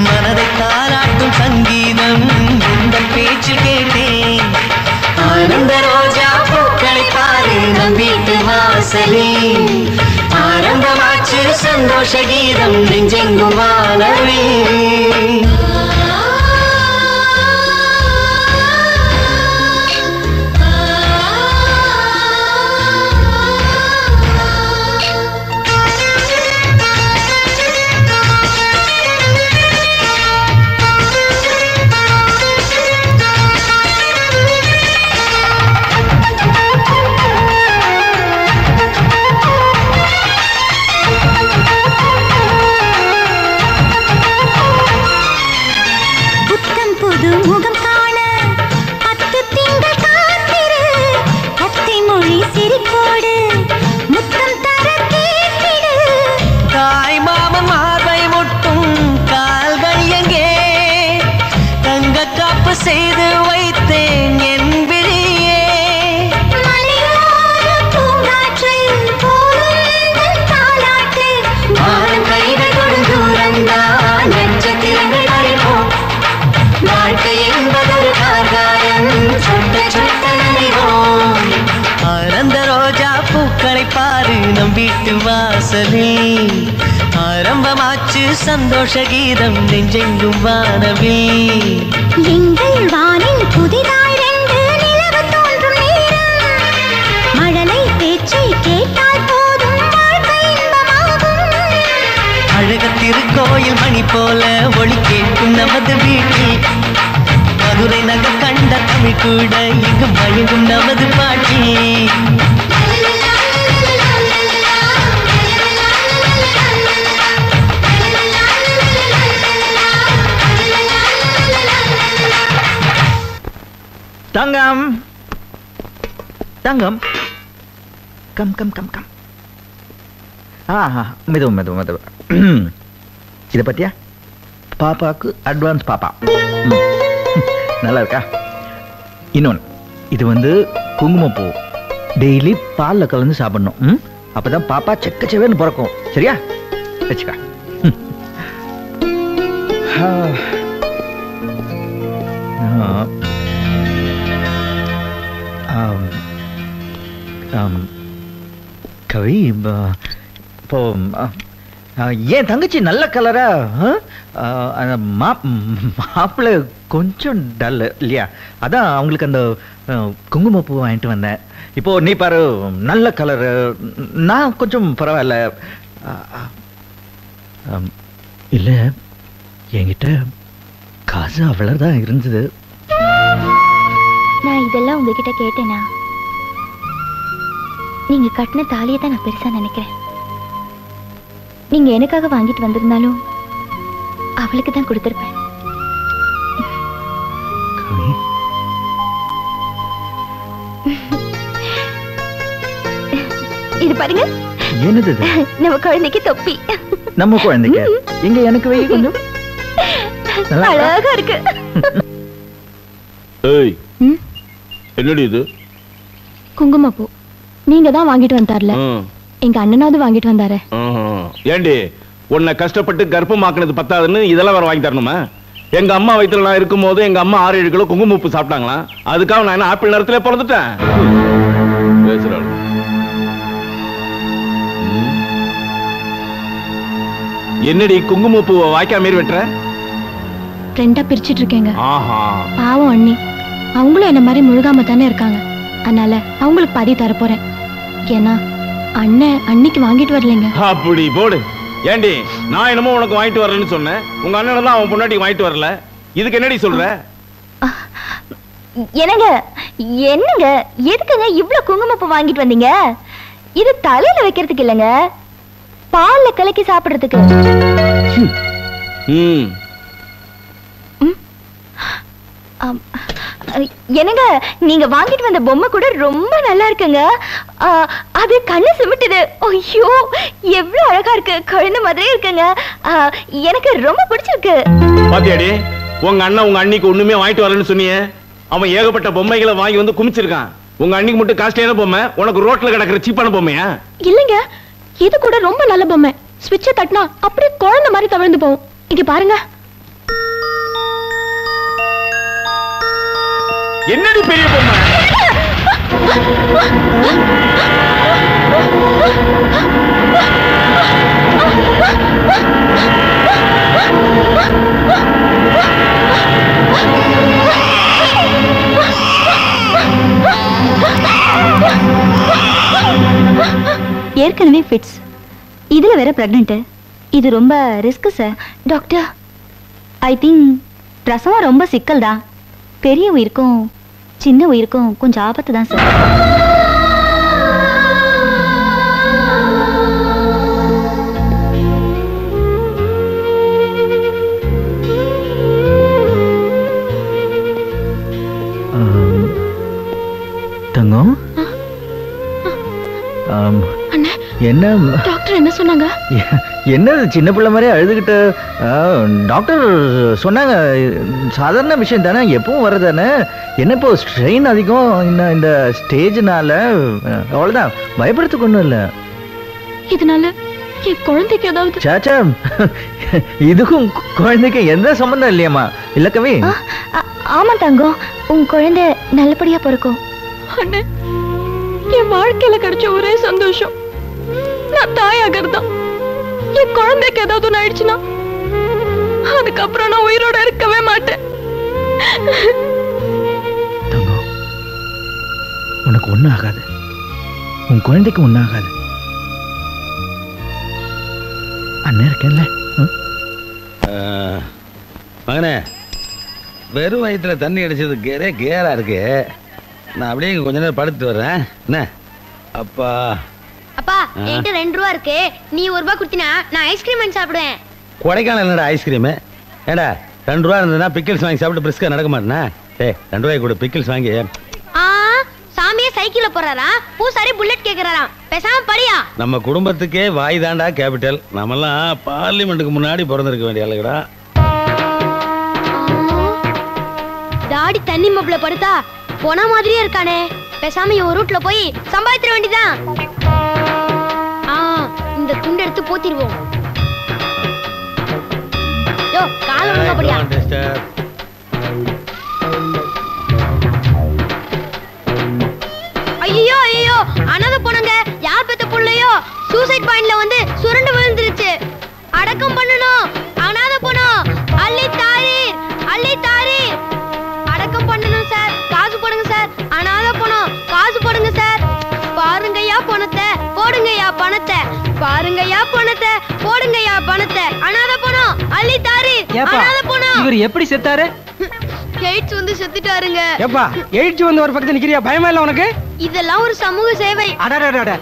மனதை தாராட்டும் சங்கீதம் உங்கள் பேச்சில் கேட்டேன். ஆனந்த ரோஜா பூக்களை பாரு நம் வீட்டு வாசலில். ஆரம்பமாச்சு சந்தோஷ கீதம் நெஞ்செங்கும் வானவில். புத்தம் புது முகம் காண 10 திங்கள் காத்திரு. அத்தை மொழி சிரிப்போடு முத்தம் தர கேட்டிடு. தாய் மாமன் மார்பை முட்டும் கால்கள் எங்கே? தங்க காப்பு செய்து வைத்தேன் என் விழியே. மலையோர பூங்காற்றில் போலும் தாலாட்டு. வானம் கைகள் தொடும் தூரம்தான் நட்சத்திரங்கள் அறிவோம். வாழ்க்கை என்பதொரு கார்காரம் சொட்ட சொட்ட நனைவோம். ஆனந்த ரோஜா பூக்களை பாரு நம் வீட்டு வாசலில். ஆரம்பமாச்சு சந்தோஷ கீதம் நெஞ்செங்கும் வானவில். எங்கள் வானில் புதிதாய் 2 நிலவு தோன்றும் நேரம். மழலை பேச்சை கேட்டால் போதும் வாழ்க்கை இன்பமாகும். அழகத்திருக்கோயில் மணி போல ஒளி கேட்கும் நமது வீட்டில். மதுரை நகர் கண்ட தமிழ் கூட இங்கு மயங்கும் நமது பாட்டி. தங்கம் தங்கம் கம் கம் கம் கம் மெதுவு மெதுவு மெதுவு. இதை பத்தியா பாப்பாக்கு அட்வான்ஸ் பாப்பா. நல்லா இருக்கா? இன்னொன்று, இது குங்குமப்பூ. டெய்லி பாலில் கலந்து சாப்பிடணும். அப்பதான் பாப்பா செக்கச்சவேன்னு பிறக்கும். சரியா? வச்சுக்கா. கவி, இப்போ ஏன் தங்கச்சி நல்ல கலரா? மாப்பிள்ளை கொஞ்சம் டல் இல்லையா? அதான் அவங்களுக்கு அந்த குங்குமப்பூ வாங்கிட்டு வந்தேன். இப்போ நீ பாரு, நல்ல கலரு. நான் கொஞ்சம் பரவாயில்ல. இல்ல, என்கிட்ட காசு அவ்வளவுதான் இருந்தது. நான் இதெல்லாம் உங்ககிட்ட கேட்டேனா? நீங்க கட்டின தாலியை தான் நான் பெருசா நினைக்கிறேன். நீங்க எனக்காக வாங்கிட்டு வந்திருந்தாலும் அவளுக்கு தான் கொடுத்திருப்பேன். இது பாருங்க. என்னது? நம்ம குழந்தைக்கு தொப்பி. நம்ம குழந்தைக்கு இங்க எனக்கு வை கொஞ்சம். அழகா இருக்கு. ஏய், என்னடி இது? குங்குமப்பூ. நீங்க தான் வாங்கிட்டு வந்தார்ல, எங்க அண்ணனாவது வாங்கிட்டு வந்தாரு. ஏண்டி, உன்னை கஷ்டப்பட்டு கர்ப்பமாக்குனது பத்தாதுன்னு இதெல்லாம் வேற வாங்கி தரணுமா? எங்க அம்மா வயித்துல நான் இருக்கும் போது எங்க அம்மா 6-7 கிலோ குங்குமப்பூ சாப்பிட்டாங்களா? அதுக்காக நான் என்ன ஆப்பிள் நேரத்திலே பிறந்துட்டேன்? பேசுறாள். என்னடி குங்குமப்பூவை வாய்க்கா மாரி வெட்டுற? ரெண்டா பிரிச்சிட்டு இருக்கேங்க. ஆஹா, பாவம் அண்ணி, அவங்களும் என்ன மாதிரி முழுகாம தானே இருக்காங்க. அதனால அவங்களுக்கு பாதி தர போறேன். ஏன்னா அண்ணன் அன்னைக்கு வாங்கிட்டு வரலைங்க. அப்படி போடு. ஏண்டி, நான் என்னமோ உனக்கு வாங்கிட்டு வரலன்னு சொன்னேன். உங்க அண்ணன் தான் அவன் பொண்டாட்டி வாங்கிட்டு வரல. இதுக்கு என்னடி சொல்ற? என்னங்க என்னங்க, எதுக்குங்க இவ்வளவு குங்குமப்பூ வாங்கிட்டு வந்தீங்க? இது தலையில வைக்கிறதுக்கு இல்லைங்க, பால்ல கலக்கி சாப்பிடுறதுக்கு. என்னங்க, நீங்க வாங்கிட்டு வந்த பொம்மை கூட ரொம்ப நல்லா இருக்குங்க. அது கண்ணு சிமிட்டுது. ஐயோ, எவ்வளவு அழகா இருக்கு. குழந்தை மாதிரியே இருக்குங்க. எனக்கு ரொம்ப பிடிச்சிருக்கு. பாத்தியாடி, உங்க அண்ணன் உங்க அண்ணிக்கு ஒண்ணுமே வாங்கிட்டு வரலன்னு சொன்னீங்க. அவன் ஏகப்பட்ட பொம்மைகளை வாங்கி வந்து குமிச்சிருக்கான். உங்க அண்ணிக்கு மட்டும் காஸ்ட்லியான பொம்மை, உனக்கு ரோட்ல கிடக்குற சீப்பான பொம்மையா? இல்லைங்க, இது கூட ரொம்ப நல்ல பொம்மை. ஸ்விட்சை தட்டினா அப்படியே குழந்தை மாதிரி தவிர்ந்து போகும். இங்க பாருங்க. என்னடி பெரிய பொம்மை? ஏற்கனவே ஃபிட்ஸ், இதுல வேற பிரெக்னன்ட். இது ரொம்ப risk sir. Doctor, I think பிரசவம் ரொம்ப சிக்கல் தான். பெரிய உயிருக்கும் சின்ன உயிருக்கும் கொஞ்சம் ஆபத்து தான் சார். தங்கம், என்ன டாக்டர் என்ன சொன்னாங்க? என்ன சின்ன பிள்ளை மாதிரி அழுதுகிட்டு? டாக்டர் சொன்னாங்க, சாதாரண விஷயம் தானே, எப்பவும் வர்றதானே. என்ன இப்போ ஸ்ட்ரெயின் அதிகம் இந்த ஸ்டேஜ்னால, அவ்வளவுதான், பயப்படுறதுக்கு ஒண்ணும் இல்ல. இதனால என் குழந்தைக்கு ஏதாவது? சாச்சா, இதுக்கும் குழந்தைக்கு எந்த சம்பந்தம் இல்லையம்மா. இல்ல கவி? ஆமா தங்கம், உன் குழந்தை நல்லபடியா பிறக்கும். அண்ணே, என் வாழ்க்கையில கிடைச்ச ஒரே சந்தோஷம் நான் தாயாகிறதான். என் குழந்தைக்கு ஏதாவது ஒண்ணு ஆயிடுச்சுன்னா அதுக்கப்புறம் நான் உயிரோட இருக்கவே மாட்டேன். தங்கம், உனக்கு ஒண்ணும் ஆகாது, உன் குழந்தைக்கு ஒண்ணும் ஆகாது. அண்ணன் இருக்கேன்ல. மகனே, வெறும் வயிற்றுல தண்ணி அடிச்சது கேரா இருக்கு. நான் அப்படியே கொஞ்ச நேரம் படுத்து வர்றேன். என்ன அப்பா? அப்பா, என்கிட்ட 2 ரூபா இருக்கு. நீ 1 ரூபா கொடுத்தினா நான் ஐஸ்கிரீம் வாங்கி சாப்பிடுவேன். கொடைக்கானல் என்னடா ஐஸ்கிரீமு? ஏடா 2 ரூபா இருந்ததுன்னா பிக்கிள்ஸ் வாங்கி சாப்பிட்டு பிரிஸ்கா நடக்க மாட்டேனா? 2 ரூபாய்க்கு கூட பிக்கிள்ஸ் வாங்கி. சாமியே சைக்கிள்ல போறாரா? பூசாரி புல்லட் கேக்குறாராம். பேசாம படியா. நம்ம குடும்பத்துக்கே வாய் தாண்டா கேபிட்டல். நம்மெல்லாம் பார்லிமெண்ட்டுக்கு முன்னாடி பிறந்திருக்க வேண்டிய ஆளுகடா. டாடி தண்ணி மப்ல படுத்தா போன மாதிரியே இருக்கானே. பேசாம ஒரு ரூட்ல போய் சம்பாதிச்சிட வேண்டியதான். இந்த துண்டு எடுத்து போத்திடுவோம். யோ கால ஒழுங்கா படியா. ஐயோ ஐயோ அனாதை போனங்க. யார் பெத்த புள்ளையோ சூசைட் பாயிண்ட்ல வந்து சுரண்டு விழுந்துருச்சு. அடக்கம் பண்ணணும். அனாதை போனோம். அள்ளி தாரீர் அள்ளி தாரீர். அடக்கம் பண்ணணும் சார். காசு போடுங்க சார். அனாதை போனோம். காசு போடுங்க சார். பாருங்கய்யா பணத்தை போடுங்கய்யா பணத்தை. பாருங்கய்யா பணத்தை போடுங்கய்யா பணத்தை. அனாதை போனோம். அள்ளி தாரீர். அனாதை போனோம். இவர் எப்படி செத்தாரு? எய்ட்ஸ் வந்து செத்துட்டாருங்க. ஏப்பா எய்ட்ஸ் வந்து ஒரு பக்கத்துல நிக்கிறியா? பயமா இல்ல உனக்கு? இதெல்லாம் ஒரு சமூக சேவை. அடடடட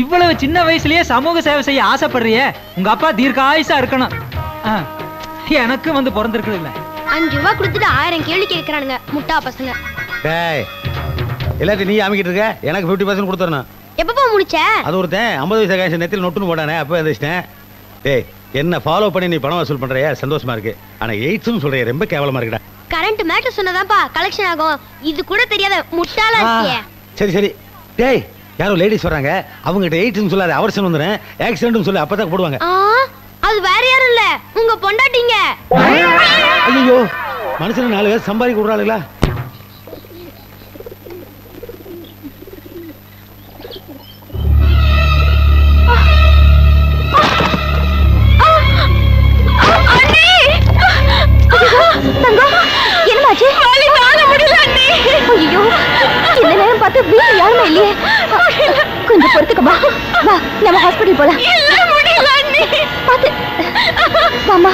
இவ்வளவு சின்ன வயசுலயே சமூக சேவை செய்ய ஆசைப்படுறியே. உங்க அப்பா தீர்க்காயுசா இருக்கணும். எனக்கு வந்து பிறந்திருக்குது இல்ல. 5 ரூபாய் கொடுத்துட்டு 1000 கேள்வி கேட்கறானுங்க முட்டா பசங்க. டேய் எல்லாத்தையும் நீ அமைக்கிட்டு இருக்க. எனக்கு 50% கொடுத்துறணும். எப்பப்பா முடிச்ச? அது ஒருத்தன் 50 வயசு காசு நெத்தில நொட்டுன்னு போடானே அப்ப எந்திரிச்சிட்டேன். டேய் என்ன ஃபாலோ பண்ணி நீ பணம் வசூல் பண்றியா? சந்தோஷமா இருக்கு. ஆனா எய்ட்ஸ்னு சொல்றிய ரொம்ப கேவலமா இருக்குடா. கரண்ட் மேட்டர் சொன்னதாப்பா கலெக்ஷன் ஆகும். இது கூட தெரியாத முட்டாளா இருக்கியே. சரி சரி. டேய் யாரோ லேடிஸ் வராங்க. அவங்ககிட்ட எய்ட்ஸ்னு சொல்லாத. அவர்சன் வந்துறேன். ஆக்சிடென்ட்னு சொல்லி அப்பதான் போடுவாங்க. அது வேற யாரும் இல்ல உங்க பொண்டாட்டிங்க. ஐயோ மனுஷன் 4 பேர் சம்பாதிக்க விடுறாளுங்களா? கொஞ்சம் பொறுத்துக்கமா. வா நம்ம ஹாஸ்பிடல் போலாம். பாத்து மாமா.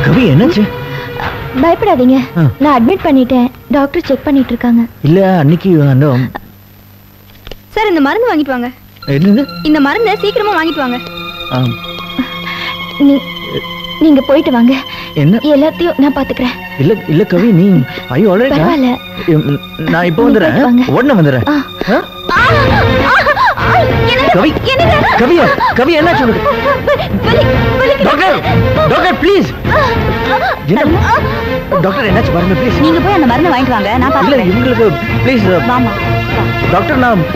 கவி என்னாச்சு? பயப்படாதீங்க. நான் அட்மிட் பண்ணிட்டேன். டாக்டர் செக் பண்ணிட்டு இருக்காங்க. இல்ல அன்னைக்கு சார் இந்த மருந்து வாங்கிட்டு வாங்க. என்னது? இந்த மருந்தை சீக்கிரமா வாங்கிட்டு வாங்க. நீங்க போயிட்டு வாங்க. என்ன? எல்லாத்தையும் நான் பாத்துக்கிறேன். இல்ல இல்ல கவி நீ ஐயோ ஆல்ரெடி பரவாயில்ல. நான் இப்போ வந்துறேன். உடனே வந்துறேன். கவி கவி கவி என்னாச்சு உனக்கு? Doctor doctor please. டாக்டர் என்னாச்சு பாருங்க ப்ளீஸ். நீங்க போய் அந்த மருந்து வாங்கிட்டு வாங்க. நான் பாத்துக்கிறேன். இல்ல இவங்களுக்கு ப்ளீஸ். மாமா டாக்டர் நான்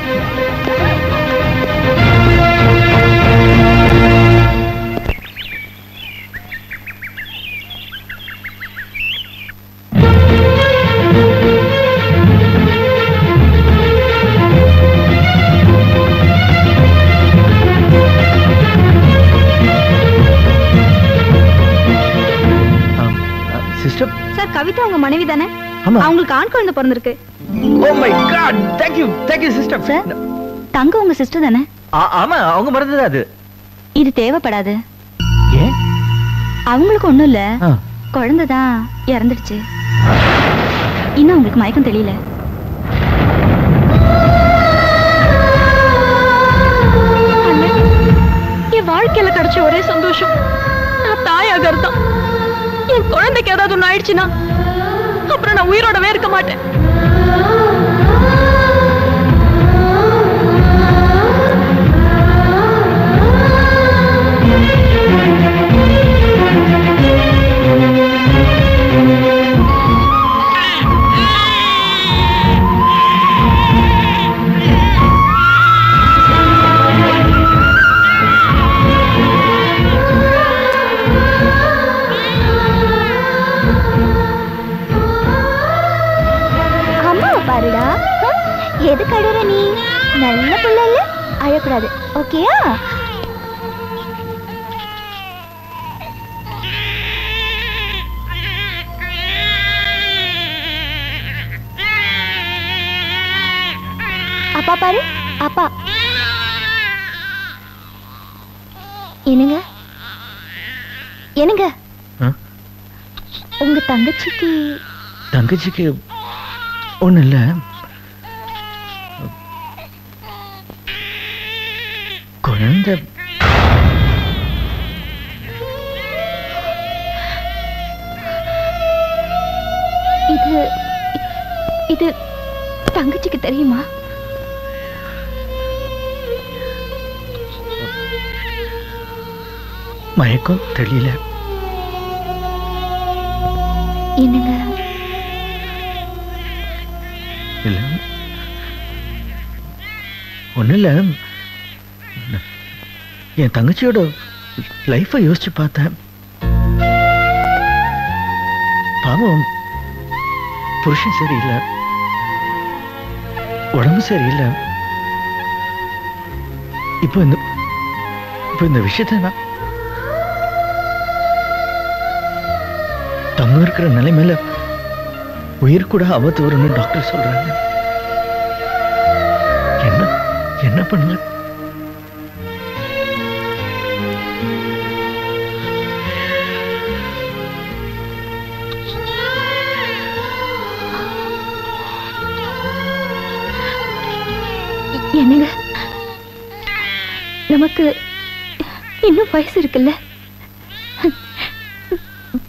சார் கவிதா உங்க மனைவி தானே? ஆமா. அவங்களுக்கு ஆண் குழந்தை பிறந்திருக்கு. Oh my God thank you sister. Sir தங்க உங்க சிஸ்டர் தானே? ஆமா அவங்க மறந்தது அது. இது தேவைப்படாது. ஏன்? அவங்களுக்கு ஒண்ணும் இல்ல. குழந்தை தான் இறந்துடுச்சு. இன்னும் உங்களுக்கு மயக்கம் தெரியல. என் வாழ்க்கையில கிடைச்ச ஒரே சந்தோஷம் நான் தாயாக தான். என் குழந்தைக்கு ஏதாவது ஒண்ணு ஆயிடுச்சுன்னா அப்புறம் நான் உயிரோடவே இருக்க மாட்டேன். பாருடா எது கடுற நீ? நல்ல புள்ள இல்ல? அழக்கூடாது. ஓகேயா? அப்பா பாரு அப்பா. என்னங்க என்னங்க உங்க தங்கச்சிக்கு ஒண்ணு இல்ல. குழந்தை தங்கச்சிக்கு தெரியுமா? மயக்கம் தெரியல. என்னங்க? இல்ல ஒண்ணு இல்ல, என் தங்கச்சியோட லைஃபை யோசிச்சு பார்த்தேன். பாவம், புருஷன் சரியில்லை, உடம்பு சரியில்லை. இப்போ இந்த விஷயத்தை நான் தங்க இருக்கிற நிலைமையில உயிர் கூட ஆபத்து வரும்னு டாக்டர் சொல்றாங்க. என்ன பண்ணுங்க? என்னங்க, நமக்கு இன்னும் வயசு இருக்குல்ல,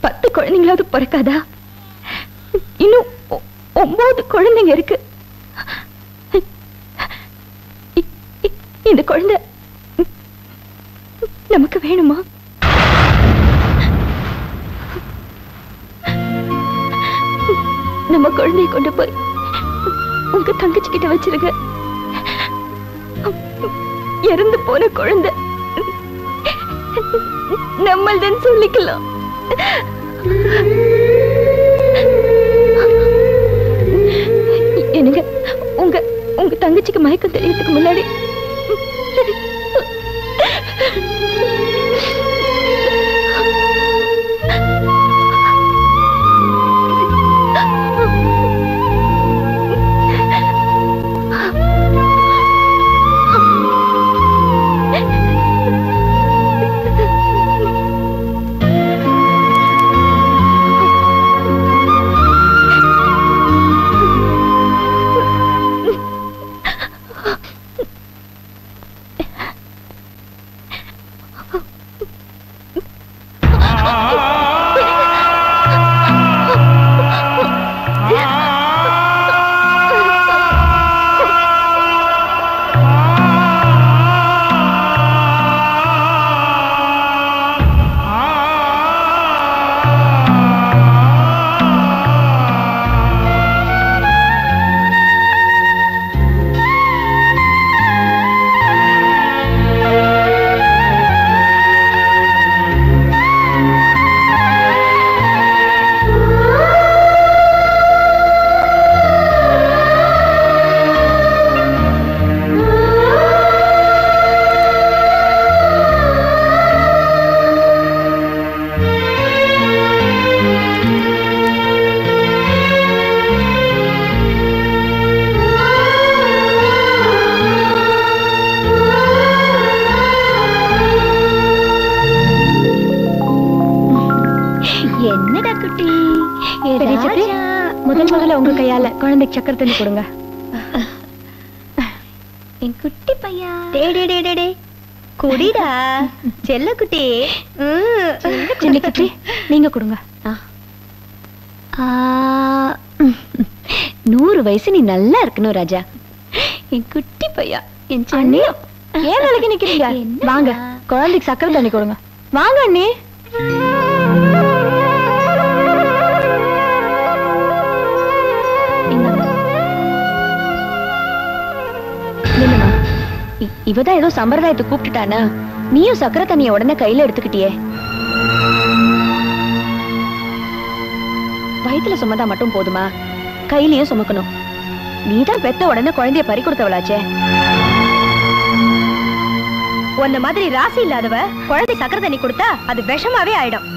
10 குழந்தைங்களாவது பிறக்காதா? இன்னும் 9 குழந்தைங்க இருக்கு. இந்த குழந்தை நமக்கு வேணுமா? நம்ம குழந்தையை கொண்டு போய் உங்க தங்கச்சி கிட்ட வச்சிருங்க. இறந்து போன குழந்தை நம்மள்தான் சொல்லிக்கலாம். என்னங்க, உங்க தங்கச்சிக்கு மயக்கம் தெரியறதுக்கு முன்னாடி குழந்தைக்கு சக்கரை தண்ணி கொடுங்க. என் குட்டி பையா, டே குடிடா செல்ல குட்டி. செல்ல குட்டி நீங்க கொடுங்க. 100 வயசு நீ நல்லா இருக்கணும் ராஜா. என் குட்டி பையா, என் அண்ணி. ஏன் வேலைக்கு நிக்கிறீங்க? வாங்க குழந்தைக்கு சக்கரை தண்ணி கொடுங்க. வாங்க அண்ணி. இவதான் ஏதோ சம்பிரதாயத்தை கூப்பிட்டுட்டானா? நீயும் சக்கரை தண்ணிய உடனே கையில எடுத்துக்கிட்டியே. வயிற்றுல சுமந்தா மட்டும் போதுமா? கையிலயும் சுமக்கணும். நீதான் பெத்த உடனே குழந்தைய பறி கொடுத்தவளாச்சே. உன்ன மாதிரி ராசி இல்லாதவ குழந்தை சக்கரை தண்ணி கொடுத்தா அது விஷமாவே ஆயிடும்.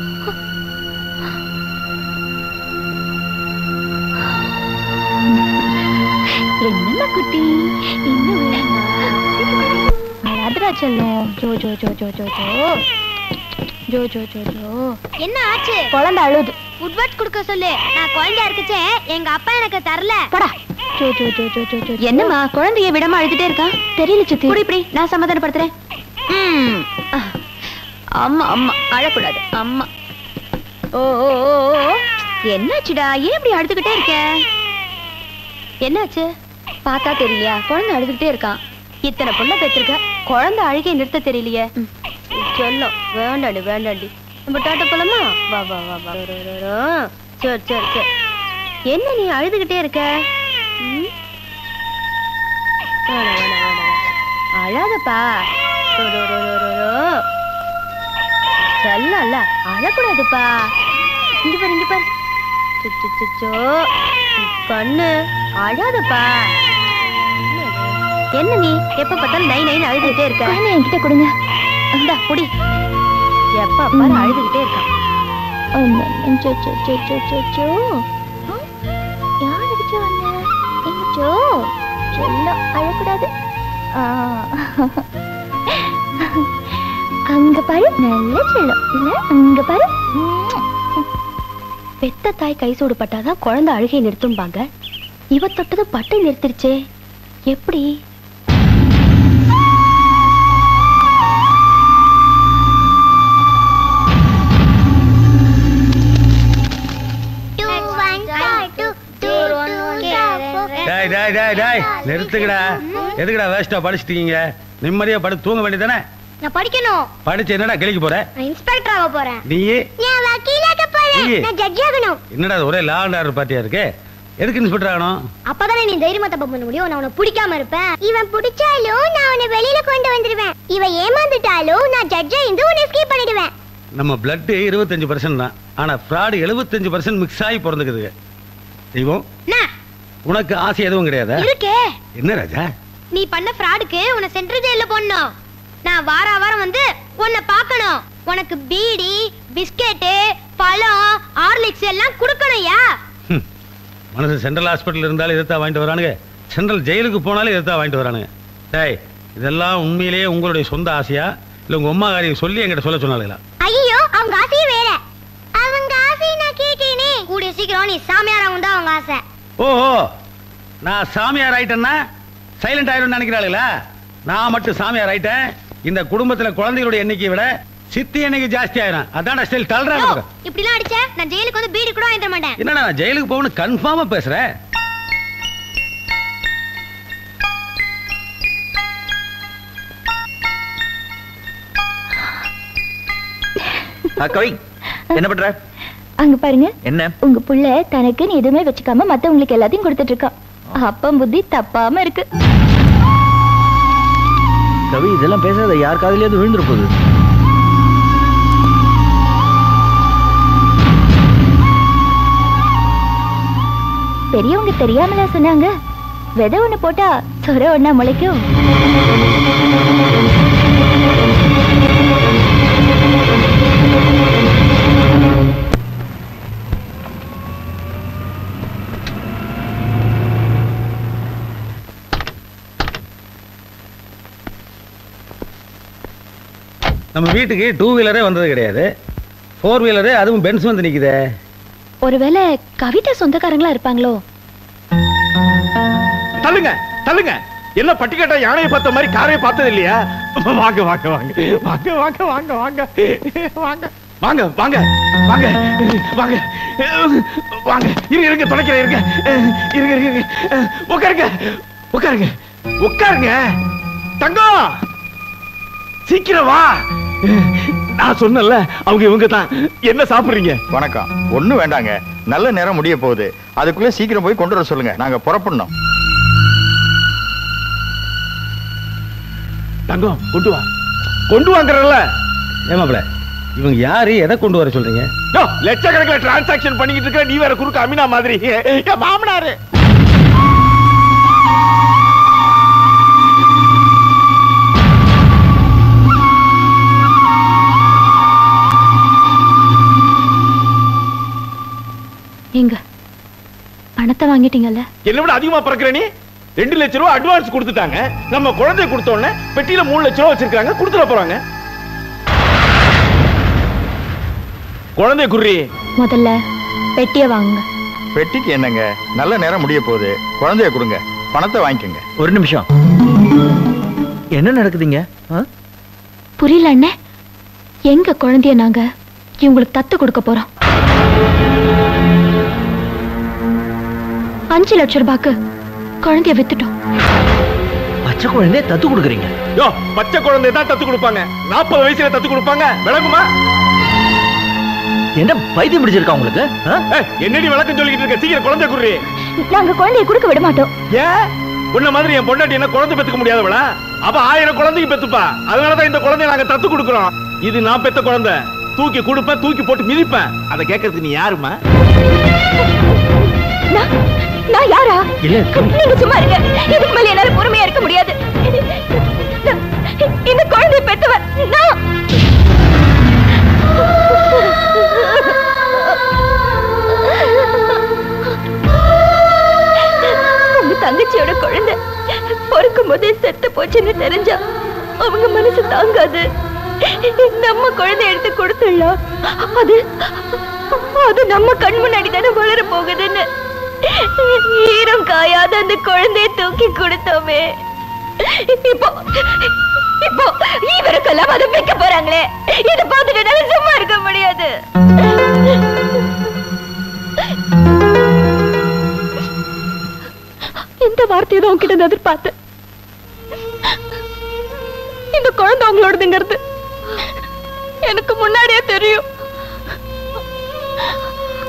என்ன குட்டி, இன்னும் என்ன ஆச்சு? குழந்தை அழுது. உட்வட் குடுக்க சொல்லு. நான் குழந்தை இருக்குச்சே, எங்க அப்பா எனக்கு தரல. போடா. என்னம்மா குழந்தைய விடாம அழுதுட்டே இருக்கா? தெரியல சித்தி. இப்படி நான் சமாதானப்படுத்துறேன். அம்மா அம்மா அழக்கூடாது. அம்மா. ஓ என்னாச்சுடா? ஏன் இப்படி அழுதுகிட்டே இருக்க? என்னாச்சு? பார்த்தா தெரியலையா? குழந்தை அழுதுகிட்டே இருக்கான். இத்தனை புள்ள பெற்றிருக்க, குழந்தை அழுகை நிறுத்த தெரியலையே. சொல்லும் வேண்டாண்டி வேண்டாண்டி. நம்ம டாட்டா போலாமா? வா வா வா வா. சரி சரி சரி. என்ன நீ அழுதுகிட்டே இருக்க? அழாதப்பா. சொல்லல அழக்கூடாதுப்பா. இங்க பாரு இங்க பாரு. கண்ணு அழாதப்பா. என்ன நீ எப்ப பார்த்தாலும் நை நைன்னு அழுதுகிட்டே இருக்க? என்கிட்ட கொடுங்க. அந்த புடி. எப்ப பாரு அழுதுகிட்டே இருக்கான். யார் அடிச்சா எங்கச்சோ? சொல்ல அழக்கூடாது. அங்க பாரு நல்ல செல்லம் இல்ல? அங்க பாரு. பெத்த தாய் கை சூடு பட்டாதான் குழந்தை அழுகை நிறுத்தும்பாங்க. இவ தொட்டது பட்டை நிறுத்திருச்சே, எப்படி? நிறுத்துக்கடா. எதுக்குடா வேஸ்டா படிச்சிட்டீங்க? நிம்மதியா படுத்து தூங்க வேண்டியதானே? நான் படிக்கணும். படிச்சு என்னடா கிளிக்கு போற? நான் இன்ஸ்பெக்டர் ஆக போறேன். நீ? நான் வக்கீலாக போறேன். நான் ஜட்ஜ் ஆகணும். என்னடா ஒரே லா அண்ட் ஆர்டர் பார்ட்டியா இருக்கு? எதுக்கு இன்ஸ்பெக்டர் ஆகணும்? அப்பதானே நீ தைரியமா தப்பு பண்ண முடியும். நான் உன்னை பிடிக்காம இருப்பேன். இவன் பிடிச்சாலும் நான் உன்னை வெளியில கொண்டு வந்துடுவேன். இவன் ஏமாந்துட்டாலும் நான் ஜட்ஜா இருந்து உன்னை எஸ்கேப் பண்ணிடுவேன். நம்ம பிளட் 25% தான். ஆனா ஃப்ராட் 75% மிக்ஸ் ஆகி பிறந்துக்குது. தெய்வம், உனக்கு ஆசை எதுவும் கிடையாதா? இருக்கே. என்ன ராஜா? நீ பண்ண ஃப்ராடுக்கு உன்னை சென்ட்ரல் ஜெயில போடணும். நான் வாரம் வந்து உன்னை பார்க்கணும். உனக்கு பீடி, பிஸ்கெட், பழம், ஹார்லிக்ஸ் எல்லாம் கொடுக்கணும்யா. மனசு சென்ட்ரல் ஹாஸ்பிட்டல் இருந்தாலும் இதைத்தான் வாங்கிட்டு வரானுங்க. சென்ட்ரல் ஜெயிலுக்கு போனாலும் இதைத்தான் வாங்கிட்டு வரானுங்க. டேய், இதெல்லாம் உண்மையிலேயே உங்களுடைய சொந்த ஆசையா இல்ல உங்க அம்மா காரியம் சொல்லி என்கிட்ட சொல்ல சொன்னாங்களா? ஐயோ, அவங்க ஆசையே வேற. அவங்க ஆசையை நான் கேட்டேனே. கூடிய சீக்கிரம் நீ சாமியார் ஆகும் தான் அவங்க ஆசை. ஓஹோ, நான் சாமியார் ஆயிட்டேன்னா சைலண்ட் ஆயிடும்னு நினைக்கிறாளுங்களா? நான் மட்டும் சாமியார் ஆயிட்டேன், இந்த குடும்பத்துல குழந்தைகளுடைய எண்ணிக்கையை விட சித்தி எண்ணிக்கை ஜாஸ்தி ஆயிரும். அதான் ஸ்டைல் தள்ளுறாங்க. இப்படிலாம் அடிச்ச நான் ஜெயிலுக்கு வந்து பீடி கூட வாங்கிட மாட்டேன். என்னடா நான் ஜெயிலுக்கு போகணும் கன்ஃபார்மா பேசுறேன். கவி, என்ன பண்ற? அங்க பாருங்க. என்ன? உங்க புள்ள தனக்குன்னு எதுவுமே வச்சுக்காம மத்தவங்களுக்கு எல்லாத்தையும் கொடுத்துட்டு இருக்கான். அப்பம் புத்தி தப்பாம இருக்கு. கவி, இதெல்லாம் பேசாத, யார் காதுலயாவது விழுந்துற போகுது. பெரியவங்க தெரியாமலா சொன்னாங்க? விதை ஒண்ணு போட்டா சொர ஒண்ணா முளைக்கும். நம்ம வீட்டுக்கு 2 வீலரே வந்தது கிடையாது. 4 வீலரு, அதுவும் பென்ஸ் வந்து நிக்குதே. ஒருவேளை கவிதா சொந்தக்காரங்களா இருப்பாங்களோ? தள்ளுங்க தள்ளுங்க. என்ன பட்டிக்கட்டா யானையை பார்த்த மாதிரி காரையை பார்த்தது இல்லையா? வாங்க வாங்க வாங்க வாங்க வாங்க வாங்க வாங்க வாங்க வாங்க வாங்க வாங்க வாங்க வாங்க. இருங்க தொலைக்கிறேன். இருங்க இருங்க இருங்க. உட்காருங்க உட்காருங்க உட்காருங்க. தங்கம், சீக்கிரம் வா. நான் சொன்னல அவங்க இவங்க தான். என்ன சாப்பிடுறீங்க? வணக்கம். ஒண்ணும் வேண்டாங்க, நல்ல நேரம் முடிய போகுது. அதுக்குள்ள சீக்கிரம் போய் கொண்டு வர சொல்லுங்க, நாங்க புறப்படணும். தங்கம், கொண்டு வா. கொண்டு வாங்கறல்ல. ஏமாப்ள, இவங்க யாரு, எதை கொண்டு வர சொல்றீங்க? லட்சக்கணக்கில் டிரான்சாக்சன் பண்ணிக்கிட்டு இருக்க நீ வேற குறுக்க அமினா மாதிரி. என் மாமனாரு. எங்க பணத்தை வாங்கிட்டீங்கல்ல? என்ன விட அதிகமா பறக்குற நீ. 2 லட்சம் ரூபாய் அட்வான்ஸ் கொடுத்துட்டாங்க. நம்ம குழந்தை கொடுத்த உடனே பெட்டியில 3 லட்சம் ரூபாய் வச்சிருக்காங்க, கொடுத்துட போறாங்க. குழந்தை குறி. முதல்ல பெட்டியை வாங்குங்க. பெட்டிக்கு என்னங்க, நல்ல நேரம் முடிய போகுது. குழந்தைய கொடுங்க, பணத்தை வாங்கிக்கோங்க. ஒரு நிமிஷம், என்ன நடக்குதுங்க? புரியல அண்ணே. எங்க குழந்தைய நாங்க இவங்களுக்கு தத்து கொடுக்க போறோம். 5 லட்சம் ரூபாய்க்கு குழந்தைய வித்துட்டோம். பச்சை குழந்தைய தத்து கொடுக்குறீங்க? யோ, பச்சை குழந்தைய தான் தத்து கொடுப்பாங்க. 40 வயசுல தத்து கொடுப்பாங்க. விளங்குமா? என்ன பைத்தியம் பிடிச்சிருக்கா உங்களுக்கு? என்னடி விளக்கம் சொல்லிக்கிட்டு இருக்க? சீக்கிரம் குழந்தை குடுறி. நாங்க குழந்தைய கொடுக்க விட மாட்டோம். ஏன்? உன்ன மாதிரி என் பொண்டாட்டி என்ன குழந்தை பெத்துக்க முடியாதவளா? அப்ப 1000 குழந்தைக்கு பெத்துப்பா. அதனாலதான் இந்த குழந்தைய நாங்க தத்து கொடுக்கிறோம். இது நான் பெத்த குழந்தை. தூக்கி கொடுப்பேன், தூக்கி போட்டு மிதிப்பேன். அதை கேட்கறதுக்கு நீ யாருமா? நான் யாரா? நீங்க சும்மா இருங்க. இதுக்கு மேல என்னால பொறுமையா இருக்க முடியாது. இந்த குழந்தைய பெத்தவ நான். உங்க தங்கச்சியோட குழந்தை பொறுக்கும் போதே செத்து போச்சுன்னு தெரிஞ்சா அவங்க மனசு தாங்காது. நம்ம குழந்தை எடுத்து கொடுத்துடலாம். அது நம்ம கண் முன்னாடி தானே வளர போகுதுன்னு ஈரம் காயாத அந்த குழந்தையை தூக்கி கொடுத்தோமே. இப்போ இவருக்கெல்லாம் அதை வைக்க போறாங்களே. இதை பார்த்துட்டு சும்மா இருக்க முடியாது. இந்த வார்த்தையை தான் உங்ககிட்ட எதிர்பார்த்தேன். இந்த குழந்தை உங்களோடதுங்கிறது எனக்கு முன்னாடியே தெரியும்.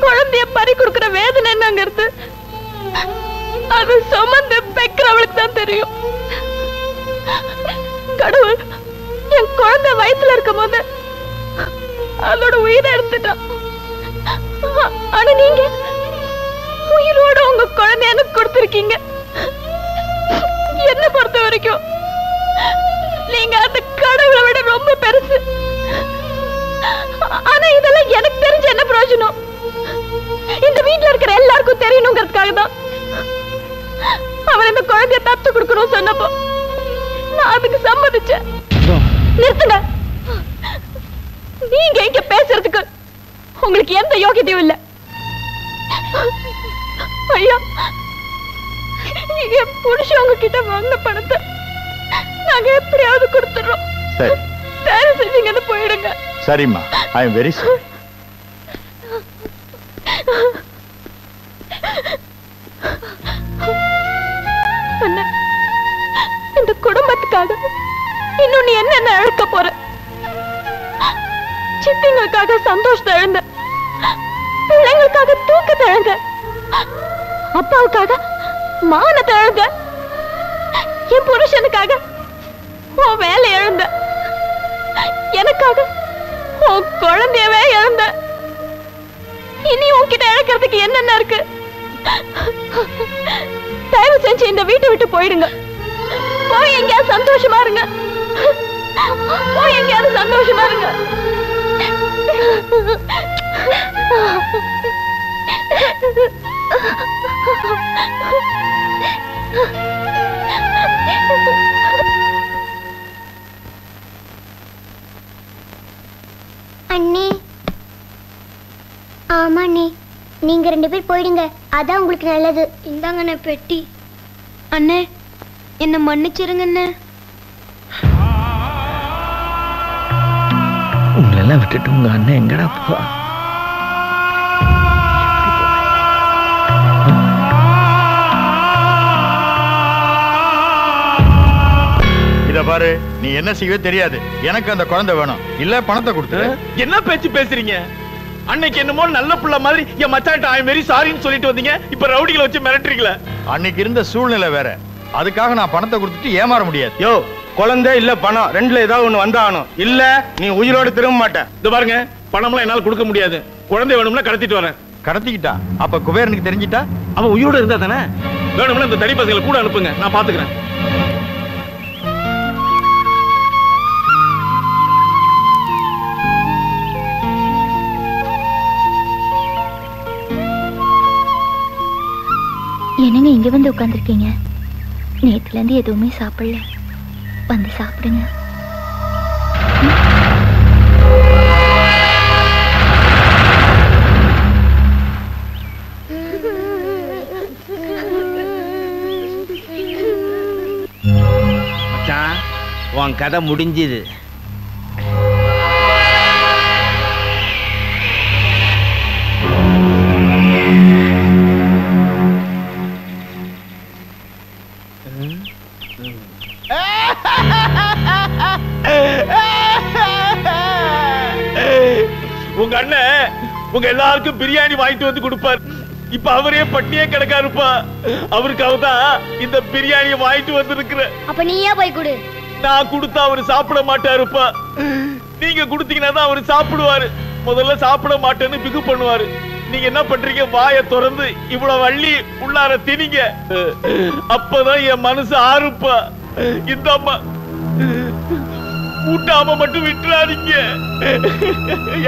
குழந்தைய பறி கொடுக்கிற வேதனை என்னங்கிறது அது சுமந்து பெக்கிறவளுக்கு தான் தெரியும். கடவுள் என் குழந்தை வயித்துல இருக்கும் போது அதோட உயிரை எடுத்துட்டான். ஆனா நீங்க உயிரோட உங்க குழந்தைய எனக்கு கொடுத்திருக்கீங்க. என்ன பொறுத்த வரைக்கும் நீங்க அந்த கடவுளை விட ரொம்ப பெருசு. ஆனா இதெல்லாம் எனக்கு தெரிஞ்ச என்ன பிரயோஜனம்? இந்த வீட்டுல இருக்கிற எல்லாருக்கும் தெரியணுங்கிறதுக்காக தான் அவன் இந்த குழந்தைய தத்து கொடுக்கணும் சொன்னப்போ நான் அதுக்கு சம்மதிச்சேன். நிறுத்துங்க. நீங்க இங்க பேசுறதுக்கு உங்களுக்கு எந்த யோகியதையும் இல்ல. ஐயா, என் புருஷன் உங்ககிட்ட வாங்கின பணத்தை நாங்க எப்படியாவது கொடுத்துறோம். சரி, தயவு செஞ்சீங்க போயிடுங்க. சரிம்மா, ஐ எம் வெரி சாரி. இந்த குடும்பத்துக்காக இன்னும் நீ என்ன இழக்க போற? சித்திங்களுக்காக சந்தோஷத்தை இழந்த, பிள்ளைங்களுக்காக தூக்கத்தை இழந்த, அப்பாவுக்காக மானத்தை இழந்த, என் புருஷனுக்காக உன் வேலை இழந்த, எனக்காக உன் குழந்தையவே இழந்த. இனி உன்கிட்ட இழக்கிறதுக்கு என்னென்ன இருக்கு? தயவு செஞ்சு இந்த வீட்டை விட்டு போயிடுங்க. போய் எங்கேயாவது சந்தோஷமா இருங்க. போய் எங்கேயாவது சந்தோஷமா இருங்க. அண்ணே, ஆமா அண்ணே, நீங்க 2 பேர் போயிடுங்க. அதான் உங்களுக்கு நல்லது. இந்தாங்கண்ணே பெட்டி. அண்ணே, என்ன மன்னிச்சிருங்க அண்ணே. உங்களெல்லாம் விட்டுட்டு உங்க அண்ணன் எங்கடா போவா? இத பாரு, நீ என்ன செய்வே தெரியாது. எனக்கு அந்த குழந்தை வேணும். இல்ல பணத்தை கொடுத்து. என்ன பேச்சு பேசுறீங்க? அன்னைக்கு என்னமோ நல்ல புள்ள மாதிரி என் மச்சான்ட்ட ஐ வெரி சாரின்னு சொல்லிட்டு வந்தீங்க. இப்ப ரவுடிகளை வச்சு மிரட்டுறீங்களா? அன்னைக்கு இருந்த சூழ்நிலை வேற. அதுக்காக நான் பணத்தை கொடுத்துட்டு ஏமாற முடியாது. யோ, குழந்தை இல்ல பணம் ரெண்டுல ஏதாவது ஒண்ணு வந்தாகணும். இல்ல நீ உயிரோடு திரும்ப மாட்டேன். இது பாருங்க, பணம்லாம் என்னால கொடுக்க முடியாது. குழந்தை வேணும்னா கடத்திட்டு வரேன். கடத்திக்கிட்டா? அப்ப குபேரனுக்கு தெரிஞ்சிட்டா? அவன் உயிரோட இருந்தா தானே. வேணும்னா இந்த தடி பசங்களை கூட அனுப்புங்க, நான் பாத்துக்கிறேன். என்னங்க இங்க வந்து உட்கார்ந்துருக்கீங்க? நேத்துல இருந்து எதுவுமே சாப்பிடல. வந்து சாப்பிடுங்க. மச்சான், உன் கதை முடிஞ்சுது. உங்க அண்ணன் உங்க எல்லாருக்கும் பிரியாணி வாங்கிட்டு வந்து கொடுப்பார். இப்ப அவரே பட்டியே கிடக்காருப்பா. அவருக்காக தான் இந்த பிரியாணியை வாங்கிட்டு வந்திருக்கிற. அப்ப நீயே போய் கொடு. நான் கொடுத்தா அவரு சாப்பிட மாட்டாருப்பா. நீங்க கொடுத்தீங்கன்னா தான் அவரு சாப்பிடுவாரு. முதல்ல சாப்பிட மாட்டேன்னு பிகு பண்ணுவாரு. நீங்க என்ன பண்றீங்க? வாயை திறந்து இவ்வளவு வள்ளி உள்ளார திணிங்க. அப்பதான் என் மனசு ஆறுப்பா. இந்த அம்மா ஊட்டாம மட்டும் விட்டுறாதீங்க.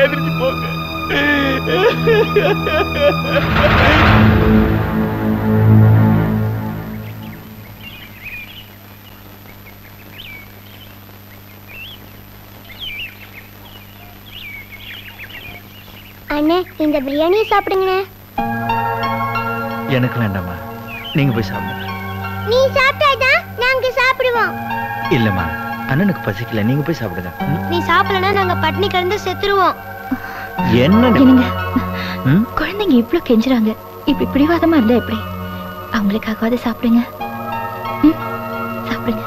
எதிர்த்து போங்க. அண்ணே, இந்த பிரியாணியை சாப்பிடுங்க. எனக்கு வேண்டாமா, நீங்க போய் சாப்பிடுங்க. நீ சாப்பிட்டாதான் நாங்க சாப்பிடுவோம். இல்லம்மா, அண்ணனுக்கு பசிக்கல, நீங்க போய் சாப்பிடுங்க. நீ சாப்பிடலனா நாங்க பட்னி கிடந்து செத்துருவோம். என்னங்க குழந்தைங்க இவ்ளோ கெஞ்சுறாங்க, இப்படி பிடிவாதமா இருந்தா எப்படி? அவங்களுக்காகவாது சாப்பிடுங்க. சாப்பிடுங்க.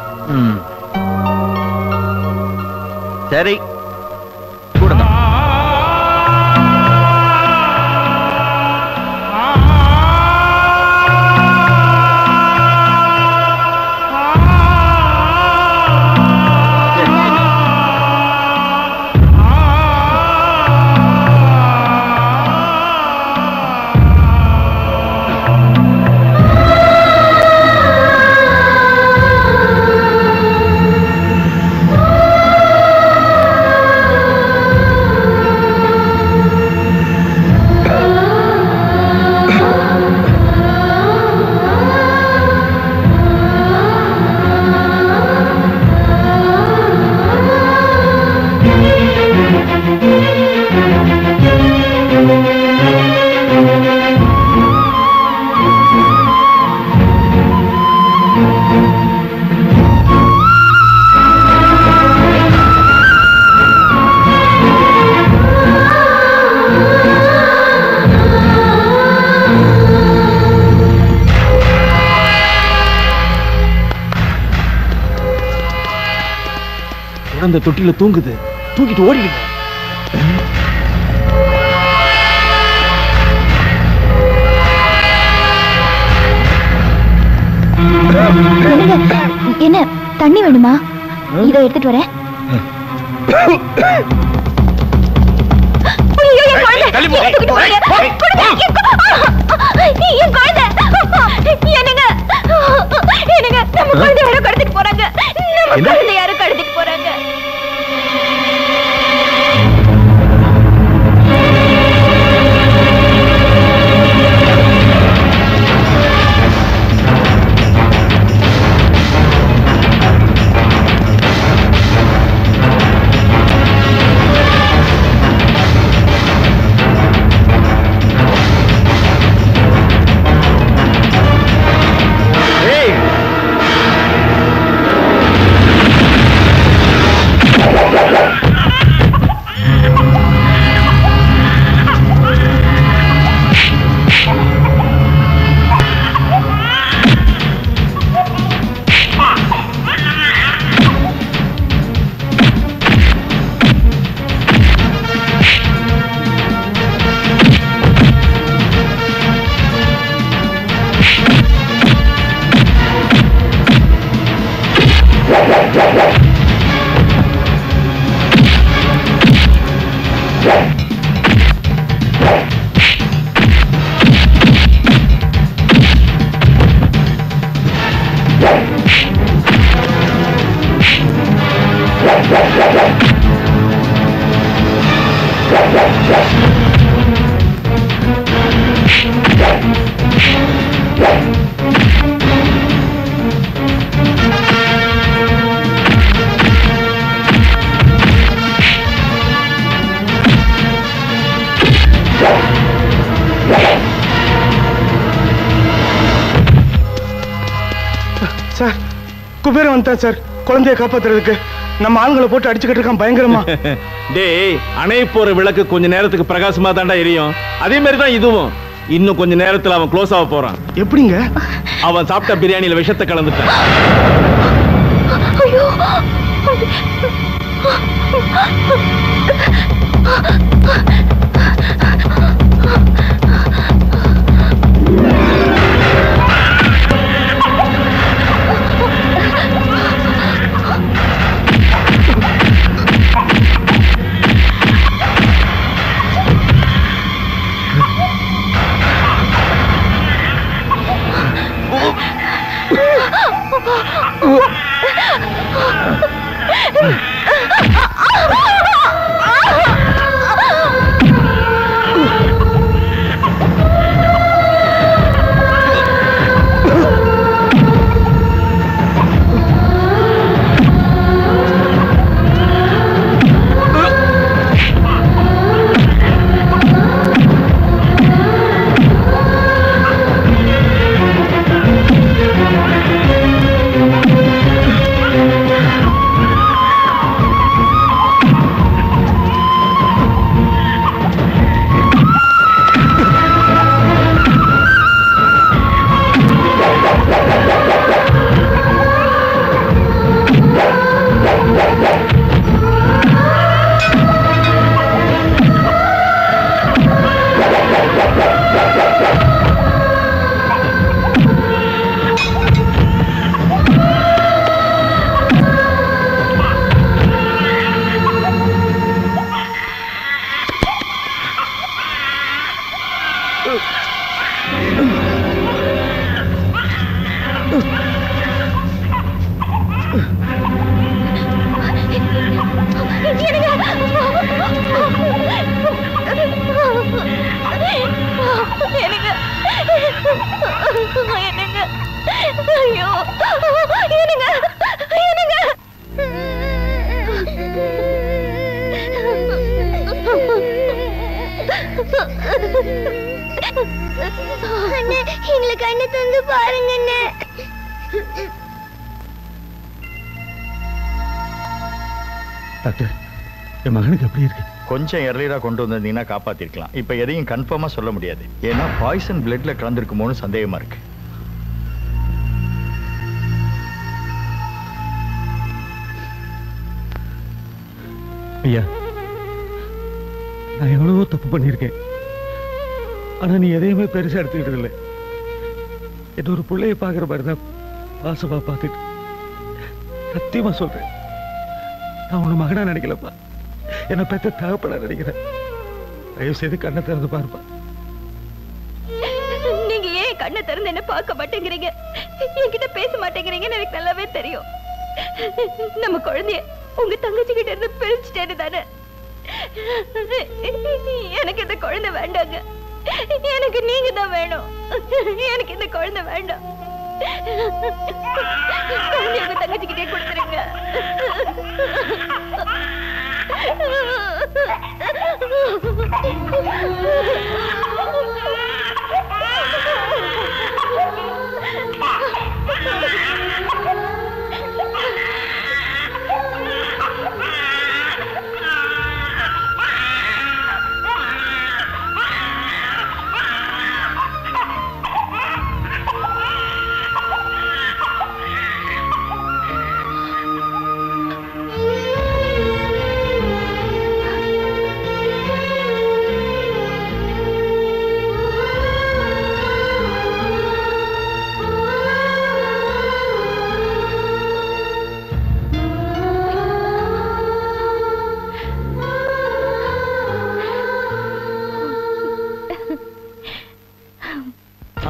சரி அந்த தொட்டில தூங்குது. தூக்கிட்டு ஓடிடுங்க. என்ன தண்ணி வேணுமா? இதோ எடுத்துட்டு வரேன். யாரும் கடத்திட்டு போறாங்க. சார், குபேரன் வந்துட்டான் சார். குழந்தைய காப்பாத்துறதுக்கு நம்ம ஆண்களை போட்டு அடிச்சுக்கிட்டு இருக்கான் பயங்கரமா. டேய், அணைய போற விளக்கு கொஞ்ச நேரத்துக்கு பிரகாசமா தாண்டா எரியும். அதே மாதிரி தான் இதுவும். இன்னும் கொஞ்ச நேரத்துல அவன் க்ளோஸ் ஆக போறான். எப்படிங்க? அவன் சாப்பிட்ட பிரியாணியில விஷத்தை கலந்துட்டான். ஐயோ எங்களுக்கு அண்ணே தந்து பாருங்க அண்ணே. டாக்டர், என் மகனுக்கு எப்படி இருக்கு? கொஞ்சம் எர்லியரா கொண்டு வந்திருந்தீங்கன்னா காப்பாத்திருக்கலாம். இப்ப எதையும் கன்ஃபார்மா சொல்ல முடியாது. ஏன்னா பாய்சன் பிளட்ல கலந்துருக்குமோன்னு சந்தேகமா இருக்கு. ஐயா, நான் எவ்வளவோ தப்பு பண்ணியிருக்கேன். ஆனா நீ எதையுமே பெருசா எடுத்துக்கிட்டு இல்லை. என்ன ஒரு பிள்ளைய பாக்குற மாதிரிதான் வாசமா பார்த்துட்டு சத்தியமா சொல்றேன். நான் உன்னை மகனா நினைக்கலப்பா, என்ன பெத்த தகப்பனா நினைக்கிறேன். தயவு செய்து கண்ணை திறந்து பாருப்பா. நீங்க ஏன் கண்ணை திறந்து என்ன பார்க்க மாட்டேங்கிறீங்க, என்கிட்ட பேச மாட்டேங்கிறீங்கன்னு எனக்கு நல்லாவே தெரியும். நம்ம குழந்தைய உங்க தங்கச்சி கிட்ட இருந்து பிரிச்சுட்டேன்னு தானே. எனக்கு இந்த குழந்தை வேண்டாங்க, எனக்கு நீங்க தான் வேணும். எனக்கு இந்த குழந்தை வேண்டாம். குழந்தைய உங்க தங்கச்சி கிட்டே கொடுத்துருங்க.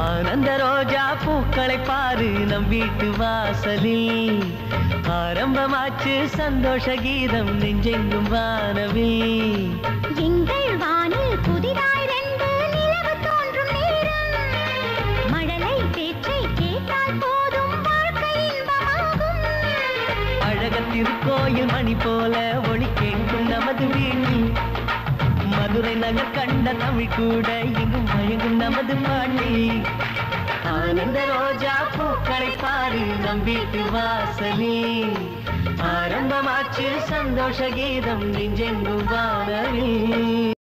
ஆனந்த ரோஜா பூக்களை பாரு நம் வீட்டு வாசலில். ஆரம்பமாச்சு சந்தோஷ கீதம் நெஞ்செங்கும் வானவில். எங்கள் வானில் புதிதாய் ரெண்டு நிலவு தோன்றும் நேரம். மழலை பேச்சை கேட்டால் போதும் வாழ்க்கை இன்பமாகும். அழக திருக்கோயில் மணி போல ஒளி கேட்கும் நமது வீட்டில். மதுரை நகர் கண்ட தமிழ் கூட எங்கும் மயங்கும் நமது பாட்டி. ஆனந்த ரோஜா பூக்களை பாரு நம் வீட்டு வாசலில். ஆரம்பமாச்சு சந்தோஷ கீதம் நெஞ்செங்கும் வானவில்.